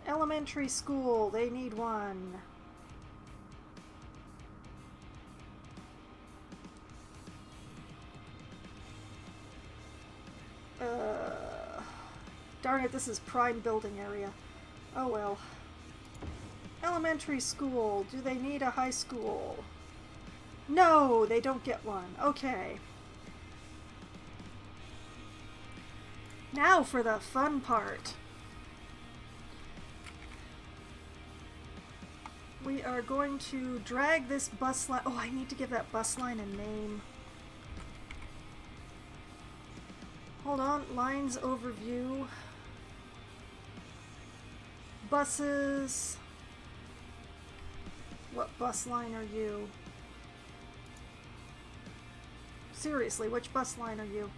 Elementary school, they need one. Darn it, this is prime building area. Oh well. Elementary school, do they need a high school? No, they don't get one. Okay. Now for the fun part. We are going to drag this bus line. Oh, I need to give that bus line a name. Hold on, lines overview. Buses. What bus line are you? Seriously, which bus line are you?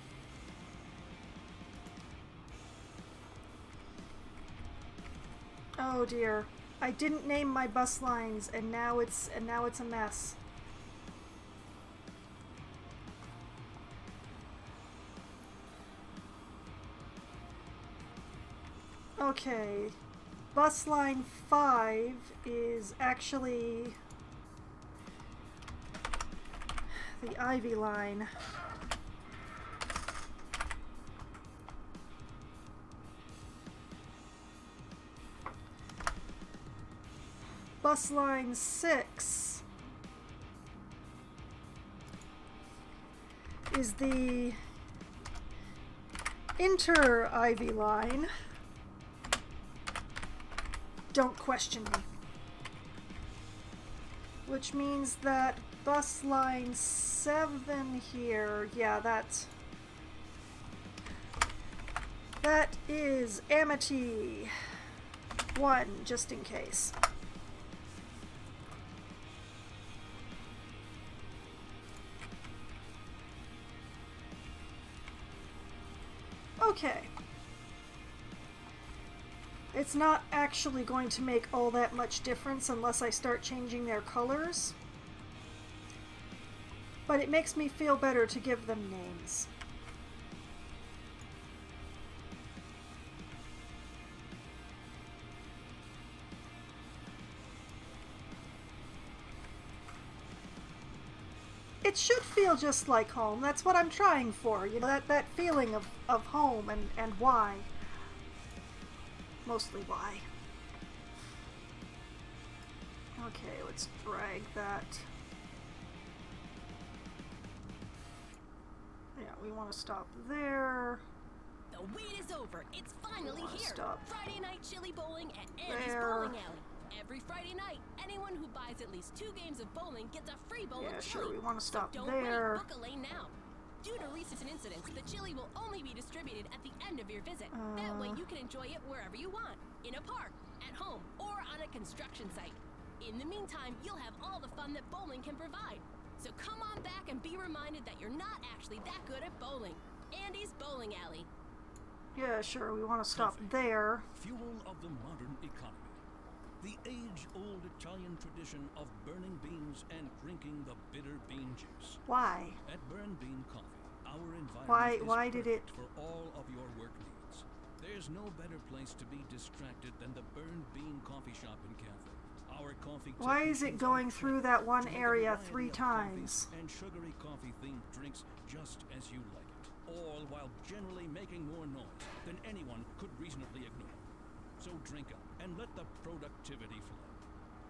Oh dear. I didn't name my bus lines and now it's a mess. Okay. Bus line 5 is actually the Ivy line. Bus line 6 is the Inter-Ivy line. Don't question me. Which means that bus line 7 here, yeah, that is Amity 1, just in case. Okay. It's not actually going to make all that much difference unless I start changing their colors. But it makes me feel better to give them names. It should feel just like home. That's what I'm trying for. You know, that feeling of home and why. Mostly why. Okay, let's drag that. Yeah, we want to stop there.
The wait is over. It's finally here.
Stop
Friday night chili bowling at Andy's
there.
Bowling Alley. Every Friday night, anyone who buys at least 2 games of bowling gets a free bowl
Yeah,
of chili.
sure, we want to stop
so don't
there.
Wait, book a lane now. Due to recent incidents, the chili will only be distributed at the end of your visit. That way you can enjoy it wherever you want. In a park, at home, or on a construction site. In the meantime, you'll have all the fun that bowling can provide. So come on back and be reminded that you're not actually that good at bowling. Andy's Bowling Alley.
Yeah, sure, we want to stop there.
Fuel of the modern economy. The age-old Italian tradition of burning beans and drinking the bitter bean juice.
Why?
At Burn Bean Coffee, our environment
Why
is
did it...
perfect for all of your work needs. There's no better place to be distracted than the Burn Bean Coffee Shop and Cafe. Our coffee
Why is it going through that one area 3 times?
And sugary coffee-themed drinks just as you like it. All while generally making more noise than anyone could reasonably ignore. So drink up and let the productivity flow.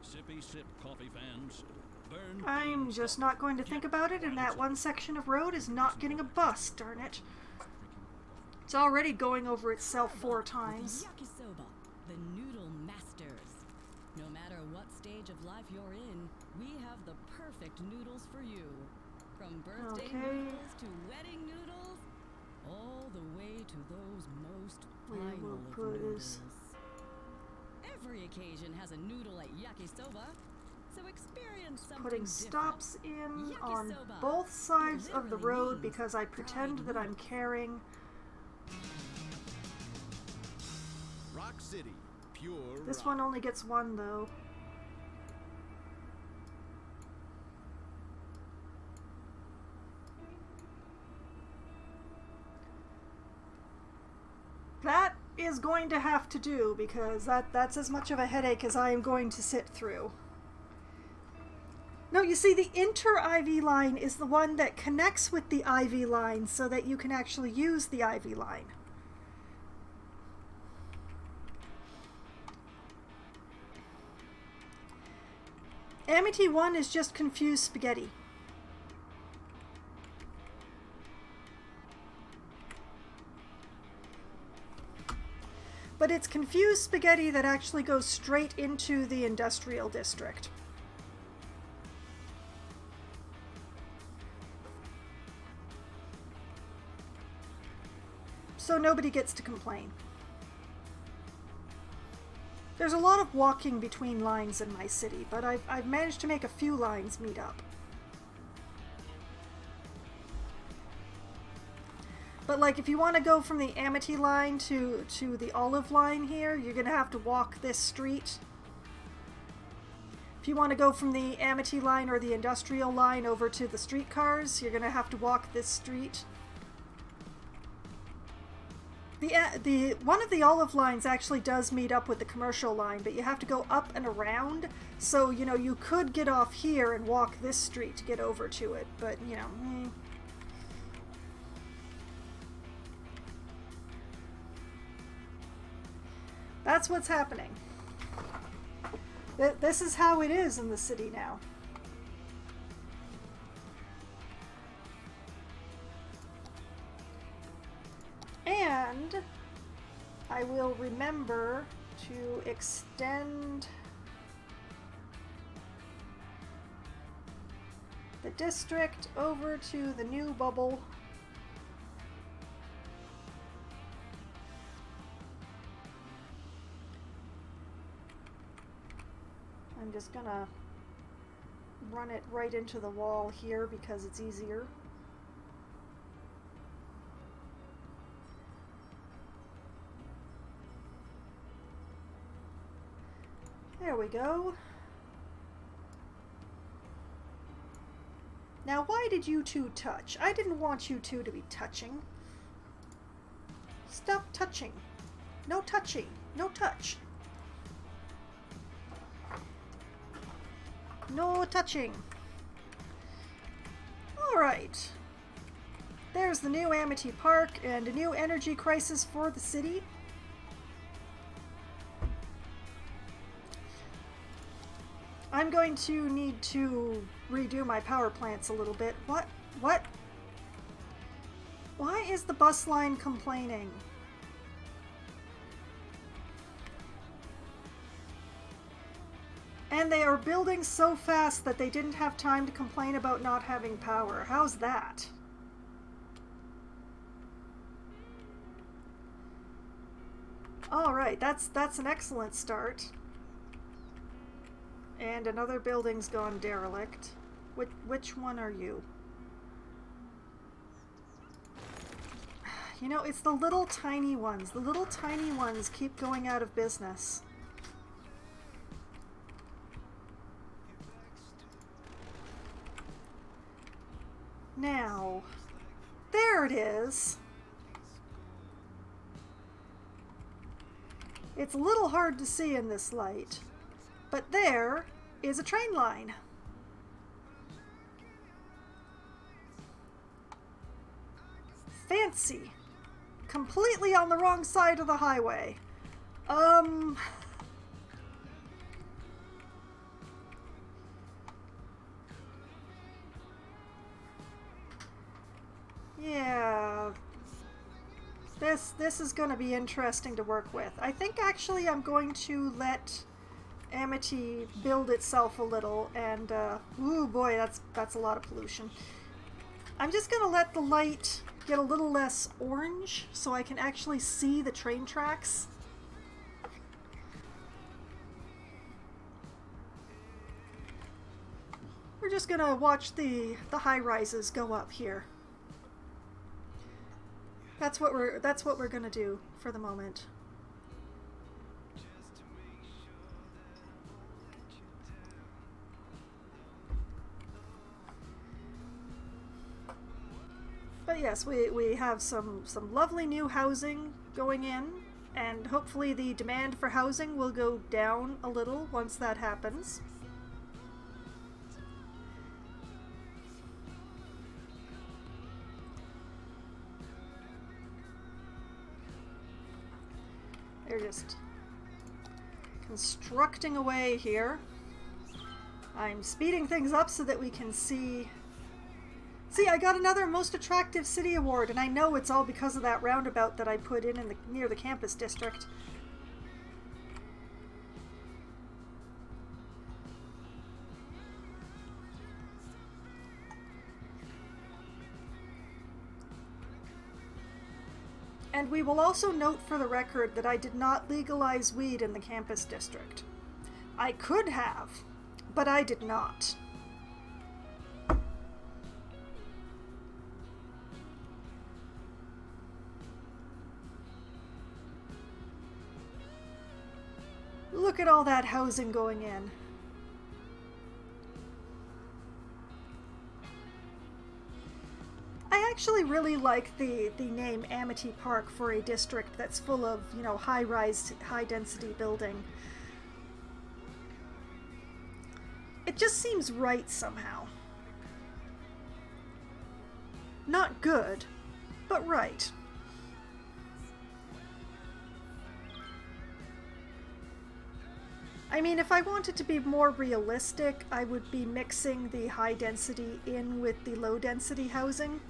Sippy sip, coffee fans. Burn.
I'm just not going to think about it, and that one section of road is not getting a bus, darn it. It's already going over itself 4 times.
Yakisoba, the noodle masters. No matter what stage of life you're in, we have the perfect noodles for you. From birthday noodles to wedding noodles, all the way to those most primal of noodles. Every occasion has a noodle at Yakisoba, so experience Trying something
putting
different.
stops in on
Yakisoba.
both sides of the
Literally
road
means
because I pretend that I'm carrying.
Rock City, pure
This
rock.
one only gets one though. That is going to have to do because that's as much of a headache as I am going to sit through. No, you see, the inter-IV line is the one that connects with the IV line so that you can actually use the IV line. Amity 1 is just confused spaghetti. But it's confused spaghetti that actually goes straight into the industrial district. So nobody gets to complain. There's a lot of walking between lines in my city, but I've managed to make a few lines meet up. But like if you want to go from the Amity line to the Olive line here, you're going to have to walk this street. If you want to go from the Amity line or the industrial line over to the streetcars, you're going to have to walk this street. The one of the Olive lines actually does meet up with the commercial line, but you have to go up and around. So, you know, you could get off here and walk this street to get over to it, but, you know, That's what's happening. This is how it is in the city now. And I will remember to extend the district over to the new bubble. I'm just gonna run it right into the wall here because it's easier. There we go. Now, why did you two touch? I didn't want you two to be touching. Stop touching. No touching. No touch. No touching. Alright. There's the new Amity Park and a new energy crisis for the city. I'm going to need to redo my power plants a little bit. What? Why is the bus line complaining? And they are building so fast that they didn't have time to complain about not having power. How's that? Alright, that's an excellent start. And another building's gone derelict. Which one are you? You know, it's the little tiny ones. The little tiny ones keep going out of business. Now, there it is. It's a little hard to see in this light, but there is a train line. Fancy. Completely on the wrong side of the highway. Yeah. This is going to be interesting to work with. I think actually I'm going to let Amity build itself a little, and ooh boy, that's a lot of pollution. I'm just going to let the light get a little less orange so I can actually see the train tracks. We're just gonna watch the high rises go up here. That's what we're gonna do for the moment. But yes, we have some lovely new housing going in, and hopefully the demand for housing will go down a little once that happens. They're just constructing away here. I'm speeding things up so that we can see. See, I got another Most Attractive City Award, and I know it's all because of that roundabout that I put in near the campus district. And we will also note for the record that I did not legalize weed in the campus district. I could have, but I did not. Look at all that housing going in. I actually really like the name Amity Park for a district that's full of, you know, high-rise, high-density building. It just seems right somehow. Not good, but right. I mean, if I wanted to be more realistic, I would be mixing the high density in with the low density housing,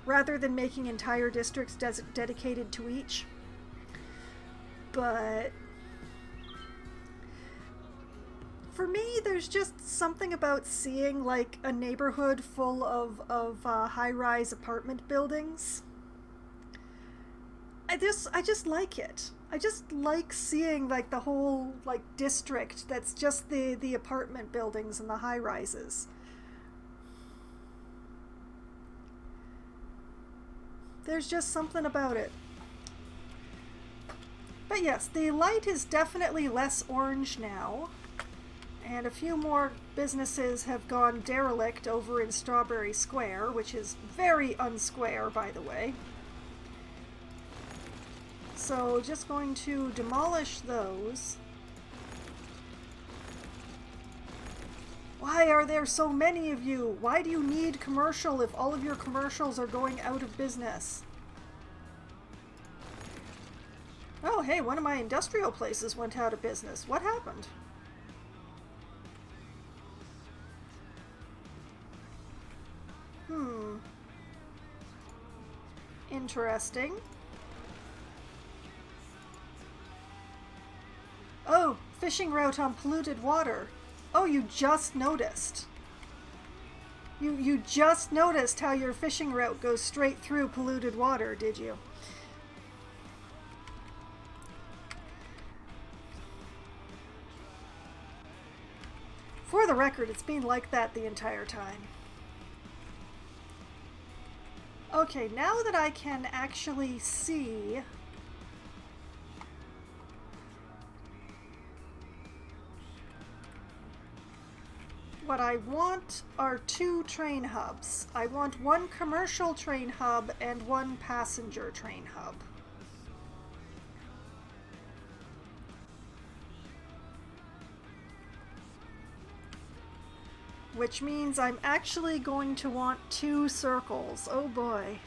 rather than making entire districts dedicated to each. But for me, there's just something about seeing like a neighborhood full of high-rise apartment buildings. I just like it. I just like seeing like the whole like district that's just the apartment buildings and the high rises. There's just something about it. But yes, the light is definitely less orange now. And a few more businesses have gone derelict over in Strawberry Square, which is very unsquare, by the way. So just going to demolish those. Why are there so many of you? Why do you need commercial if all of your commercials are going out of business? Oh, hey, one of my industrial places went out of business. What happened? Interesting. Oh, fishing route on polluted water. Oh, you just noticed. You just noticed how your fishing route goes straight through polluted water, did you? For the record, it's been like that the entire time. Okay, now that I can actually see what I want are 2 train hubs. I want 1 commercial train hub and 1 passenger train hub. Which means I'm actually going to want 2 circles. Oh boy.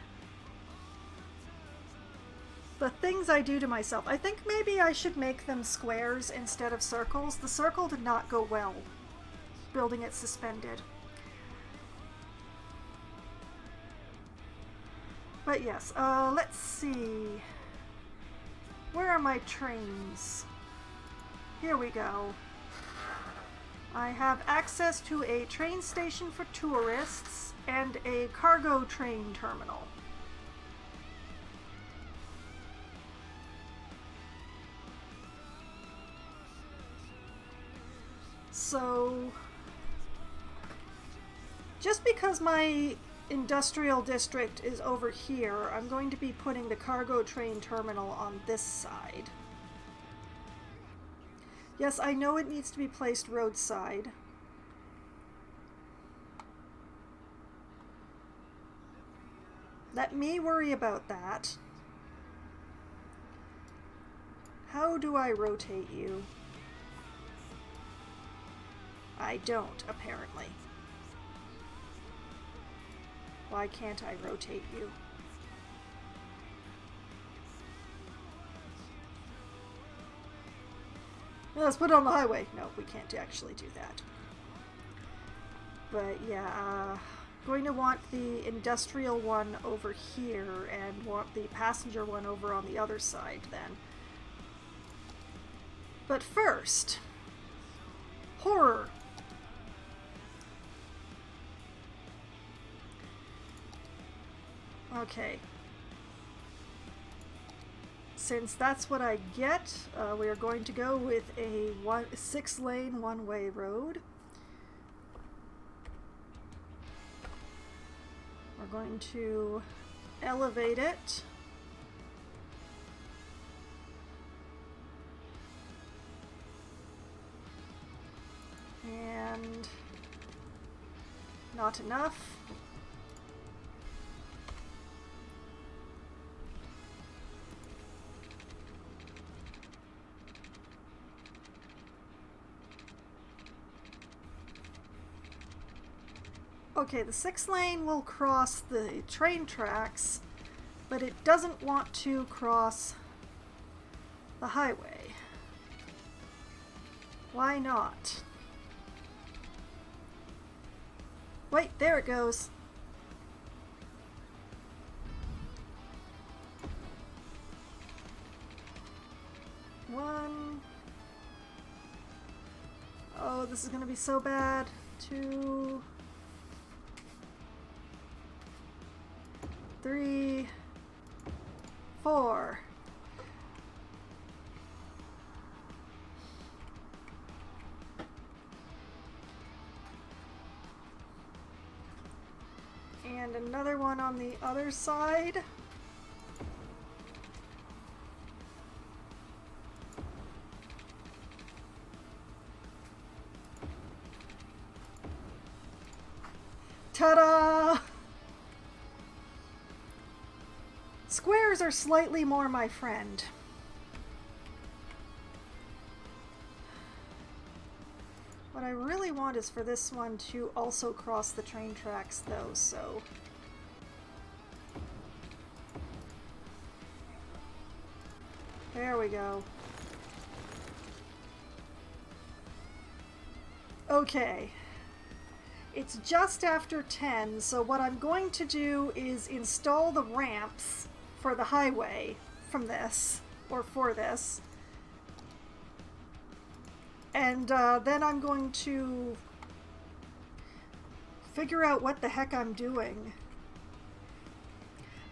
The things I do to myself. I think maybe I should make them squares instead of circles. The circle did not go well. Building it suspended. But yes, let's see. Where are my trains? Here we go. I have access to a train station for tourists and a cargo train terminal. So Just because my industrial district is over here, I'm going to be putting the cargo train terminal on this side. Yes, I know it needs to be placed roadside. Let me worry about that. How do I rotate you? I don't, apparently. Why can't I rotate you? No, let's put it on the highway. No, we can't actually do that. But yeah, going to want the industrial one over here and want the passenger one over on the other side then. But first, horror. Okay. Since that's what I get, we are going to go with a 6-lane one-way road. We're going to elevate it. And not enough. Okay, the 6-lane will cross the train tracks, but it doesn't want to cross the highway. Why not? Wait, there it goes. One. Oh, this is gonna be so bad. 2. 3, 4. And another one on the other side. Ta-da! Squares are slightly more my friend. What I really want is for this one to also cross the train tracks though, so... There we go. Okay. It's just after 10, so what I'm going to do is install the ramps for the highway from this, or for this. And then I'm going to figure out what the heck I'm doing.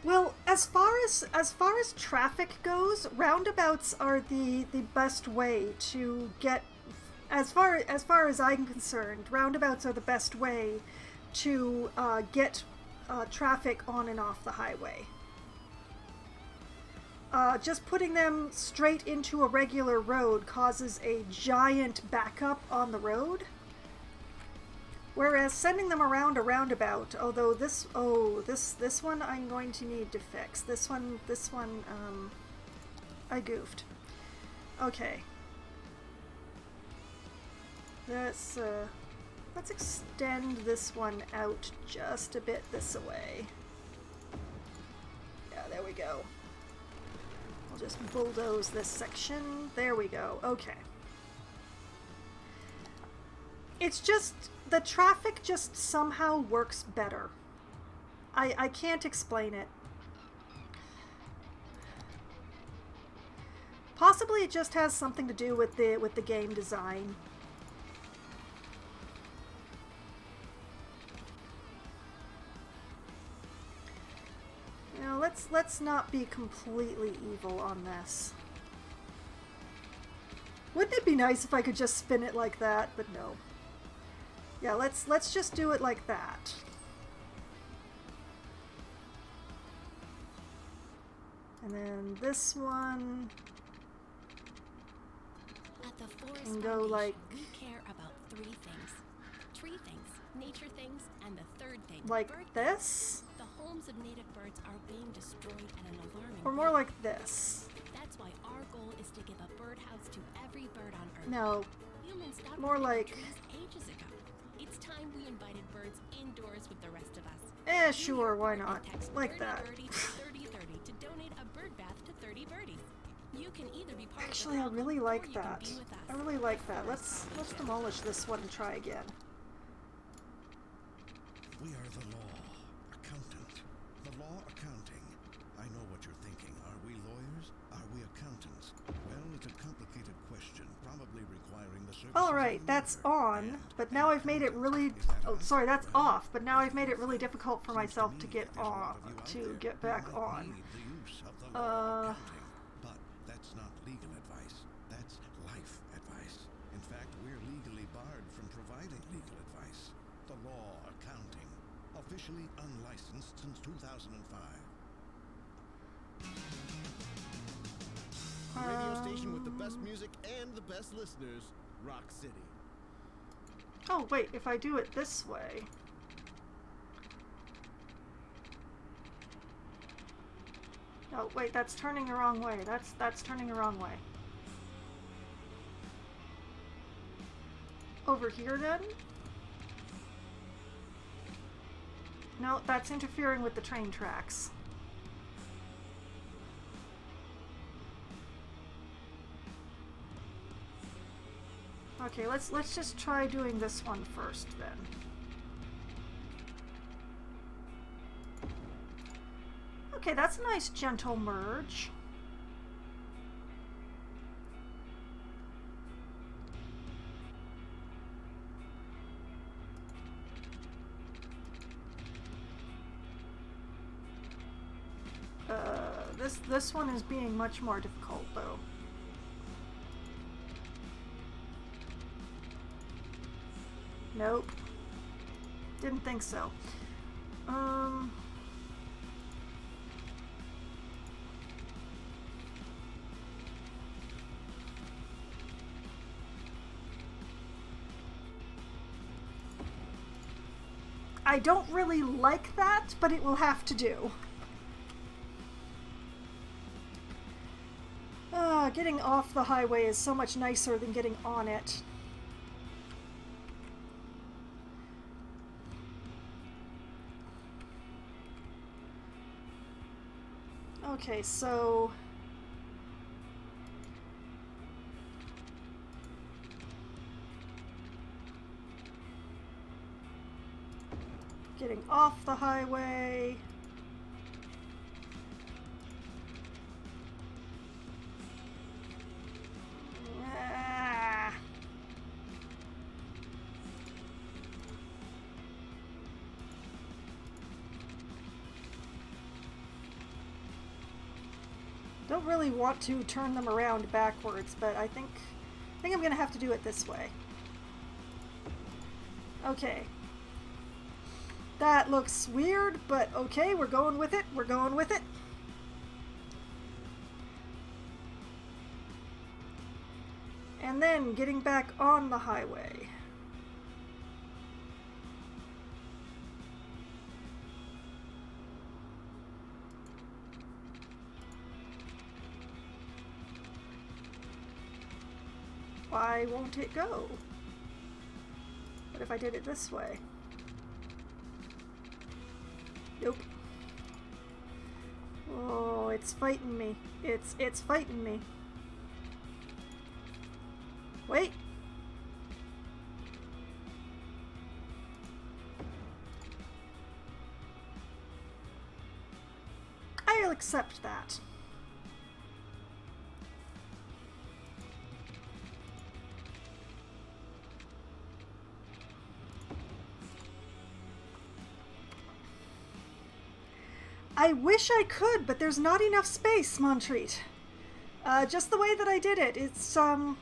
Well, as far as traffic goes, roundabouts are the best way to get, as far as I'm concerned, roundabouts are the best way to get traffic on and off the highway. Just putting them straight into a regular road causes a giant backup on the road. Whereas sending them around a roundabout, although this one I'm going to need to fix. This one, I goofed. Okay. Let's extend this one out just a bit this way. Yeah, there we go. I'll just bulldoze this section. There we go. Okay. It's just, the traffic just somehow works better. I can't explain it. Possibly it just has something to do with the game design. Now let's not be completely evil on this. Wouldn't it be nice if I could just spin it like that? But no. Yeah, let's just do it like that. And then this one
At the Forest
can go
Foundation,
like
we care about 3 things. Tree things, nature things, and the third thing,
like
bird
this,
things. The homes of native birds are being destroyed at an alarming
or more
rate.
like this.
That's why our goal is to give a birdhouse to every bird on Earth.
No,
Humans stopped
more
cutting
like-
trees ages ago. It's time we invited birds indoors with the rest of us.
Sure, why not?
Text
Like
30
that.
birdie to 3030 to donate a bird bath to 30 birdies. You can either be part
Actually,
of
I
the
really
problem, or
like
you can
that.
be with us.
I really like that. Let's demolish this one and try again.
We are the law. Accountant. The law accounting. I know what you're thinking. Are we lawyers? Are we accountants? Well, it's a complicated question, probably requiring the services
All
of
right,
a
that's
lawyer.
on,
And
but now I've made it really.
Is that
Oh,
on?
sorry, that's
Well,
off. But now I've made it really difficult for
seems
myself to
me
get
there's a lot
on,
of you out
to
there
get
who
back
might
on.
need the use of the law accounting. But that's not legal advice. That's life advice. In fact, we're legally barred from providing legal advice. The law accounting. Officially unlicensed since 2005.
The radio station with the best music and the best listeners, Rock City.
Oh wait, if I do it this way. Oh wait, that's turning the wrong way. That's turning the wrong way. Over here then? No, that's interfering with the train tracks. Okay, let's just try doing this one first then. Okay, that's a nice gentle merge. This one is being much more difficult though. Nope. Didn't think so. I don't really like that, but it will have to do. Getting off the highway is so much nicer than getting on it. Okay, so getting off the highway. Ah. Don't really want to turn them around backwards, but I think I'm gonna have to do it this way. Okay. That looks weird, but okay, we're going with it. We're going with it. And then getting back on the highway. Why won't it go? What if I did it this way? Nope. Oh, it's fighting me. It's fighting me. Wait. I'll accept that. I wish I could, but there's not enough space, Montreat. Just the way that I did it, it's, I'm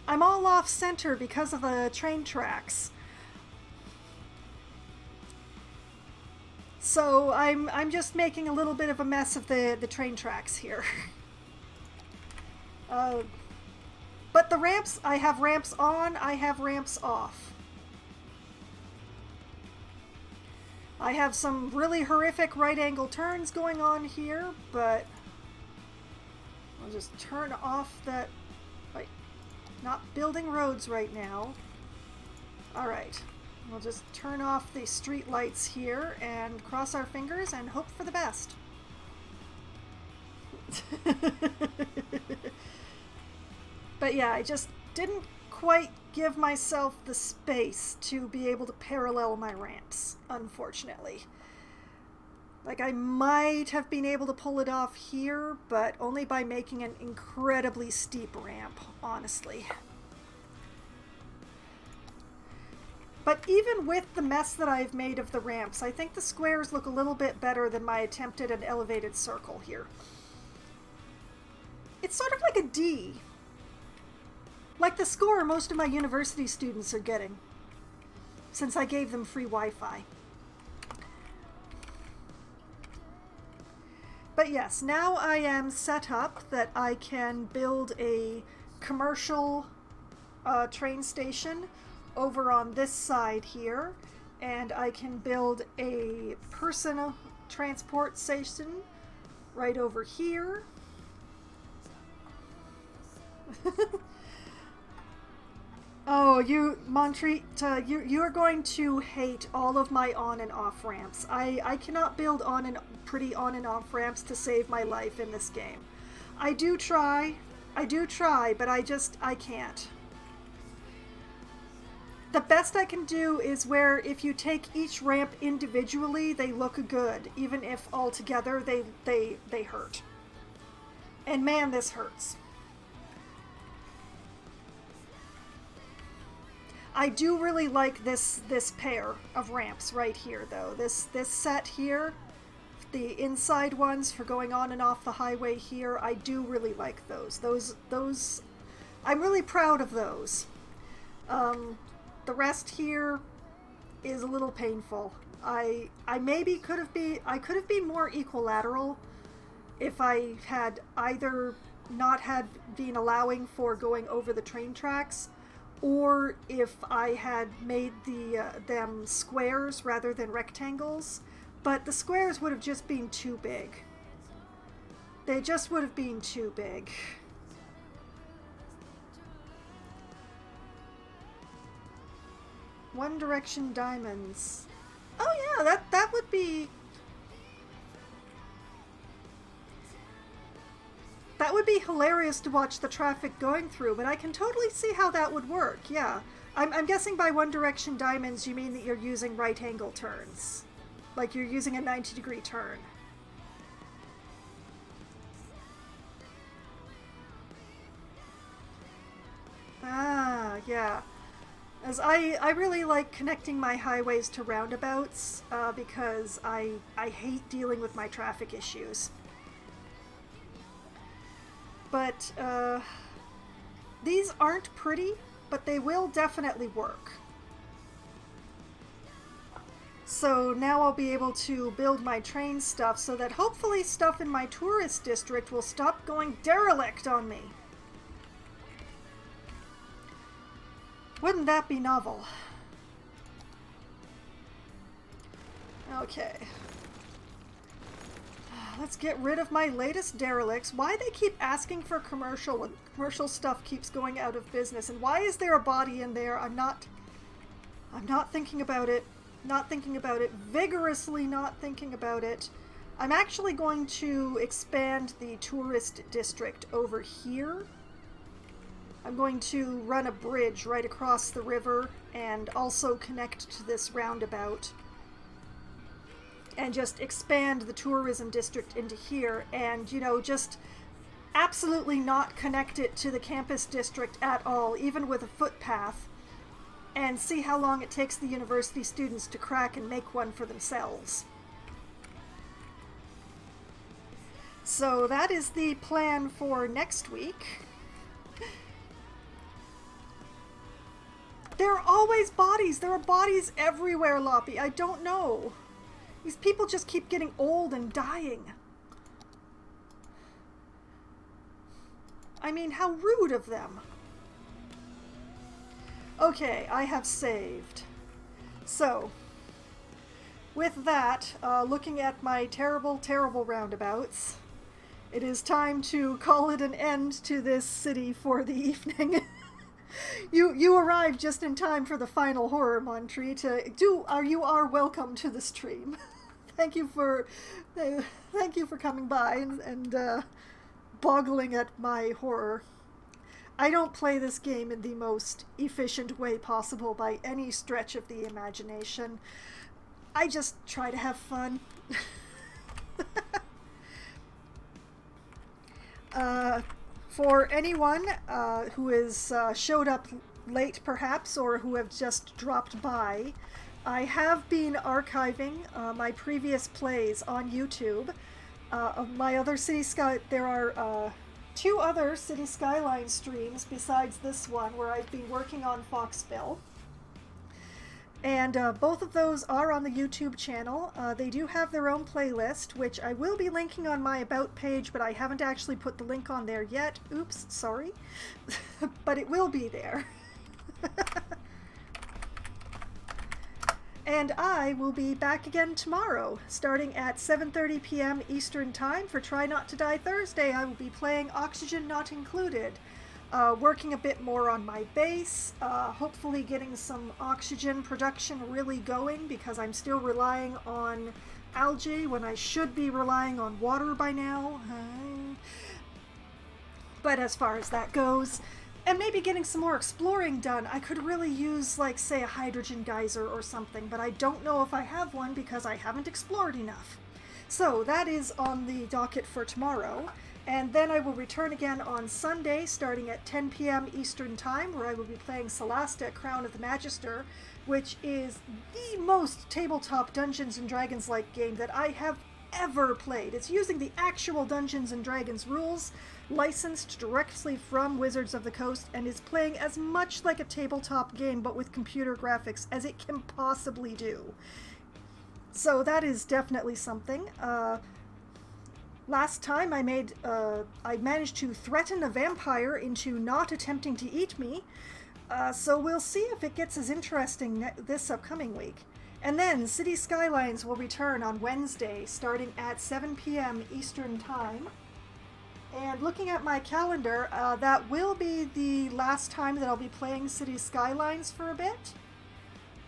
all off center because of the train tracks. So I'm just making a little bit of a mess of the train tracks here. But the ramps, I have ramps on, I have ramps off. I have some really horrific right angle turns going on here, but I'll just turn off that, like, not building roads right now. Alright, we'll just turn off the street lights here and cross our fingers and hope for the best. But yeah, I just didn't quite give myself the space to be able to parallel my ramps, unfortunately. Like, I might have been able to pull it off here, but only by making an incredibly steep ramp, honestly. But even with the mess that I've made of the ramps, I think the squares look a little bit better than my attempt at an elevated circle here. It's sort of like a D. Like the score most of my university students are getting, since I gave them free Wi-Fi. But yes, now I am set up that I can build a commercial train station over on this side here, and I can build a personal transport station right over here. Oh, you, Montreat, you are going to hate all of my on and off ramps. I cannot build pretty on and off ramps to save my life in this game. I do try, but I can't. The best I can do is where if you take each ramp individually, they look good, even if all together they hurt. And man, this hurts. I do really like this pair of ramps right here, though. This set here, the inside ones for going on and off the highway here, I do really like those. Those, I'm really proud of those. The rest here is a little painful. I maybe could have been more equilateral if I had either not had been allowing for going over the train tracks, or if I had made them squares rather than rectangles, but the squares would have just been too big. They just would have been too big. One Direction diamonds. Oh yeah, that would be... That would be hilarious to watch the traffic going through, but I can totally see how that would work, yeah. I'm guessing by One Direction diamonds you mean that you're using right angle turns. Like you're using a 90-degree turn. Ah, yeah. As I really like connecting my highways to roundabouts, because I hate dealing with my traffic issues. But, these aren't pretty, but they will definitely work. So now I'll be able to build my train stuff so that hopefully stuff in my tourist district will stop going derelict on me. Wouldn't that be novel? Okay. Let's get rid of my latest derelicts. Why they keep asking for commercial when commercial stuff keeps going out of business, and why is there a body in there? I'm not thinking about it. Not thinking about it. Vigorously not thinking about it. I'm actually going to expand the tourist district over here. I'm going to run a bridge right across the river and also connect to this roundabout. And just expand the tourism district into here and, you know, just absolutely not connect it to the campus district at all, even with a footpath, and see how long it takes the university students to crack and make one for themselves. So that is the plan for next week. There are always bodies. There are bodies everywhere, Loppy. I don't know. These people just keep getting old and dying. I mean, how rude of them. Okay, I have saved. So, with that, looking at my terrible, terrible roundabouts, it is time to call it an end to this city for the evening. You arrived just in time for the final horror entry. You are welcome to the stream. Thank you for coming by and boggling at my horror. I don't play this game in the most efficient way possible by any stretch of the imagination. I just try to have fun. For anyone who has showed up late perhaps, or who have just dropped by, I have been archiving my previous plays on YouTube. Of my other there are 2 other City Skyline streams besides this one where I've been working on Foxville. And both of those are on the YouTube channel. They do have their own playlist, which I will be linking on my About page, but I haven't actually put the link on there yet. Oops, sorry. But it will be there. And I will be back again tomorrow, starting at 7:30 p.m. Eastern Time for Try Not to Die Thursday. I will be playing Oxygen Not Included, working a bit more on my bass, hopefully getting some oxygen production really going, because I'm still relying on algae when I should be relying on water by now. But as far as that goes, and maybe getting some more exploring done. I could really use, like, say, a hydrogen geyser or something, but I don't know if I have one because I haven't explored enough. So that is on the docket for tomorrow. And then I will return again on Sunday, starting at 10 p.m. Eastern Time, where I will be playing Celasta, Crown of the Magister, which is the most tabletop Dungeons & Dragons-like game that I have ever played. It's using the actual Dungeons & Dragons rules, licensed directly from Wizards of the Coast, and is playing as much like a tabletop game, but with computer graphics, as it can possibly do. So that is definitely something. Last time I managed to threaten a vampire into not attempting to eat me, so we'll see if it gets as interesting this upcoming week. And then City Skylines will return on Wednesday, starting at 7 p.m. Eastern Time. And looking at my calendar, that will be the last time that I'll be playing City Skylines for a bit.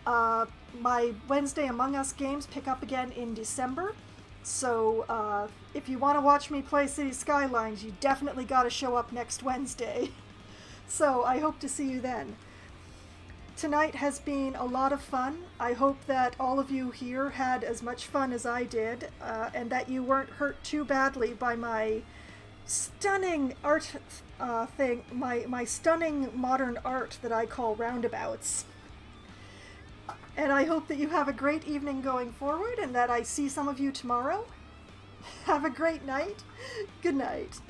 My Wednesday Among Us games pick up again in December. So if you want to watch me play City Skylines, you definitely got to show up next Wednesday. So I hope to see you then. Tonight has been a lot of fun. I hope that all of you here had as much fun as I did, and that you weren't hurt too badly by my stunning art my stunning modern art that I call roundabouts. And I hope that you have a great evening going forward, and that I see some of you tomorrow. Have a great night. Good night.